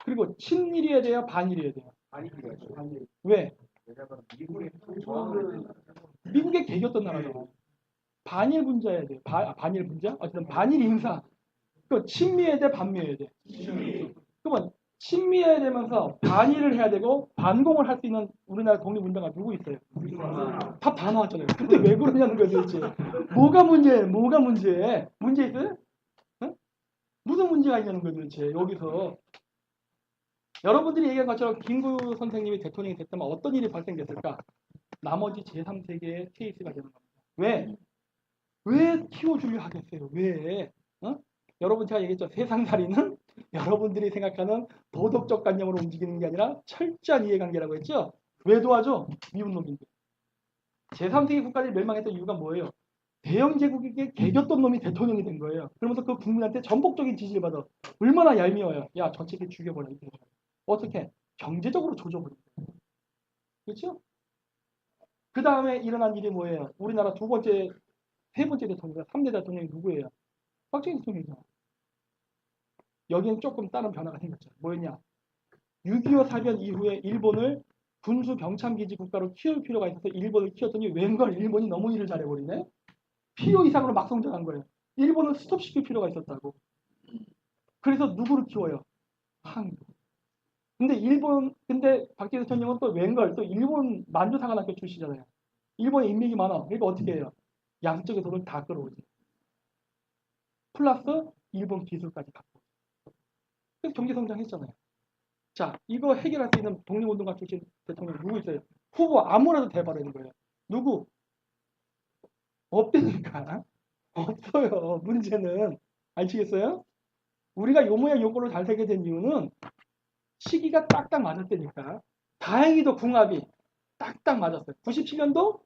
그리고 친일이어야 돼요? 반일이어야 돼요? 왜? 미국의 개겼던 나라잖아요. 반일 분자여야 돼요. 반일 분자? 어쨌든 반일 인사. 그 친미해야 돼? 반미해야 돼? 그러면 친미해야 되면서 반일을 해야 되고 반공을 할 수 있는 우리나라 독립운동가 누구 있어요? 다 나왔잖아요. 근데 왜 그러냐는 거예요 도대체. 뭐가 문제예요? 뭐가 문제? 문제 있어요? 응? 무슨 문제가 있냐는 거예요 도대체 여기서. 여러분들이 얘기한 것처럼 김구 선생님이 대통령이 됐다면 어떤 일이 발생됐을까? 나머지 제3세계의 케이스가 되는 겁니다. 왜? 왜 키워주려 하겠어요? 왜? 여러분 제가 얘기했죠. 세상살이는 여러분들이 생각하는 도덕적 관념으로 움직이는 게 아니라 철저한 이해관계라고 했죠. 왜 도와줘? 미운 놈인데. 제3세계 국가들이 멸망했던 이유가 뭐예요? 대영 제국에게 개겼던 놈이 대통령이 된 거예요. 그러면서 그 국민한테 전폭적인 지지를 받아. 얼마나 얄미워요. 야, 저 새끼 죽여버려. 어떻게? 경제적으로 조져버려. 그렇죠? 그 다음에 일어난 일이 뭐예요? 우리나라 세 번째 대통령, 3대 대통령이 누구예요? 박정희 대통령이죠. 여기는 조금 다른 변화가 생겼죠. 뭐였냐? 6.25 사변 이후에 일본을 군수 병참기지 국가로 키울 필요가 있어서 일본을 키웠더니 웬걸 일본이 너무 일을 잘해버리네? 필요 이상으로 막 성장한 거예요. 일본을 스톱시킬 필요가 있었다고. 그래서 누구를 키워요? 한국. 근데 박정희 대통령은 또 웬걸 또 일본 만주사관학교 출신이잖아요. 일본에 인맥이 많아. 그러니까 어떻게 해요? 양쪽의 돈을 다 끌어오지. 플러스 일본 기술까지 갖고. 그래서 경제 성장했잖아요. 자, 이거 해결할 수 있는 독립운동가 출신 대통령 누구 있어요? 후보 아무래도 대바라는 거예요. 누구? 없다니까. 없어요. 문제는 아시겠어요? 우리가 요 모양 요걸로 잘 살게 된 이유는 시기가 딱딱 맞았다니까. 다행히도 궁합이 딱딱 맞았어요. 97년도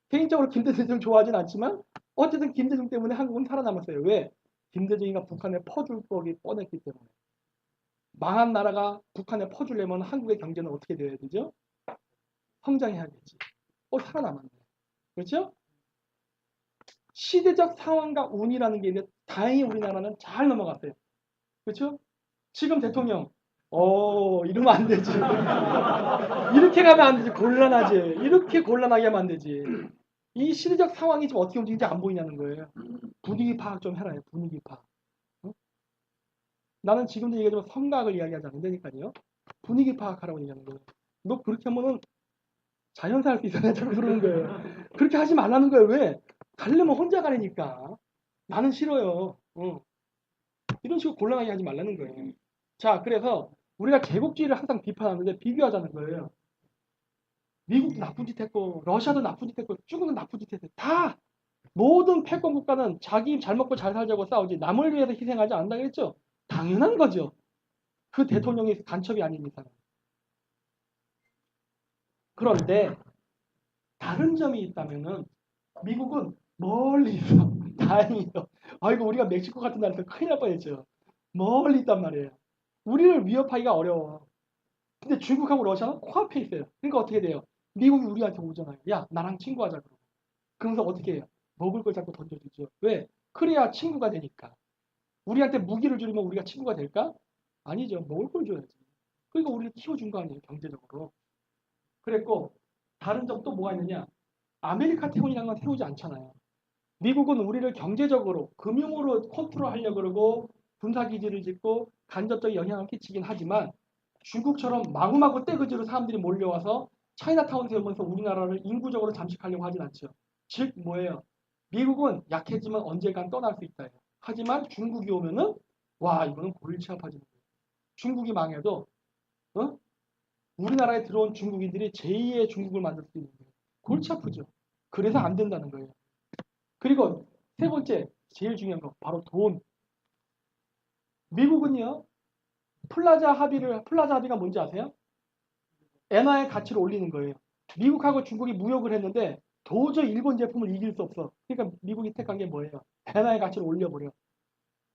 개인적으로 김대중 좋아하진 않지만 어쨌든 김대중 때문에 한국은 살아남았어요. 왜? 김대중이가 북한에 퍼줄 거기 뻔했기 때문에. 망한 나라가 북한에 퍼주려면 한국의 경제는 어떻게 돼야 되죠? 성장해야겠지. 살아남았네. 그렇죠? 시대적 상황과 운이라는 게 있는데 다행히 우리나라는 잘 넘어갔어요. 그렇죠? 지금 대통령 이러면 안 되지. 이렇게 가면 안 되지. 곤란하지. 이렇게 곤란하게 하면 안 되지. 이 시대적 상황이 지금 어떻게 움직이는지 안 보이냐는 거예요. 분위기 파악 좀 해라. 분위기 파악. 어? 나는 지금도 얘기하지만 성각을 이야기하지 않는다니까요. 분위기 파악하라고 얘기하는 거예요. 너 그렇게 하면은 자연사 할 수 있어. 내가 자꾸 그러는 거예요. 그렇게 하지 말라는 거예요. 왜? 가려면 혼자 가려니까. 나는 싫어요. 이런 식으로 곤란하게 하지 말라는 거예요. 자, 그래서 우리가 제국주의를 항상 비판하는데 비교하자는 거예요. 미국도 나쁜 짓 했고, 러시아도 나쁜 짓 했고, 중국은 나쁜 짓 했고, 다 모든 패권 국가는 자기 잘 먹고 잘 살자고 싸우지 남을 위해서 희생하지 않는다 그랬죠? 당연한 거죠. 그 대통령이 간첩이 아닌 이상. 그런데 다른 점이 있다면은 미국은 멀리 있어. 다행이에요. 아이고 우리가 멕시코 같은 나라에서 큰일 날 뻔했죠. 멀리 있단 말이에요. 우리를 위협하기가 어려워. 근데 중국하고 러시아는 코앞에 있어요. 그러니까 어떻게 돼요? 미국이 우리한테 오잖아요. 야 나랑 친구하자 그러고. 그러면서 어떻게 해요? 먹을 걸 자꾸 던져주죠. 왜? 그래야 친구가 되니까. 우리한테 무기를 주려면 우리가 친구가 될까? 아니죠. 먹을 걸 줘야지. 그러니까 우리를 키워준 거 아니에요. 경제적으로. 그랬고 다른 점 또 뭐가 있느냐? 아메리카 태국이라는 건 세우지 않잖아요. 미국은 우리를 경제적으로, 금융으로 컨트롤하려고 그러고 군사기지를 짓고 간접적 영향을 끼치긴 하지만 중국처럼 마구마구 떼그지로 사람들이 몰려와서 차이나타운 세우면서 우리나라를 인구적으로 잠식하려고 하진 않죠. 즉 뭐예요? 미국은 약해지면 언젠간 떠날 수 있다. 하지만 중국이 오면은 와 이거는 골치 아파지는 거예요. 중국이 망해도 우리나라에 들어온 중국인들이 제2의 중국을 만들 수 있는 거예요. 골치 아프죠. 그래서 안 된다는 거예요. 그리고 세 번째 제일 중요한 거 바로 돈. 미국은요 플라자 합의가 뭔지 아세요? 엔화의 가치를 올리는 거예요. 미국하고 중국이 무역을 했는데 도저히 일본 제품을 이길 수 없어. 그러니까 미국이 택한 게 뭐예요? 엔화의 가치를 올려버려.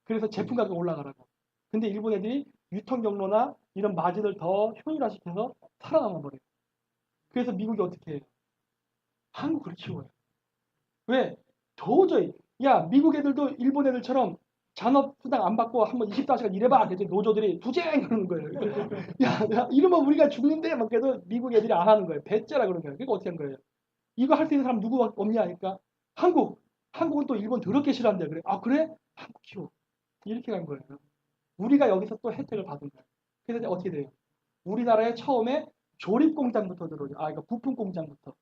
그래서 제품 가격이 올라가라고. 근데 일본 애들이 유통 경로나 이런 마진을 더 효율화시켜서 살아남아 버려요. 그래서 미국이 어떻게 해요? 한국을 키워요. 왜? 도저히 야 미국 애들도 일본 애들처럼 잔업수당 안 받고 한번 24시간 일해봐. 그랬더니 노조들이 투쟁 그러는 거예요. 야 이러면 우리가 죽는데 막 그래도 미국 애들이 안 하는 거예요. 배째라 그러는 거예요. 그러니까 어떻게 한 거예요? 이거 할 수 있는 사람 누구 없냐 하니까 한국은 또 일본 더럽게 싫어한대. 그래. 아 그래? 한국 키워. 이렇게 간 거예요. 우리가 여기서 또 혜택을 받은 거예요. 그래서 어떻게 돼요? 우리나라에 처음에 조립 공장부터 들어오죠. 그러니까 부품 공장부터.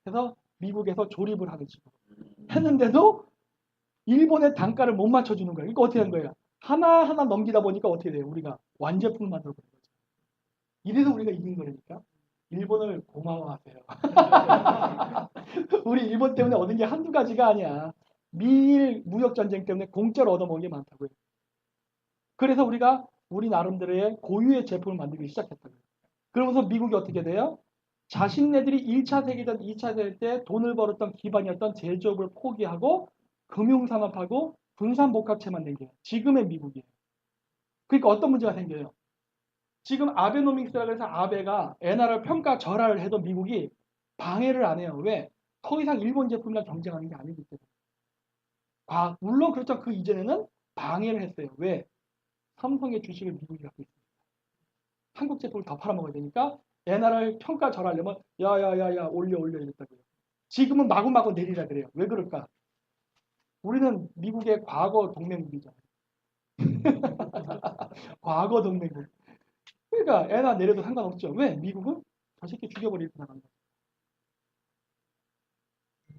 그래서 미국에서 조립을 하는 식으로 했는데도 일본의 단가를 못 맞춰주는 거예요. 그러니까 어떻게 한 거예요? 하나하나 넘기다 보니까 어떻게 돼요? 우리가 완제품을 만들어버린 거죠. 이래서 우리가 이긴 거니까 일본을 고마워하세요. 우리 일본 때문에 얻은 게 한두 가지가 아니야. 미일 무역전쟁 때문에 공짜로 얻어먹은 게 많다고요. 그래서 우리 나름대로의 고유의 제품을 만들기 시작했다고요. 그러면서 미국이 어떻게 돼요? 자신네들이 1차 세계대전, 2차 세계 때 돈을 벌었던 기반이었던 제조업을 포기하고 금융산업하고 분산복합체 만든 게 지금의 미국이에요. 그러니까 어떤 문제가 생겨요? 지금 아베노믹스라고 해서 아베가 엔화를 평가 절하를 해도 미국이 방해를 안 해요. 왜? 더 이상 일본 제품이랑 경쟁하는 게 아니기 때문에. 물론 그렇죠. 그 이전에는 방해를 했어요. 왜? 삼성의 주식을 미국이 갖고 있습니다. 한국 제품을 더 팔아먹어야 되니까 엔화를 평가 절하려면 야야야야 올려 이랬다고요. 지금은 마구마구 내리라 그래요. 왜 그럴까? 우리는 미국의 과거 동맹국이잖아요. 과거 동맹국. 그러니까 엔화 내려도 상관없죠. 왜? 미국은 저 새끼 죽여버리고 나간다.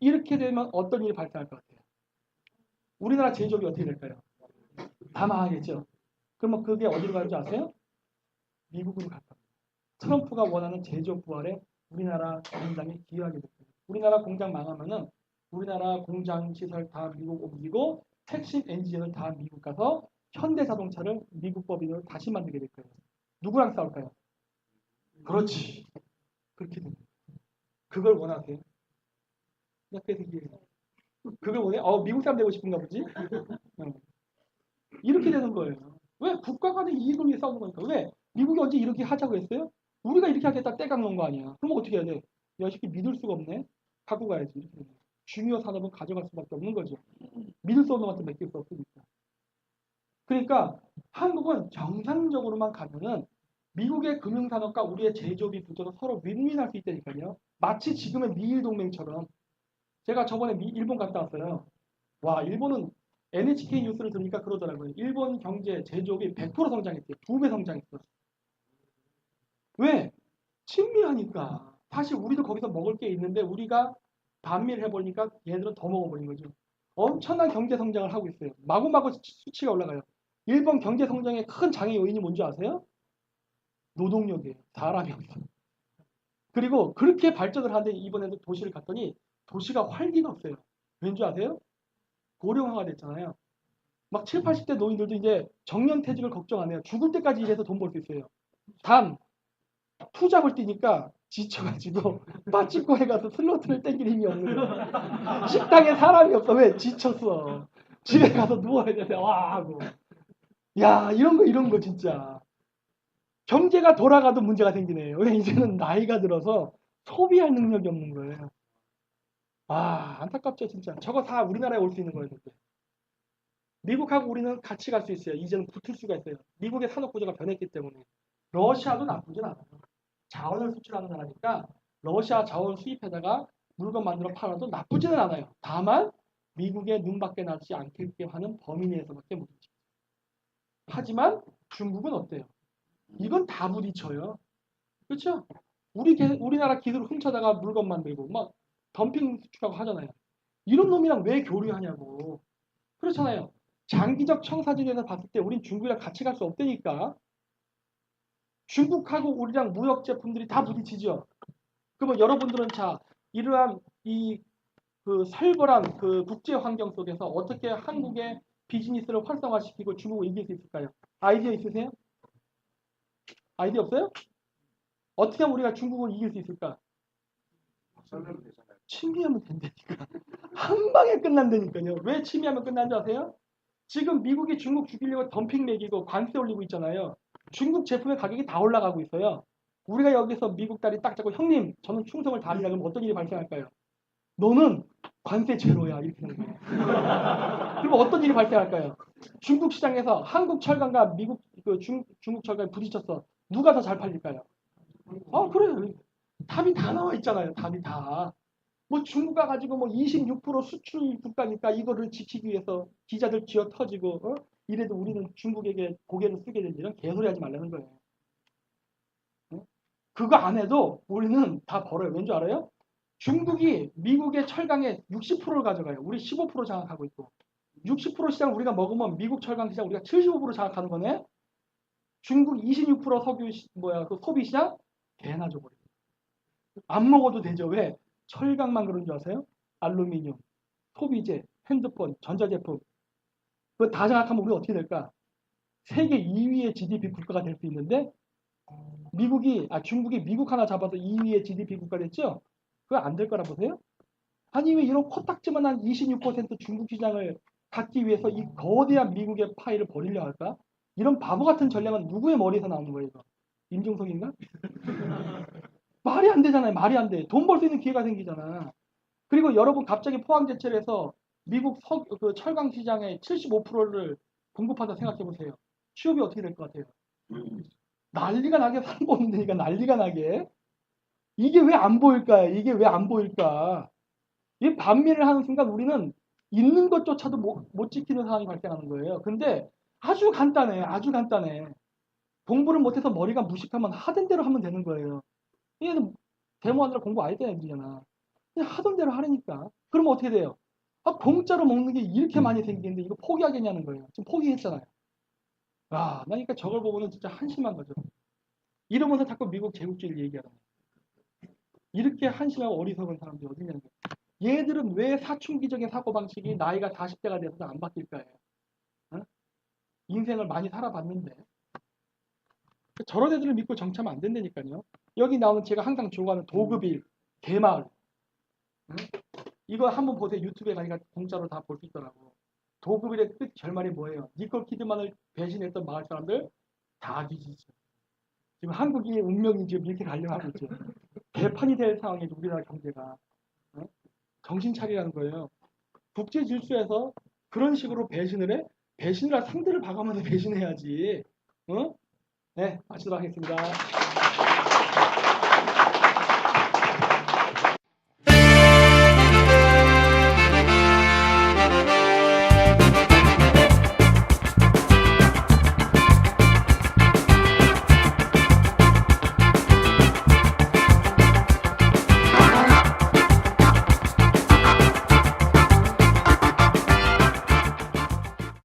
이렇게 되면 어떤 일이 발생할 것 같아요? 우리나라 제조업이 어떻게 될까요? 다 망하겠죠. 그러면 그게 어디로 가는 줄 아세요? 미국으로 갈 겁니다. 트럼프가 원하는 제조업 부활에 우리나라 공장이 기여하게 될 거예요. 우리나라 공장 망하면은 우리나라 공장 시설 다 미국 옮기고 핵심 엔진을 다 미국 가서 현대자동차를 미국 법인으로 다시 만들게 될 거예요. 누구랑 싸울까요? 그렇지. 그렇게 됩니다. 그걸 원하세요? 그걸 원해? 미국 사람 되고 싶은가 보지? 이렇게 되는 거예요. 왜? 국가 간의 이익을 위해 싸우는 거니까. 왜? 미국이 언제 이렇게 하자고 했어요? 우리가 이렇게 하겠다 떼각 놓은 거 아니야. 그럼 어떻게 해야 돼? 야, 이 새끼 믿을 수가 없네. 갖고 가야지. 이렇게 되는 거예요. 중요 산업은 가져갈 수밖에 없는 거죠. 믿을 수 없는 것한테 맡길 수 없으니까. 그러니까 한국은 정상적으로만 가면은 미국의 금융산업과 우리의 제조업이 붙어서 서로 윈윈할 수 있다니까요. 마치 지금의 미일 동맹처럼. 제가 저번에 일본 갔다 왔어요. 와, 일본은 NHK 뉴스를 들으니까 그러더라고요. 일본 경제 제조업이 100% 성장했대요. 2배 성장했어. 왜? 친밀하니까. 사실 우리도 거기서 먹을 게 있는데 우리가 반미를 해보니까 얘들은 더 먹어버린 거죠. 엄청난 경제 성장을 하고 있어요. 마구마구 수치가 올라가요. 일본 경제 성장의 큰 장애 요인이 뭔지 아세요? 노동력이에요. 사람이 없어. 그리고 그렇게 발전을 하는데 이번에도 도시를 갔더니 도시가 활기가 없어요. 왠지 아세요? 고령화가 됐잖아요. 막 7, 80대 노인들도 이제 정년퇴직을 걱정 안 해요. 죽을 때까지 일해서 돈 벌 수 있어요. 단 투잡을 뛰니까 지쳐가지고 빠집고에 가서 슬로트를 땡길 힘이 없는 거야. 식당에 사람이 없어. 왜? 지쳤어. 집에 가서 누워야 되는데 와 하고. 야 이런 거 진짜. 경제가 돌아가도 문제가 생기네요. 왜? 이제는 나이가 들어서 소비할 능력이 없는 거예요. 안타깝죠 진짜. 저거 다 우리나라에 올 수 있는 거예요. 그때. 미국하고 우리는 같이 갈 수 있어요. 이제는 붙을 수가 있어요. 미국의 산업 구조가 변했기 때문에. 러시아도 나쁘진 않아요. 자원을 수출하는 나라니까 러시아 자원 수입해다가 물건 만들어 팔아도 나쁘지는 않아요. 다만 미국의 눈밖에 나지 않게 하는 범위 내에서밖에 못 움직여요. 하지만 중국은 어때요? 이건 다 부딪혀요. 그렇죠? 우리나라 기술을 훔쳐다가 물건 만들고 막 덤핑 수출하고 하잖아요. 이런 놈이랑 왜 교류하냐고. 그렇잖아요. 장기적 청사진에서 봤을 때 우린 중국이랑 같이 갈 수 없다니까. 중국하고 우리랑 무역 제품들이 다 부딪히죠. 그러면 여러분들은 이러한 그 살벌한 그 국제 환경 속에서 어떻게 한국의 비즈니스를 활성화시키고 중국을 이길 수 있을까요? 아이디어 있으세요? 아이디어 없어요? 어떻게 하면 우리가 중국을 이길 수 있을까? 침미하면 된다니까. 한 방에 끝난다니까요. 왜 침미하면 끝난지 아세요? 지금 미국이 중국 죽이려고 덤핑 매기고 관세 올리고 있잖아요. 중국 제품의 가격이 다 올라가고 있어요. 우리가 여기서 미국 다리 딱 잡고 형님 저는 충성을 다하리라 그러면 어떤 일이 발생할까요? 너는 관세 제로야 이렇게 되는 거예요. 그럼 어떤 일이 발생할까요? 중국 시장에서 한국 철강과 미국 중국 철강이 부딪혔어. 누가 더 잘 팔릴까요? 그래요. 답이 다 나와 있잖아요. 답이 다. 뭐 중국 가가지고 뭐 26% 수출 국가니까 이거를 지키기 위해서 기자들 쥐어 터지고 이래도 우리는 중국에게 고개를 쓰게 되지 이런 개소리 하지 말라는 거예요. 그거 안 해도 우리는 다 벌어요. 왠 줄 알아요? 중국이 미국의 철강의 60%를 가져가요. 우리 15% 장악하고 있고 60% 시장을 우리가 먹으면 미국 철강 시장 우리가 75% 장악하는 거네. 중국 26% 그 소비 시장 개나 줘버려요. 안 먹어도 되죠. 왜? 철강만 그런 줄 아세요? 알루미늄, 소비재, 핸드폰, 전자제품 그거 다 장악하면 우리 어떻게 될까? 세계 2위의 GDP 국가가 될 수 있는데 중국이 미국 하나 잡아서 2위의 GDP 국가 됐죠? 그거 안 될 거라 보세요? 아니 왜 이런 코딱지만한 26% 중국 시장을 갖기 위해서 이 거대한 미국의 파이를 버리려 할까? 이런 바보 같은 전략은 누구의 머리에서 나오는 거예요? 이거? 임종석인가? 말이 안 되잖아요. 말이 안 돼. 돈 벌 수 있는 기회가 생기잖아. 그리고 여러분 갑자기 포항제철에서 미국 그 철강 시장의 75%를 공급한다 생각해 보세요. 취업이 어떻게 될 것 같아요? 난리가 나게 사는 거 없는데니까 난리가 나게. 이게 왜 안 보일까요? 이게 왜 안 보일까? 이 반미를 하는 순간 우리는 있는 것조차도 못 지키는 상황이 발생하는 거예요. 근데 아주 간단해. 아주 간단해. 공부를 못해서 머리가 무식하면 하던 대로 하면 되는 거예요. 얘는 데모하느라 공부 안 했던 애들이잖아. 그냥 하던 대로 하라니까. 그러면 어떻게 돼요? 아, 공짜로 먹는 게 이렇게 많이 생기는데 이거 포기하겠냐는 거예요. 지금 포기했잖아요. 아, 나 그러니까 저걸 보고는 진짜 한심한 거죠. 이러면서 자꾸 미국 제국주의를 얘기하는 거예요. 이렇게 한심하고 어리석은 사람들이 어디 있냐는 거예요. 얘들은 왜 사춘기적인 사고방식이 나이가 40대가 돼서도 안 바뀔까요? 어? 인생을 많이 살아봤는데. 저런 애들을 믿고 정치하면 안 된다니까요. 여기 나오는 제가 항상 좋아하는 도급일, 대마을. 응? 이거 한번 보세요. 유튜브에 가니까 공짜로 다 볼 수 있더라고. 도급일의 끝 결말이 뭐예요? 니콜 키드만을 배신했던 마을 사람들 다 뒤지죠. 지금 한국의 운명이 지금 이렇게 가려고 하고 있죠. 개판이 될 상황에 우리나라 경제가. 응? 정신 차리라는 거예요. 국제 질서에서 그런 식으로 배신을 해? 배신을 할 상대를 봐가면서 배신해야지. 응? 네, 마치도록 하겠습니다.